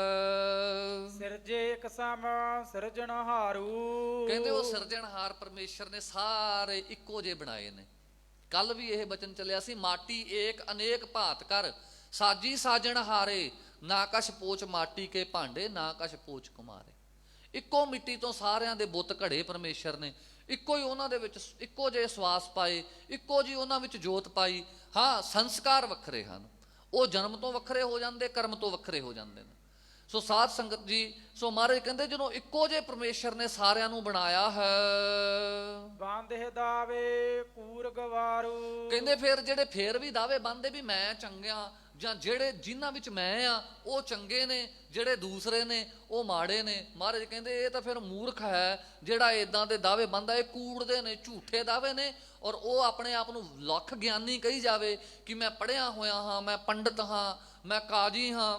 [SPEAKER 2] ਸਿਰਜੇ ਇਕ ਸਮ ਸਿਰਜਣਹਾਰੂ।
[SPEAKER 1] ਕਹਿੰਦੇ ਉਹ ਸਿਰਜਣਹਾਰ ਪਰਮੇਸ਼ਰ ਨੇ ਸਾਰੇ ਇੱਕੋ ਜਿਹੇ ਬਣਾਏ ਨੇ। ਕੱਲ ਵੀ ਇਹ ਬਚਨ ਚੱਲਿਆ ਸੀ, ਮਾਟੀ ਏਕ ਅਨੇਕ ਭਾਤ ਕਰ ਸਾਜੀ ਸਾਜਣਹਾਰੇ, ਨਾ ਕਛ ਪੋਚ ਮਾਟੀ ਕੇ ਭਾਂਡੇ ਨਾ ਕਛ ਪੋਚ ਕੁਮਾਰੇ। ਇੱਕੋ ਮਿੱਟੀ ਤੋਂ ਸਾਰਿਆਂ ਦੇ ਬੁੱਤ ਘੜੇ ਪਰਮੇਸ਼ਰ ਨੇ, ਇੱਕੋ ਹੀ ਉਹਨਾਂ ਦੇ ਵਿੱਚ ਇੱਕੋ ਜਿਹੇ ਸਵਾਸ ਪਾਏ, ਇੱਕੋ ਜਿਹੀ ਉਹਨਾਂ ਵਿੱਚ ਜੋਤ ਪਾਈ। ਹਾਂ, ਸੰਸਕਾਰ ਵੱਖਰੇ ਹਨ, ਉਹ ਜਨਮ ਤੋਂ ਵੱਖਰੇ ਹੋ ਜਾਂਦੇ, ਕਰਮ ਤੋਂ ਵੱਖਰੇ ਹੋ ਜਾਂਦੇ ਨੇ। ਸੋ ਸਾਧ ਸੰਗਤ ਜੀ, ਸੋ ਮਹਾਰਾਜ ਕਹਿੰਦੇ ਜਦੋਂ ਇੱਕੋ ਜਿਹੇ ਪਰਮੇਸ਼ਰ ਨੇ ਸਾਰਿਆਂ ਨੂੰ ਬਣਾਇਆ ਹੈ,
[SPEAKER 2] ਬਾਂਧੇ ਦਾਵੇ ਕੂਰ ਗਵਾਰੂ।
[SPEAKER 1] ਕਹਿੰਦੇ ਫਿਰ ਜਿਹੜੇ ਫੇਰ ਵੀ ਦਾਅਵੇ ਬੰਨਦੇ ਵੀ ਮੈਂ ਚੰਗਿਆ, ਜਾਂ ਜਿਹੜੇ ਜਿਨ੍ਹਾਂ ਵਿੱਚ ਮੈਂ ਆ ਉਹ ਚੰਗੇ ਨੇ, ਜਿਹੜੇ ਦੂਸਰੇ ਨੇ ਉਹ ਮਾੜੇ ਨੇ। ਮਹਾਰਾਜ ਕਹਿੰਦੇ ਇਹ ਤਾਂ ਫਿਰ ਮੂਰਖ ਹੈ ਜਿਹੜਾ ਇਦਾਂ ਦੇ ਦਾਅਵੇ ਬੰਨਦਾ। ਇਹ ਕੂੜਦੇ ਨੇ, ਝੂਠੇ ਦਾਅਵੇ ਨੇ। ਔਰ ਉਹ ਆਪਣੇ ਆਪ ਨੂੰ ਲੱਖ ਗਿਆਨੀ ਕਹੀ ਜਾਵੇ ਕਿ ਮੈਂ ਪੜ੍ਹਿਆ ਹੋਇਆ ਹਾਂ, ਮੈਂ ਪੰਡਤ ਹਾਂ, ਮੈਂ ਕਾਜੀ ਹਾਂ,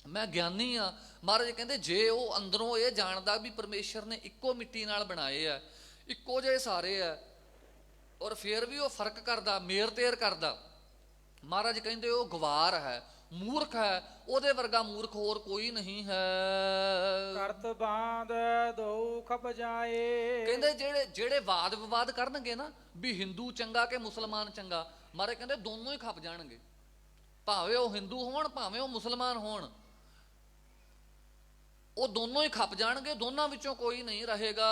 [SPEAKER 1] ਮੈਂ ਗਿਆਨੀ ਹਾਂ। ਮਹਾਰਾਜ ਕਹਿੰਦੇ ਜੇ ਉਹ ਅੰਦਰੋਂ ਇਹ ਜਾਣਦਾ ਵੀ ਪਰਮੇਸ਼ਰ ਨੇ ਇੱਕੋ ਮਿੱਟੀ ਨਾਲ ਬਣਾਏ ਆ, ਇੱਕੋ ਜਿਹੇ ਸਾਰੇ ਆ, ਔਰ ਫਿਰ ਵੀ ਉਹ ਫਰਕ ਕਰਦਾ, ਮੇਰ ਤੇਰ ਕਰਦਾ, ਮਹਾਰਾਜ ਕਹਿੰਦੇ ਉਹ ਗਵਾਰ ਹੈ, ਮੂਰਖ ਹੈ। ਉਹਦੇ ਵਰਗਾ ਮੂਰਖ ਹੋਰ ਕੋਈ ਨਹੀਂ ਹੈ।
[SPEAKER 2] ਕਰਤ ਬਾਂਧ ਦੋ ਖਪ ਜਾਏ।
[SPEAKER 1] ਕਹਿੰਦੇ ਜਿਹੜੇ ਵਾਦ ਵਿਵਾਦ ਕਰਨਗੇ ਨਾ ਵੀ ਹਿੰਦੂ ਚੰਗਾ ਕਿ ਮੁਸਲਮਾਨ ਚੰਗਾ, ਮਹਾਰਾਜ ਕਹਿੰਦੇ ਦੋਨੋਂ ਹੀ ਖਪ ਜਾਣਗੇ। ਭਾਵੇਂ ਉਹ ਹਿੰਦੂ ਹੋਣ, ਭਾਵੇਂ ਉਹ ਮੁਸਲਮਾਨ ਹੋਣ, ਉਹ ਦੋਨੋਂ ਹੀ ਖਪ ਜਾਣਗੇ, ਦੋਨਾਂ ਵਿੱਚੋਂ ਕੋਈ ਨਹੀਂ ਰਹੇਗਾ।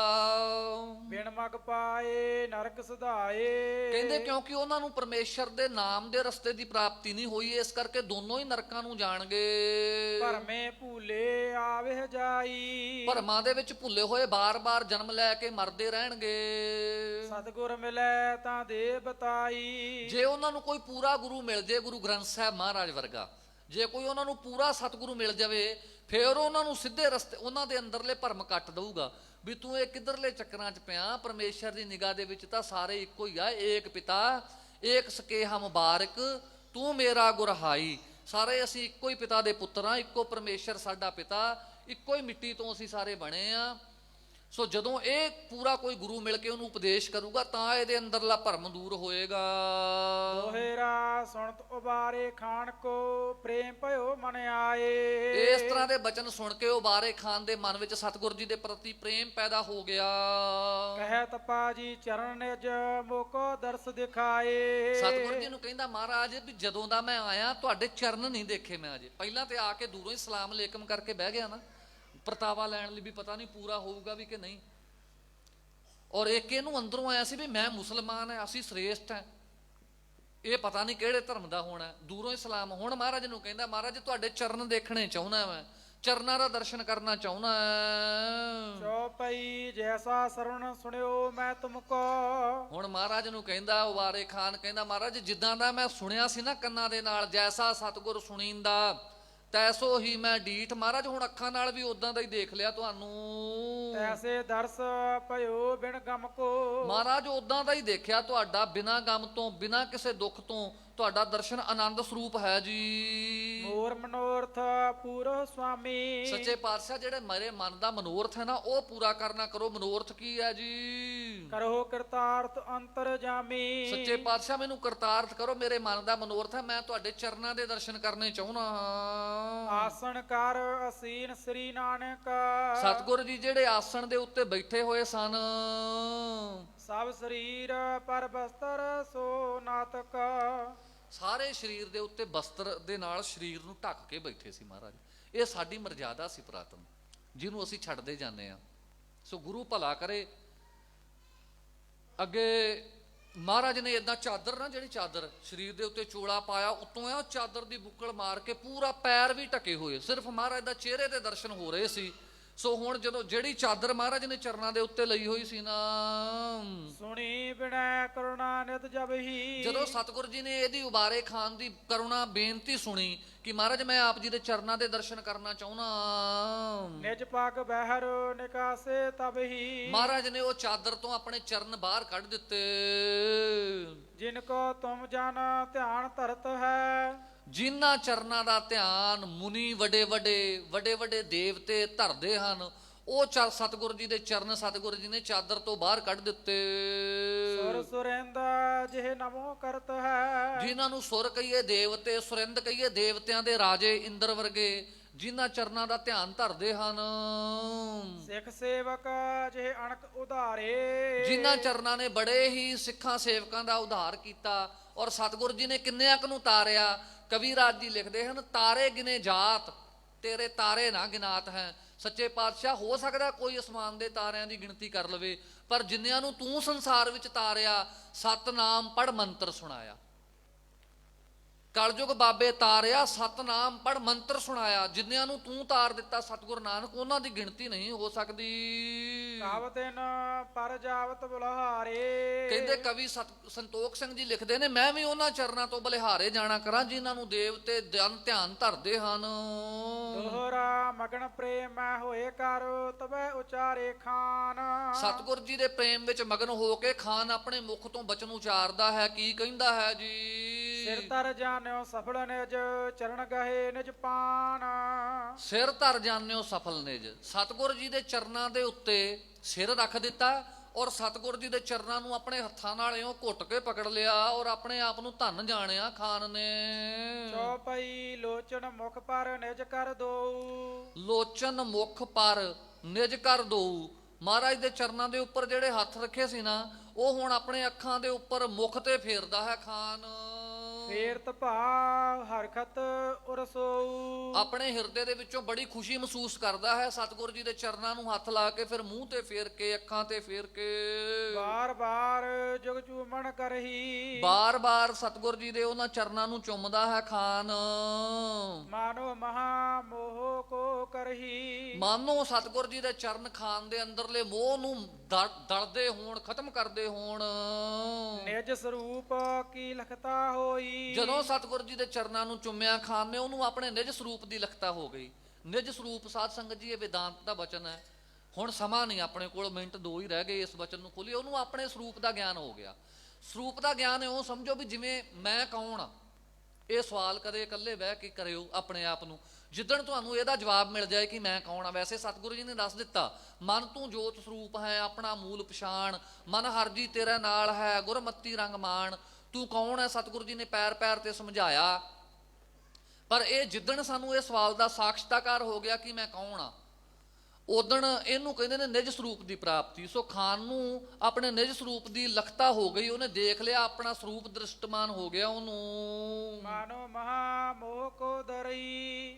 [SPEAKER 2] ਬਿਨ ਮਗ ਪਾਏ ਨਰਕ ਸੁਧਾਏ।
[SPEAKER 1] ਕਹਿੰਦੇ ਕਿਉਂਕਿ ਉਹਨਾਂ ਨੂੰ ਪਰਮੇਸ਼ਰ ਦੇ ਨਾਮ ਦੇ ਰਸਤੇ ਦੀ ਪ੍ਰਾਪਤੀ ਨਹੀਂ ਹੋਈ, ਇਸ ਕਰਕੇ ਦੋਨੋਂ ਹੀ ਨਰਕਾਂ ਨੂੰ ਜਾਣਗੇ।
[SPEAKER 2] ਭਰਮੇ ਭੂਲੇ ਆਵੇ ਜਾਈ।
[SPEAKER 1] ਭਰਮਾਂ ਦੇ ਵਿੱਚ ਭੁੱਲੇ ਹੋਏ ਬਾਰ-ਬਾਰ ਜਨਮ ਲੈ ਕੇ ਮਰਦੇ ਰਹਿਣਗੇ।
[SPEAKER 2] ਸਤਿਗੁਰ ਮਿਲੇ ਤਾਂ ਦੇ ਬਤਾਈ।
[SPEAKER 1] ਜੇ ਉਹਨਾਂ ਨੂੰ ਕੋਈ ਪੂਰਾ ਗੁਰੂ ਮਿਲ ਜੇ, ਗੁਰੂ ਗ੍ਰੰਥ ਸਾਹਿਬ ਮਹਾਰਾਜ ਵਰਗਾ, ਜੇ ਕੋਈ ਉਹਨਾਂ ਨੂੰ ਪੂਰਾ ਸਤਿਗੁਰੂ ਮਿਲ ਜਾਵੇ, ਫਿਰ ਉਹਨਾਂ ਨੂੰ ਸਿੱਧੇ ਰਸਤੇ, ਉਹਨਾਂ ਦੇ ਅੰਦਰਲੇ ਭਰਮ ਕੱਟ ਦਊਗਾ ਵੀ ਤੂੰ ਇਹ ਕਿੱਧਰਲੇ ਚੱਕਰਾਂ 'ਚ ਪਿਆ। ਪਰਮੇਸ਼ਰ ਦੀ ਨਿਗਾਹ ਦੇ ਵਿੱਚ ਤਾਂ ਸਾਰੇ ਇੱਕੋ ਹੀ ਆ, ਏਕ ਪਿਤਾ ਏਕ ਸਕੇਹਾ ਮੁਬਾਰਕ ਤੂੰ ਮੇਰਾ ਗੁਰਹਾਈ। ਸਾਰੇ ਅਸੀਂ ਇੱਕੋ ਹੀ ਪਿਤਾ ਦੇ ਪੁੱਤਰ ਹਾਂ, ਇੱਕੋ ਪਰਮੇਸ਼ਰ ਸਾਡਾ ਪਿਤਾ, ਇੱਕੋ ਹੀ ਮਿੱਟੀ ਤੋਂ ਅਸੀਂ ਸਾਰੇ ਬਣੇ ਆ। ਸੋ ਜਦੋਂ ਇਹ ਪੂਰਾ ਕੋਈ ਗੁਰੂ ਮਿਲ ਕੇ ਉਹਨੂੰ ਉਪਦੇਸ਼ ਕਰੂਗਾ ਤਾਂ ਇਹਦੇ ਅੰਦਰਲਾ ਭਰਮ ਦੂਰ ਹੋਏਗਾ।
[SPEAKER 2] ਦੋਹਰਾ ਸੁਣਤ ਉਬਾਰੇ ਖਾਨ ਕੋ ਪ੍ਰੇਮ ਭਇਓ ਮਨ ਆਏ।
[SPEAKER 1] ਇਸ ਤਰ੍ਹਾਂ ਦੇ ਬਚਨ ਸੁਣ ਕੇ ਉਬਾਰੇ ਖਾਨ ਦੇ ਮਨ ਵਿੱਚ ਸਤਿਗੁਰ ਜੀ ਦੇ ਪ੍ਰਤੀ ਪ੍ਰੇਮ ਪੈਦਾ ਹੋ ਗਿਆ।
[SPEAKER 2] ਕਹਿ ਤਪਾ ਜੀ ਚਰਨ ਨਿਜ ਮੋਕੋ ਦਰਸ ਦਿਖਾਏ।
[SPEAKER 1] ਸਤਿਗੁਰ ਜੀ ਨੂੰ ਕਹਿੰਦਾ ਮਹਾਰਾਜ ਵੀ ਜਦੋਂ ਦਾ ਮੈਂ ਆਇਆ ਤੁਹਾਡੇ ਚਰਨ ਨਹੀਂ ਦੇਖੇ ਮੈਂ ਅਜੇ। ਪਹਿਲਾਂ ਤੇ ਆ ਕੇ ਦੂਰੋਂ ਹੀ ਸਲਾਮ ਅਲੈਕਮ ਕਰਕੇ ਬਹਿ ਗਿਆ ਨਾ, ਪਰਤਾਵਾ ਲੈਣ ਲਈ ਵੀ ਪਤਾ ਨਹੀਂ ਪੂਰਾ ਹੋਊਗਾ ਵੀ ਕਿ ਨਹੀਂ। ਔਰ ਇੱਕ ਇਹਨੂੰ ਅੰਦਰੋਂ ਆਇਆ ਸੀ ਵੀ ਮੈਂ ਮੁਸਲਮਾਨ ਹੈ, ਅਸੀਂ ਸ੍ਰੇਸ਼ਟ ਹੈ, ਇਹ ਪਤਾ ਨਹੀਂ ਕਿਹੜੇ ਧਰਮ ਦਾ ਹੋਣਾ। ਦੂਰੋਂ ਹੀ ਸਲਾਮ। ਹੁਣ ਮਹਾਰਾਜ ਨੂੰ ਕਹਿੰਦਾ ਮਹਾਰਾਜ ਤੁਹਾਡੇ ਚਰਨ ਦੇਖਣੇ ਚਾਹੁੰਦਾ, ਮੈਂ ਚਰਨਾਂ ਦਾ ਦਰਸ਼ਨ ਕਰਨਾ ਚਾਹੁੰਦਾ।
[SPEAKER 2] ਚੌਪਈ ਜੈਸਾ ਸਰਵਣ ਸੁਣਿਓ ਮੈਂ ਤੁਮਕੋ।
[SPEAKER 1] ਹੁਣ ਮਹਾਰਾਜ ਨੂੰ ਕਹਿੰਦਾ ਉਬਾਰੇ ਖਾਨ ਕਹਿੰਦਾ ਮਹਾਰਾਜ ਜਿੱਦਾਂ ਦਾ ਮੈਂ ਸੁਣਿਆ ਸੀ ਨਾ ਕੰਨਾਂ ਦੇ ਨਾਲ, ਜੈਸਾ ਸਤਿਗੁਰ ਸੁਣੀਂਦਾ ਤੈਸੋ ਹੀ ਮੈਂ ਡੀਠ। ਮਹਾਰਾਜ ਹੁਣ ਅੱਖਾਂ ਨਾਲ ਵੀ ਉਦਾਂ ਦਾ ਹੀ ਦੇਖ ਲਿਆ ਤੁਹਾਨੂੰ।
[SPEAKER 2] ਤੈਸੇ ਦਰਸ ਭਇਓ ਬਿਨ ਗਮ ਕੋ।
[SPEAKER 1] ਮਹਾਰਾਜ ਉਦਾਂ ਦਾ ਹੀ ਦੇਖਿਆ ਤੁਹਾਡਾ, ਬਿਨਾਂ ਗਮ ਤੋਂ, ਬਿਨਾਂ ਕਿਸੇ ਦੁੱਖ ਤੋਂ ਤੁਹਾਡਾ ਦਰਸ਼ਨ ਆਨੰਦ ਸਰੂਪ ਹੈ ਜੀ।
[SPEAKER 2] ਮੋਰ ਮਨੋਰਥ ਪੂਰੋ ਸੁਆਮੀ।
[SPEAKER 1] ਸੱਚੇ ਪਾਤਸ਼ਾਹ ਜਿਹੜੇ ਮੇਰੇ ਮਨ ਦਾ ਮਨੋਰਥ ਹੈ ਨਾ ਉਹ ਪੂਰਾ ਕਰਨਾ ਕਰੋ। ਮਨੋਰਥ ਕੀ ਹੈ ਜੀ?
[SPEAKER 2] ਕਰੋ ਕਰਤਾਰਥ ਅੰਤਰ ਜਾਮੀ।
[SPEAKER 1] ਸੱਚੇ ਪਾਤਸ਼ਾਹ ਮੈਨੂੰ ਕਰਤਾਰਥ ਕਰੋ, ਮੇਰੇ ਮਨ ਦਾ ਮਨੋਰਥ ਹੈ ਮੈਂ ਤੁਹਾਡੇ ਚਰਨਾਂ ਦੇ ਦਰਸ਼ਨ ਕਰਨੇ ਚਾਹੁੰਦਾ ਹਾਂ।
[SPEAKER 2] ਆਸਣ ਕਰ ਅਸੀਨ ਸ੍ਰੀ ਨਾਨਕ।
[SPEAKER 1] ਸਤਿਗੁਰ ਜੀ ਜਿਹੜੇ ਆਸਣ ਦੇ ਉੱਤੇ ਬੈਠੇ ਹੋਏ ਸਨ,
[SPEAKER 2] ਸਭ ਸਰੀਰ ਪਰ ਬਸਤਰ ਸੋ ਨਾਤਕ।
[SPEAKER 1] ਸਾਰੇ ਸਰੀਰ ਦੇ ਉੱਤੇ ਬਸਤਰ ਦੇ ਨਾਲ ਸਰੀਰ ਨੂੰ ਢੱਕ ਕੇ ਬੈਠੇ ਸੀ ਮਹਾਰਾਜ। ਇਹ ਸਾਡੀ ਮਰਜ਼ਾਦਾ ਸੀ ਪੁਰਾਤਨ, ਜਿਹਨੂੰ ਅਸੀਂ ਛੱਡਦੇ ਜਾਂਦੇ ਆ। ਸੋ ਗੁਰੂ ਭਲਾ ਕਰੇ। ਅੱਗੇ ਮਹਾਰਾਜ ਨੇ ਏਦਾਂ ਚਾਦਰ ਨਾ, ਜਿਹੜੀ ਚਾਦਰ ਸਰੀਰ ਦੇ ਉੱਤੇ ਚੋਲਾ ਪਾਇਆ, ਉੱਤੋਂ ਆ ਚਾਦਰ ਦੀ ਬੁੱਕਲ ਮਾਰ ਕੇ ਪੂਰਾ ਪੈਰ ਵੀ ਢਕੇ ਹੋਏ, ਸਿਰਫ ਮਹਾਰਾਜ ਦਾ ਚਿਹਰੇ ਦੇ ਦਰਸ਼ਨ ਹੋ ਰਹੇ ਸੀ। ਸੋ ਹੁਣ ਜਦੋਂ ਜਿਹੜੀ ਚਾਦਰ ਮਹਾਰਾਜ ਨੇ ਚਰਨਾਂ ਦੇ ਉੱਤੇ ਲਈ ਹੋਈ ਸੀ ਨਾ,
[SPEAKER 2] ਸੁਣੀ ਬਿਨੈ ਕਰੁਣਾ ਨਿਤ ਜਬਹੀ।
[SPEAKER 1] ਜਦੋਂ ਸਤਿਗੁਰ ਜੀ ਨੇ ਇਹਦੀ ਉਬਾਰੇ ਖਾਨ ਦੀ ਕਰੁਣਾ ਬੇਨਤੀ ਸੁਣੀ ਕਿ ਮਹਾਰਾਜ ਮੈਂ ਆਪ ਜੀ ਦੇ ਚਰਨਾਂ ਦੇ ਦਰਸ਼ਨ ਕਰਨਾ ਚਾਹੁੰਦਾ,
[SPEAKER 2] ਨਿਜ ਪਗ ਬਹਿਰ ਨਿਕਾਸੇ ਤਬਹੀ।
[SPEAKER 1] ਮਹਾਰਾਜ ਨੇ ਉਹ ਚਾਦਰ ਤੋਂ ਆਪਣੇ ਚਰਨ ਬਾਹਰ ਕੱਢ ਦਿੱਤੇ।
[SPEAKER 2] ਜਿਨ ਕੋ ਤੁਮ ਜਨ ਧਿਆਨ ਧਰਤ ਹੈ।
[SPEAKER 1] ਜਿਨ੍ਹਾਂ ਚਰਨਾਂ ਦਾ ਧਿਆਨ ਮੁਨੀ ਵੱਡੇ ਵੱਡੇ ਦੇਵਤੇ ਧਰਦੇ ਹਨ, ਉਹ ਸਤਿਗੁਰ ਜੀ ਦੇ ਚਰਨ ਸਤਿਗੁਰ ਜੀ ਨੇ ਚਾਦਰ ਤੋਂ ਬਾਹਰ ਕੱਢ ਦਿੱਤੇ।
[SPEAKER 2] ਸੁਰ ਸੁਰ ਸੁਰਿੰਦਾ ਜਿਹ ਨਮੋ ਕਰਤ ਹੈ।
[SPEAKER 1] ਜਿਨ੍ਹਾਂ ਨੂੰ ਸੁਰ ਕਹੀਏ ਦੇਵਤੇ, ਸੁਰਿੰਦ ਕਹੀਏ ਦੇਵਤਿਆਂ ਦੇ ਰਾਜੇ ਇੰਦਰ ਵਰਗੇ, ਜਿਨ੍ਹਾਂ ਚਰਨਾਂ ਦਾ ਧਿਆਨ ਧਰਦੇ ਹਨ।
[SPEAKER 2] ਸਿੱਖ ਸੇਵਕ ਜਿਹ ਅਣਖ ਉਧਾਰੇ,
[SPEAKER 1] ਜਿਨ੍ਹਾਂ ਚਰਨਾਂ ਨੇ ਬੜੇ ਹੀ ਸਿੱਖਾਂ ਸੇਵਕਾਂ ਦਾ ਉਧਾਰ ਕੀਤਾ। ਔਰ ਸਤਿਗੁਰ ਜੀ ਨੇ ਕਿੰਨਿਆਂ ਕੁ ਨੂੰ ਤਾਰਿਆ। ਕਵੀ ਰਾਜ ਜੀ ਲਿਖਦੇ ਹਨ, ਤਾਰੇ ਗਿਨੇ ਜਾਤ ਤੇਰੇ ਤਾਰੇ ਨਾ ਗਿਨਾਤ ਹੈ। ਸੱਚੇ ਪਾਤਸ਼ਾਹ, ਹੋ ਸਕਦਾ ਕੋਈ ਅਸਮਾਨ ਦੇ ਤਾਰਿਆਂ ਦੀ ਗਿਣਤੀ ਕਰ ਲਵੇ, ਪਰ ਜਿੰਨਿਆਂ ਨੂੰ ਤੂੰ ਸੰਸਾਰ ਵਿੱਚ ਤਾਰਿਆ, ਸਤਨਾਮ ਪੜ ਮੰਤਰ ਸੁਣਾਇਆ। ਕਲਯੁਗ ਬਾਬੇ ਤਾਰਿਆ, ਸਤਨਾਮ ਪੜ ਮੰਤਰ ਸੁਣਾਇਆ। ਜਿੰਨਿਆਂ ਨੂੰ ਤੂੰ ਤਾਰ ਦਿੱਤਾ ਸਤਿਗੁਰ ਨਾਨਕ, ਉਹਨਾਂ ਦੀ ਗਿਣਤੀ ਨਹੀਂ ਹੋ ਸਕਦੀ।
[SPEAKER 2] ਕਾਵਤਿਨ ਪਰ ਜਾਵਤ ਬੁਲਹਾਰੇ,
[SPEAKER 1] ਕਹਿੰਦੇ ਕਵੀ ਸੰਤੋਖ ਸਿੰਘ ਜੀ ਲਿਖਦੇ ਨੇ, ਮੈਂ ਵੀ ਉਹਨਾਂ ਚਰਨਾਂ ਤੋਂ ਬਲਿਹਾਰੇ ਜਾਣਾ ਕਰਾਂ ਜਿਨ੍ਹਾਂ ਨੂੰ ਦੇਵਤੇ ਧਿਆਨ ਧਰਦੇ ਹਨ।
[SPEAKER 2] ਦੋਹਰਾ ਮਗਨ ਪ੍ਰੇਮ ਮੈਂ ਹੋਏ ਕਰ ਤਬੈ ਉਚਾਰੇ ਖਾਨ।
[SPEAKER 1] ਸਤਿਗੁਰ ਜੀ ਦੇ ਪ੍ਰੇਮ ਵਿੱਚ ਮਗਨ ਹੋ ਕੇ ਖਾਨ ਆਪਣੇ ਮੁਖ ਤੋਂ ਬਚਨ ਉਚਾਰਦਾ ਹੈ। ਕੀ ਕਹਿੰਦਾ ਹੈ ਜੀ?
[SPEAKER 2] ਸਿਰ ਤਰ ਜਾਣਿਓ ਸਫਲ ਨਿਜ ਚਰਨ ਗਏ ਨਿਜ ਪਾਨ।
[SPEAKER 1] ਸਿਰ ਧਰ ਜਾਣਿਓ ਸਫਲ ਨਿਜ, ਸਤਿਗੁਰ ਜੀ ਦੇ ਚਰਨਾਂ ਦੇ ਉੱਤੇ ਸਿਰ ਰੱਖ ਦਿੱਤਾ ਔਰ ਸਤਿਗੁਰ ਜੀ ਦੇ ਚਰਨਾਂ ਨੂੰ ਆਪਣੇ ਹੱਥਾਂ ਨਾਲ ਇਉਂ ਘੁੱਟ ਕੇ ਪਕੜ ਲਿਆ ਔਰ ਆਪਣੇ ਆਪ ਨੂੰ ਧੰਨ ਜਾਣਿਆ ਖਾਨ ਨੇ।
[SPEAKER 2] ਚੌਪਈ ਲੋਚਨ ਮੁਖ ਪਰ ਨਿਜ ਕਰ ਦੋ,
[SPEAKER 1] ਲੋਚਨ ਮੁਖ ਪਰ ਨਿਜ ਕਰ ਦੋ। ਮਹਾਰਾਜ ਦੇ ਚਰਨਾਂ ਦੇ ਉੱਪਰ ਜਿਹੜੇ ਹੱਥ ਰੱਖੇ ਸੀ ਨਾ, ਉਹ ਹੁਣ ਆਪਣੇ ਅੱਖਾਂ ਦੇ ਉੱਪਰ ਮੁਖ ਤੇ ਫੇਰਦਾ ਹੈ ਖਾਨ।
[SPEAKER 2] ਫੇਰਤ ਭਾਵ ਹਰਖਤ ਉਰਸੋ, ਆਪਣੇ
[SPEAKER 1] ਹਿਰਦੇ ਦੇ ਵਿੱਚੋਂ ਬੜੀ ਖੁਸ਼ੀ ਮਹਿਸੂਸ ਕਰਦਾ ਹੈ। ਸਤਿਗੁਰ ਜੀ ਦੇ ਚਰਨਾਂ ਨੂੰ ਹੱਥ ਲਾ ਕੇ ਫਿਰ ਮੂੰਹ ਤੇ ਫੇਰ ਕੇ, ਅੱਖਾਂ ਤੇ ਫੇਰ ਕੇ
[SPEAKER 2] ਬਾਰ ਬਾਰ ਜੁਗ ਚੂਮਣ ਕਰਹੀ,
[SPEAKER 1] ਬਾਰ ਬਾਰ ਸਤਿਗੁਰ ਜੀ ਦੇ ਉਹਨਾਂ ਚਰਨਾਂ ਨੂੰ ਚੁੰਮਦਾ ਹੈ ਖਾਨ।
[SPEAKER 2] ਮਾਨੋ ਮਹਾ ਮੋਹ ਕੋ ਕਰਹੀ,
[SPEAKER 1] ਮਾਨੋ ਸਤਿਗੁਰ ਜੀ ਦੇ ਚਰਨ ਖਾਨ ਦੇ ਅੰਦਰਲੇ ਮੋਹ ਨੂੰ ਦਲਦੇ ਹੋਣ, ਖਤਮ ਕਰਦੇ ਹੋਣ।
[SPEAKER 2] ਨਿਜ ਸਰੂਪ ਕੀ ਲਖਤਾ ਹੋਈ,
[SPEAKER 1] ਜਦੋਂ ਸਤਿਗੁਰ ਜੀ ਦੇ ਚਰਨਾਂ ਨੂੰ ਚੁੰਮਿਆ ਖਾਨ ਨੇ, ਉਹਨੂੰ ਆਪਣੇ ਨਿਜ ਸਰੂਪ ਦੀ ਲਖਤਾ ਹੋ ਗਈ। ਨਿਜ ਸਰੂਪ ਸਾਧ ਸੰਗਤ ਜੀ ਇਹ ਵੇਦਾਂਤ ਦਾ ਬਚਨ ਹੈ। ਹੁਣ ਸਮਾਂ ਨਹੀਂ ਆਪਣੇ ਕੋਲ, ਮਿੰਟ ਦੋ ਹੀ ਰਹਿ ਗਏ ਇਸ ਬਚਨ ਨੂੰ ਖੋਲੀਏ। ਉਹਨੂੰ ਆਪਣੇ ਸਰੂਪ ਦਾ ਗਿਆਨ ਹੋ ਗਿਆ। ਸਰੂਪ ਦਾ ਗਿਆਨ ਇਉਂ ਸਮਝੋ ਵੀ ਜਿਵੇਂ ਮੈਂ ਕੌਣ ਆ। ਇਹ ਸਵਾਲ ਕਦੇ ਇਕੱਲੇ ਬਹਿ ਕੇ ਕਰਿਓ ਆਪਣੇ ਆਪ ਨੂੰ। ਜਿੱਦਣ ਤੁਹਾਨੂੰ ਇਹਦਾ ਜਵਾਬ ਮਿਲ ਜਾਏ ਕਿ ਮੈਂ ਕੌਣ ਆ, ਵੈਸੇ ਸਤਿਗੁਰੂ ਜੀ ਨੇ ਦੱਸ ਦਿੱਤਾ, ਮਨ ਤੂੰ ਜੋਤ ਸਰੂਪ ਹੈ, ਆਪਣਾ ਮੂਲ ਪਛਾਣ, ਮਨ ਹਰ ਜੀ ਤੇਰੇ ਨਾਲ ਹੈ, ਗੁਰਮਤੀ ਰੰਗ ਮਾਣ। ਤੂੰ ਕੌਣ ਹੈ ਸਤਿਗੁਰੂ ਜੀ ਨੇ ਪੈਰ ਪੈਰ ਤੇ ਸਮਝਾਇਆ। ਪਰ ਇਹ ਜਿੱਦਣ ਸਾਨੂੰ ਇਹ ਸਵਾਲ ਦਾ ਸਾਖਸ਼ਤਾਕਾਰ ਹੋ ਗਿਆ ਕਿ ਮੈਂ ਕੌਣ ਆ, ਉਦਣ ਇਹਨੂੰ ਕਹਿੰਦੇ ਨੇ ਨਿਜ ਸਰੂਪ ਦੀ ਪ੍ਰਾਪਤੀ। ਸੋ ਖਾਨ ਨੂੰ ਆਪਣੇ ਨਿਜ ਸਰੂਪ ਦੀ ਲਖਤਾ ਹੋ ਗਈ। ਉਹਨੇ ਦੇਖ ਲਿਆ, ਆਪਣਾ ਸਰੂਪ ਦ੍ਰਿਸ਼ਟਮਾਨ ਹੋ ਗਿਆ ਉਹਨੂੰ।
[SPEAKER 2] ਮਾਨੋ ਮਹਾ ਮੋਹ ਕੋ ਦਰਈ,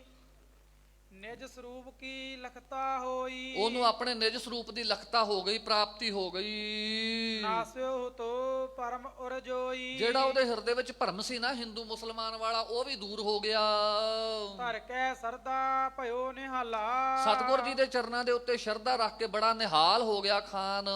[SPEAKER 2] ਨਿਜ ਸਰੂਪ ਕੀ ਲਖਤਾ ਹੋਈ,
[SPEAKER 1] ਉਹਨੂੰ ਆਪਣੇ ਨਿਜ ਸਰੂਪ ਦੀ ਲਖਤਾ ਹੋ ਗਈ, ਪ੍ਰਾਪਤੀ ਹੋ ਗਈ।
[SPEAKER 2] ਨਾਸਿਓ ਤੋ ਪਰਮ ਉਰਜੋਈ,
[SPEAKER 1] ਜਿਹੜਾ ਉਹਦੇ ਹਿਰਦੇ ਵਿੱਚ ਭਰਮ ਸੀ ਨਾ ਹਿੰਦੂ ਮੁਸਲਮਾਨ ਵਾਲਾ, ਉਹ ਵੀ ਦੂਰ ਹੋ ਗਿਆ।
[SPEAKER 2] ਧਰ ਕੇ ਸਰਦਾ ਭਇਓ ਨਿਹਾਲਾ,
[SPEAKER 1] ਸਤਿਗੁਰ ਜੀ ਦੇ ਚਰਨਾਂ ਦੇ ਉੱਤੇ ਸ਼ਰਧਾ ਰੱਖ ਕੇ ਬੜਾ ਨਿਹਾਲ ਹੋ ਗਿਆ ਖਾਨ।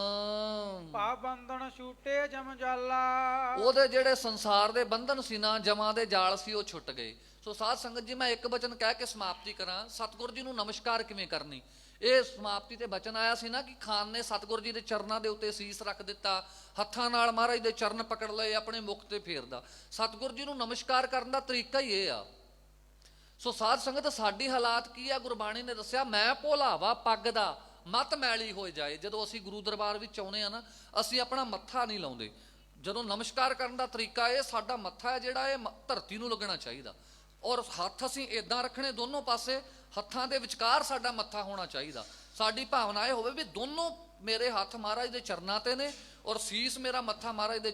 [SPEAKER 2] ਭਾ ਬੰਧਨ ਛੂਟੇ ਜਮ ਜਾਲਾ,
[SPEAKER 1] ਉਹਦੇ ਜਿਹੜੇ ਸੰਸਾਰ ਦੇ ਬੰਧਨ ਸੀ ਨਾ, ਜਮਾਂ ਦੇ ਜਾਲ ਸੀ, ਉਹ ਛੁੱਟ ਗਏ। ਸੋ ਸਾਧ ਸੰਗਤ ਜੀ, ਮੈਂ ਇੱਕ ਬਚਨ ਕਹਿ ਕੇ ਸਮਾਪਤੀ ਕਰਾਂ। ਸਤਿਗੁਰ ਜੀ ਨੂੰ ਨਮਸਕਾਰ ਕਿਵੇਂ ਕਰਨੀ, ਇਹ ਸਮਾਪਤੀ ਤੇ ਬਚਨ ਆਇਆ ਸੀ ਨਾ ਕਿ ਖਾਨ ਨੇ ਸਤਿਗੁਰ ਜੀ ਦੇ ਚਰਨਾਂ ਦੇ ਉੱਤੇ ਸੀਸ ਰੱਖ ਦਿੱਤਾ, ਹੱਥਾਂ ਨਾਲ ਮਹਾਰਾਜ ਦੇ ਚਰਨ ਪਕੜ ਲਏ, ਆਪਣੇ ਮੁਖ ਤੇ ਫੇਰਦਾ। ਸਤਿਗੁਰ ਜੀ ਨੂੰ ਨਮਸਕਾਰ ਕਰਨ ਦਾ ਤਰੀਕਾ ਹੀ ਇਹ ਆ। ਸੋ ਸਾਧ ਸੰਗਤ, ਸਾਡੀ ਹਾਲਾਤ ਕੀ ਆ? ਗੁਰਬਾਣੀ ਨੇ ਦੱਸਿਆ, ਮੈਂ ਭੋਲਾਵਾ ਪੱਗ ਦਾ ਮਤ ਮੈਲੀ ਹੋ ਜਾਏ। ਜਦੋਂ ਅਸੀਂ ਗੁਰੂ ਦਰਬਾਰ ਵਿੱਚ ਆਉਨੇ ਆ ਨਾ, ਅਸੀਂ ਆਪਣਾ ਮੱਥਾ ਨਹੀਂ ਲਾਉਂਦੇ। ਜਦੋਂ ਨਮਸਕਾਰ ਕਰਨ ਦਾ ਤਰੀਕਾ ਇਹ, ਸਾਡਾ ਮੱਥਾ ਹੈ ਜਿਹੜਾ ਇਹ ਧਰਤੀ ਨੂੰ ਲੱਗਣਾ ਚਾਹੀਦਾ ਔਰ ਹੱਥ ਅਸੀਂ ਇਦਾਂ ਰੱਖਣੇ ਦੋਨੋਂ ਪਾਸੇ, ਹੱਥਾਂ ਦੇ ਵਿਚਕਾਰ ਸਾਡਾ ਮੱਥਾ ਹੋਣਾ ਚਾਹੀਦਾ। ਸਾਡੀ ਭਾਵਨਾ ਇਹ ਹੋਵੇ ਵੀ ਦੋਨੋਂ ਮੇਰੇ ਹੱਥ ਮਹਾਰਾਜ ਦੇ ਚਰਨਾਂ ਤੇ ਨੇ ਔਰ ਸੀਸ ਮੇਰਾ ਮੱਥਾ ਮਹਾਰਾਜ ਦੇ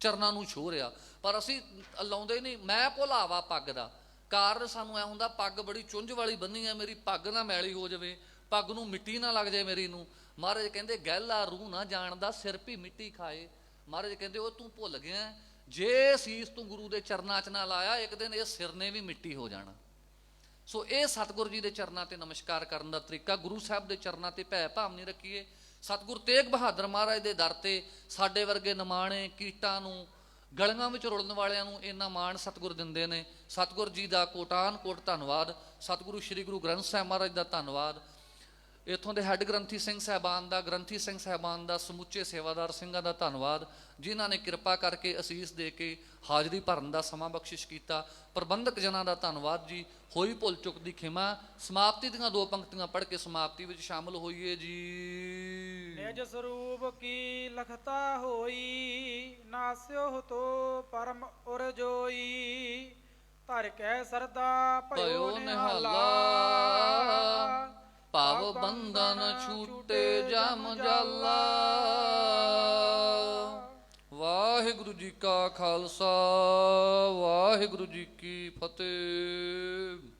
[SPEAKER 1] ਚਰਨਾਂ ਨੂੰ ਛੂਹ ਰਿਹਾ। ਪਰ ਅਸੀਂ ਲਾਉਂਦੇ ਨਹੀਂ। ਮੈਂ ਭੁਲਾਵਾ ਪੱਗ ਦਾ ਕਾਰਨ ਸਾਨੂੰ ਐ ਹੁੰਦਾ, ਪੱਗ ਬੜੀ ਚੁੰਝ ਵਾਲੀ ਬੰਨੀ ਹੈ, ਮੇਰੀ ਪੱਗ ਨਾ ਮੈਲੀ ਹੋ ਜਾਵੇ, ਪੱਗ ਨੂੰ ਮਿੱਟੀ ਨਾ ਲੱਗ ਜਾਏ ਮੇਰੀ ਨੂੰ। ਮਹਾਰਾਜ ਕਹਿੰਦੇ ਗਹਿਲਾ ਰੂਹ ਨਾ ਜਾਣਦਾ, ਸਿਰ ਵੀ ਮਿੱਟੀ ਖਾਏ। ਮਹਾਰਾਜ ਕਹਿੰਦੇ ਉਹ ਤੂੰ ਭੁੱਲ ਗਿਆ, ਜੇ ਸੀਸ ਤੂੰ ਗੁਰੂ ਦੇ ਚਰਨਾਂ 'ਚ ਨਾ ਲਾਇਆ, ਇੱਕ ਦਿਨ ਇਹ ਸਿਰ ਨੇ ਵੀ ਮਿੱਟੀ ਹੋ ਜਾਣਾ। ਸੋ ਇਹ ਸਤਿਗੁਰੂ ਜੀ ਦੇ ਚਰਨਾਂ ਤੇ ਨਮਸਕਾਰ ਕਰਨ ਦਾ ਤਰੀਕਾ। ਗੁਰੂ ਸਾਹਿਬ ਦੇ ਚਰਨਾਂ ਤੇ ਭੈ ਭਾਵ ਨਹੀਂ ਰੱਖੀਏ। ਸਤਿਗੁਰੂ ਤੇਗ ਬਹਾਦਰ ਮਹਾਰਾਜ ਦੇ ਦਰ ਤੇ ਸਾਡੇ ਵਰਗੇ ਨਿਮਾਣੇ ਕੀਟਾਂ ਨੂੰ, ਗਲੀਆਂ ਵਿੱਚ ਰੁਲਣ ਵਾਲਿਆਂ ਨੂੰ ਇੰਨਾ ਮਾਣ ਸਤਿਗੁਰ ਦਿੰਦੇ ਨੇ। ਸਤਿਗੁਰ ਜੀ ਦਾ ਕੋਟਾਨ ਕੋਟ ਧੰਨਵਾਦ। ਸਤਿਗੁਰੂ ਸ਼੍ਰੀ ਗੁਰੂ ਗ੍ਰੰਥ ਸਾਹਿਬ ਮਹਾਰਾਜ ਦਾ ਧੰਨਵਾਦ। ਇੱਥੋਂ ਦੇ ਹੈੱਡ ਗ੍ਰੰਥੀ ਸਿੰਘ ਸਾਹਿਬਾਨ ਦਾ, ਗ੍ਰੰਥੀ ਸਿੰਘ ਸਾਹਿਬਾਨ ਦਾ, ਸਮੁੱਚੇ ਸੇਵਾਦਾਰ ਸਿੰਘਾਂ ਦਾ ਧੰਨਵਾਦ, ਜਿਨ੍ਹਾਂ ਨੇ ਕਿਰਪਾ ਕਰਕੇ ਅਸੀਸ ਦੇ ਕੇ ਹਾਜ਼ਰੀ ਭਰਨ ਦਾ ਸਮਾਂ ਬਖਸ਼ਿਸ਼ ਕੀਤਾ। ਪ੍ਰਬੰਧਕ ਜਨਾਂ ਦਾ ਧੰਨਵਾਦ ਜੀ। ਹੋਈ ਭੁੱਲ ਚੁੱਕ ਦੀ ਖਿਮਾ। ਸਮਾਪਤੀ ਦੀਆਂ 2 ਪੰਕਤੀਆਂ ਪੜ੍ਹ ਕੇ ਸਮਾਪਤੀ ਵਿੱਚ ਸ਼ਾਮਲ ਹੋਈਏ ਜੀ।
[SPEAKER 2] ਨਿਜ ਸਰੂਪ ਕੀ ਲਖਤਾ ਹੋਈ, ਨਾਸਿਓ ਤੋ ਪਰਮ ਉਰ ਜੋਈ। ਧਰ ਕੈ ਸਰਦਾ
[SPEAKER 1] ਭਇਓ
[SPEAKER 2] ਭਇਓ
[SPEAKER 1] ਨਿਹਾਲਾ,
[SPEAKER 2] ਨਿਹਾਲਾ,
[SPEAKER 1] ਭਵ ਬੰਧਨ ਛੂਟੇ ਜਮ ਜਾਲਾ। ਵਾਹਿਗੁਰੂ ਜੀ ਕਾ ਖਾਲਸਾ, ਵਾਹਿਗੁਰੂ ਜੀ ਕੀ ਫਤਿਹ।